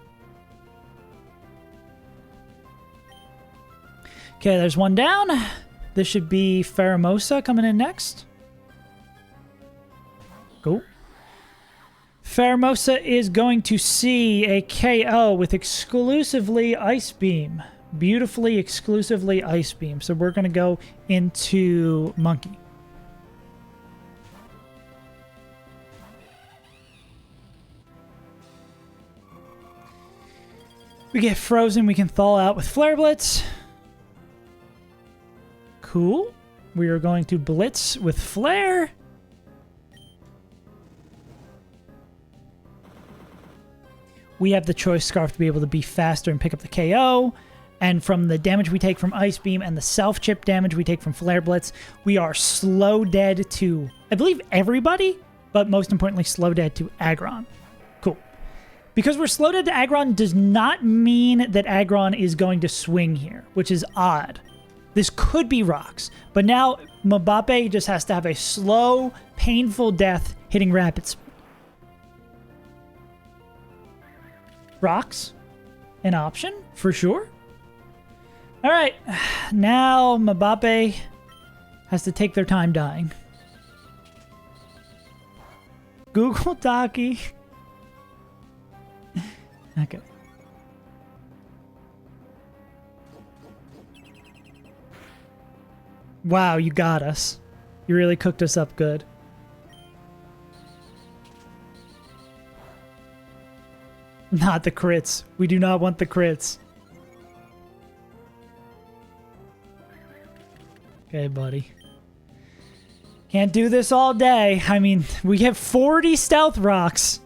S1: Okay, there's one down. This should be Pheromosa coming in next. Cool. Pheromosa is going to see a KO with exclusively Ice Beam. Beautifully, exclusively Ice Beam. So we're going to go into Monkey. We get frozen. We can thaw out with Flare Blitz. Cool. We are going to Blitz with Flare. We have the Choice Scarf to be able to be faster and pick up the KO. And from the damage we take from Ice Beam and the self-chip damage we take from Flare Blitz, we are slow dead to, I believe, everybody, but most importantly, slow dead to Aggron. Cool. Because we're slow dead to Aggron does not mean that Aggron is going to swing here, which is odd. This could be rocks, but now Mbappe just has to have a slow, painful death hitting rapid speed. Rocks, an option for sure. All right, now Mbappe has to take their time dying. Google Taki. Okay. Wow, you got us. You really cooked us up good. Not the crits. We do not want the crits. Okay, buddy. Can't do this all day. I mean, we have 40 stealth rocks.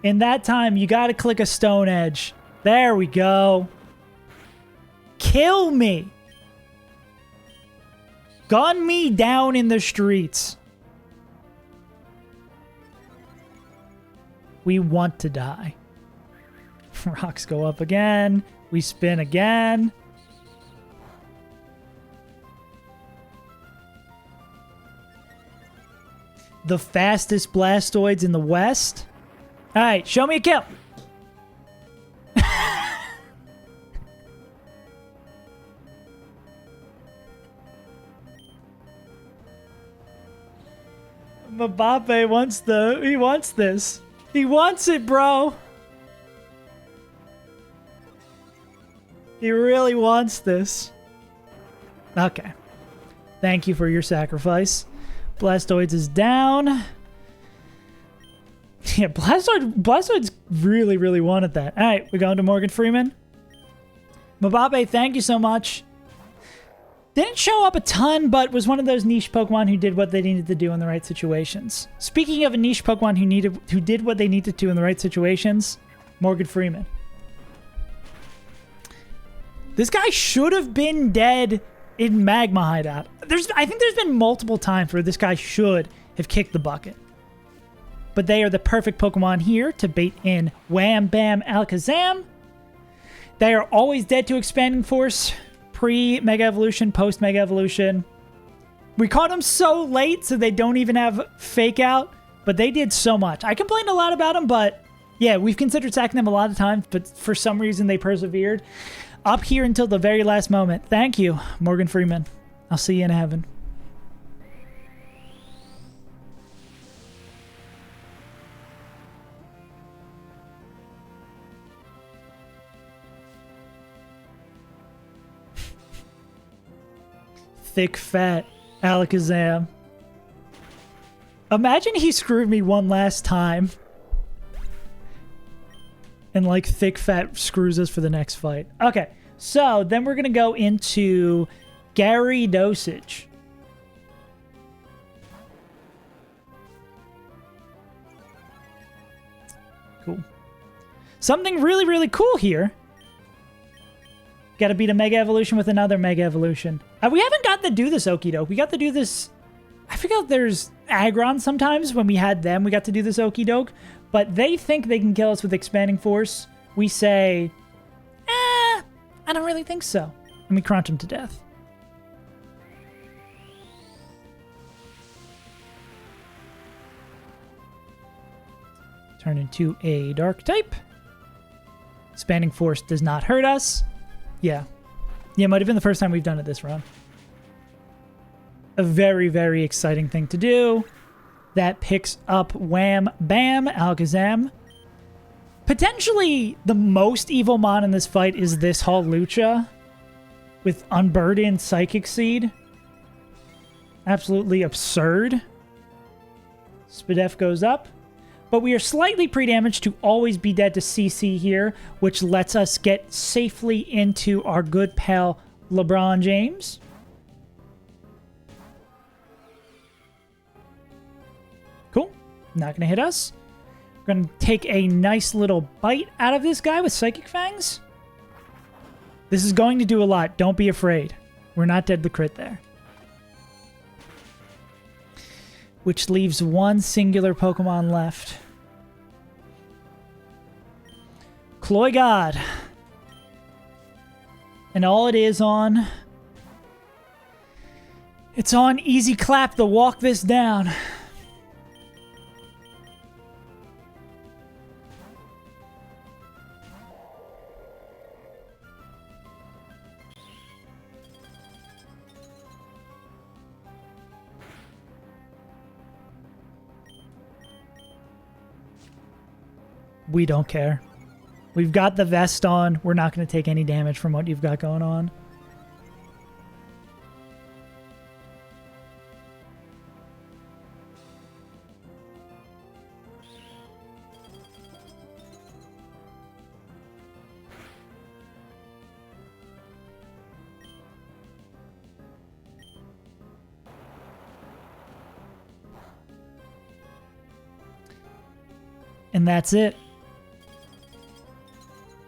S1: In that time, you gotta click a Stone Edge. There we go. Kill me. Gun me down in the streets. We want to die. Rocks go up again. We spin again. The fastest Blastoids in the West. All right, show me a kill. Mbappe wants he wants this. He wants it, bro. He really wants this. Okay. Thank you for your sacrifice. Blastoids is down. Yeah, Blastoids really, really wanted that. All right, we're going to Morgan Freeman. Mbappe, thank you so much. Didn't show up a ton, but was one of those niche Pokemon who did what they needed to do in the right situations. Speaking of a niche Pokemon who did what they needed to in the right situations, Morgan Freeman. This guy should have been dead in Magma Hideout. I think there's been multiple times where this guy should have kicked the bucket. But they are the perfect Pokemon here to bait in Wham Bam Alakazam. They are always dead to Expanding Force. Pre-Mega Evolution, post-Mega Evolution. We caught them so late, so they don't even have Fake Out, but they did so much. I complained a lot about them, but yeah, we've considered sacking them a lot of times, but for some reason they persevered. Up here until the very last moment. Thank you, Morgan Freeman. I'll see you in heaven. thick, fat Alakazam. Imagine he screwed me one last time. And like thick, fat screws us for the next fight. Okay, so then we're going to go into Gary Dosage. Cool. Something really, really cool here. Got to beat a Mega Evolution with another Mega Evolution. We haven't gotten to do this Okie Doke. We got to do this... I forgot there's Aggron sometimes. When we had them, we got to do this Okie Doke. But they think they can kill us with Expanding Force. We say, I don't really think so. And we crunch them to death. Turn into a Dark type. Expanding Force does not hurt us. Yeah. Yeah, it might have been the first time we've done it this run. A very, very exciting thing to do. That picks up Wham Bam Alakazam. Potentially the most evil mon in this fight is this Hawlucha with Unburdened Psychic Seed. Absolutely absurd. Spadef goes up. But we are slightly pre-damaged to always be dead to CC here, which lets us get safely into our good pal LeBron James. Cool. Not going to hit us. We're going to take a nice little bite out of this guy with Psychic Fangs. This is going to do a lot. Don't be afraid. We're not dead to crit there. Which leaves one singular Pokemon left. Cloygod. And all it is on... It's on Easy Clap to walk this down. We don't care. We've got the vest on. We're not going to take any damage from what you've got going on. And that's it.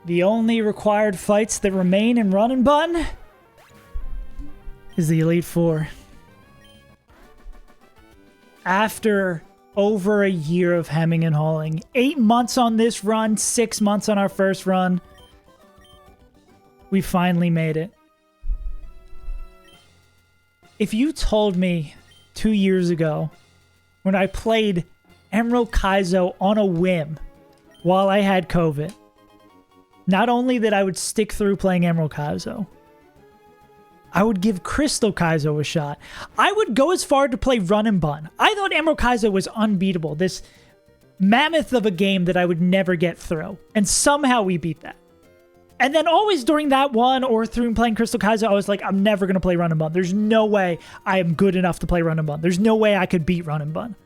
S1: The only required fights that remain in Run and Bun is the Elite Four. After over a year of hemming and hawing, 8 months on this run, 6 months on our first run, we finally made it. If you told me 2 years ago, when I played Emerald Kaizo on a whim while I had COVID, not only that I would stick through playing Emerald Kaizo, I would give Crystal Kaizo a shot. I would go as far to play Run and Bun. I thought Emerald Kaizo was unbeatable, this mammoth of a game that I would never get through. And somehow we beat that. And then always during that one or through playing Crystal Kaizo, I was like, I'm never going to play Run and Bun. There's no way I am good enough to play Run and Bun. There's no way I could beat Run and Bun.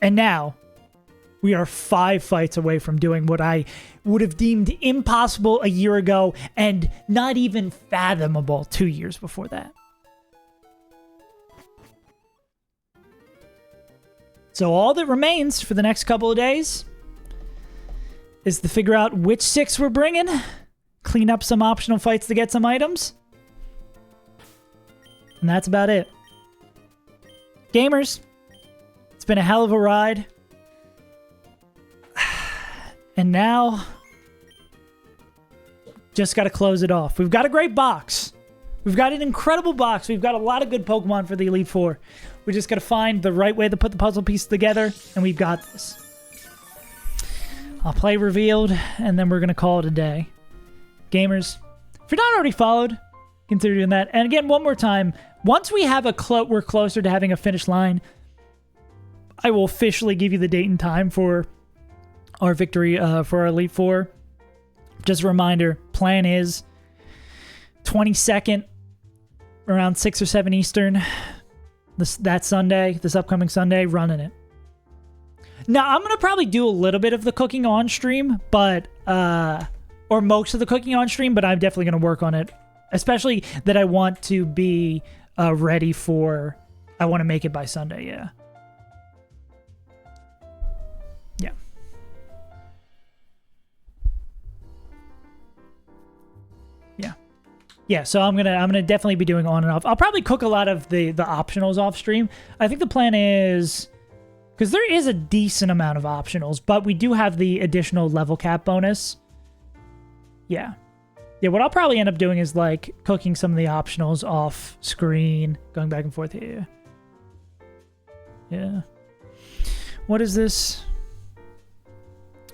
S1: And now, we are 5 fights away from doing what I would have deemed impossible a year ago and not even fathomable 2 years before that. So all that remains for the next couple of days is to figure out which 6 we're bringing, clean up some optional fights to get some items, and that's about it. Gamers, it's been a hell of a ride. And now, just got to close it off. We've got a great box. We've got an incredible box. We've got a lot of good Pokemon for the Elite Four. We just got to find the right way to put the puzzle pieces together, and we've got this. I'll play Revealed, and then we're going to call it a day. Gamers, if you're not already followed, consider doing that. And again, one more time, once we have we're closer to having a finish line, I will officially give you the date and time for our victory for our Elite Four. Just a reminder, plan is 22nd around 6 or 7 Eastern. This upcoming Sunday, running it. Now, I'm going to probably do a little bit of the cooking on stream, but, or most of the cooking on stream, but I'm definitely going to work on it. Especially that I want to be ready for, I want to make it by Sunday, yeah. Yeah. Yeah. Yeah, so I'm gonna definitely be doing on and off. I'll probably cook a lot of the optionals off stream. I think the plan is, because there is a decent amount of optionals, but we do have the additional level cap bonus. Yeah. Yeah, what I'll probably end up doing is like cooking some of the optionals off screen, going back and forth here. Yeah. What is this?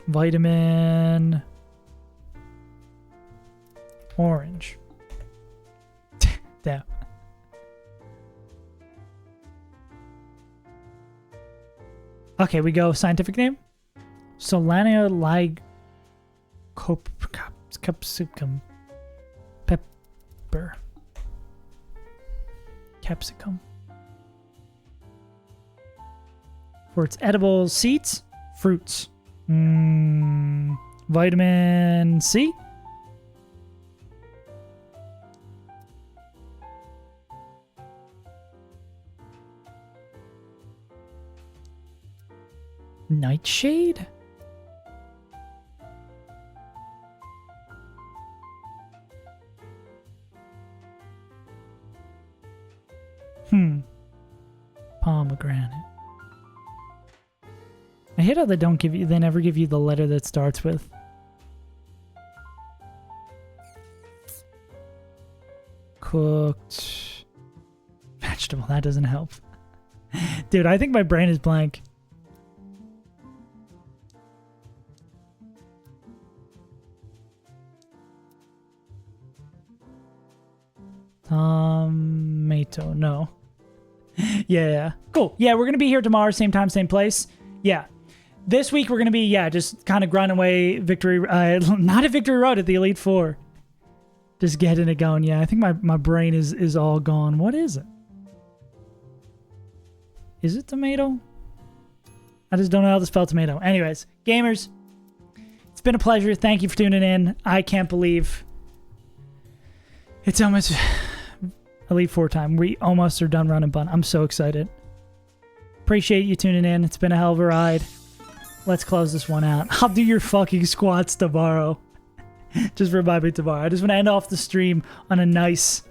S1: Vitamin orange. Damn. Okay, we go scientific name. Solana capsicum pepper. Capsicum. For its edible seeds, fruits. Vitamin C. Nightshade? Pomegranate. I hate how they never give you the letter that starts with. Cooked vegetable. That doesn't help. Dude, I think my brain is blank. Tomato, no. Yeah. Cool. Yeah, we're going to be here tomorrow, same time, same place. Yeah. This week we're going to be, just kind of grinding away victory, not a victory road at the Elite Four. Just getting it going. Yeah, I think my brain is all gone. What is it? Is it tomato? I just don't know how to spell tomato. Anyways, gamers, it's been a pleasure. Thank you for tuning in. I can't believe it's almost Elite Four time. We almost are done running bun. I'm so excited. Appreciate you tuning in. It's been a hell of a ride. Let's close this one out. I'll do your fucking squats tomorrow. Just remind me tomorrow. I just want to end off the stream on a nice,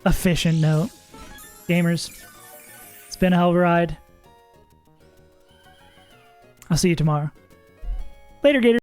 S1: efficient note. Gamers, it's been a hell of a ride. I'll see you tomorrow. Later, Gator.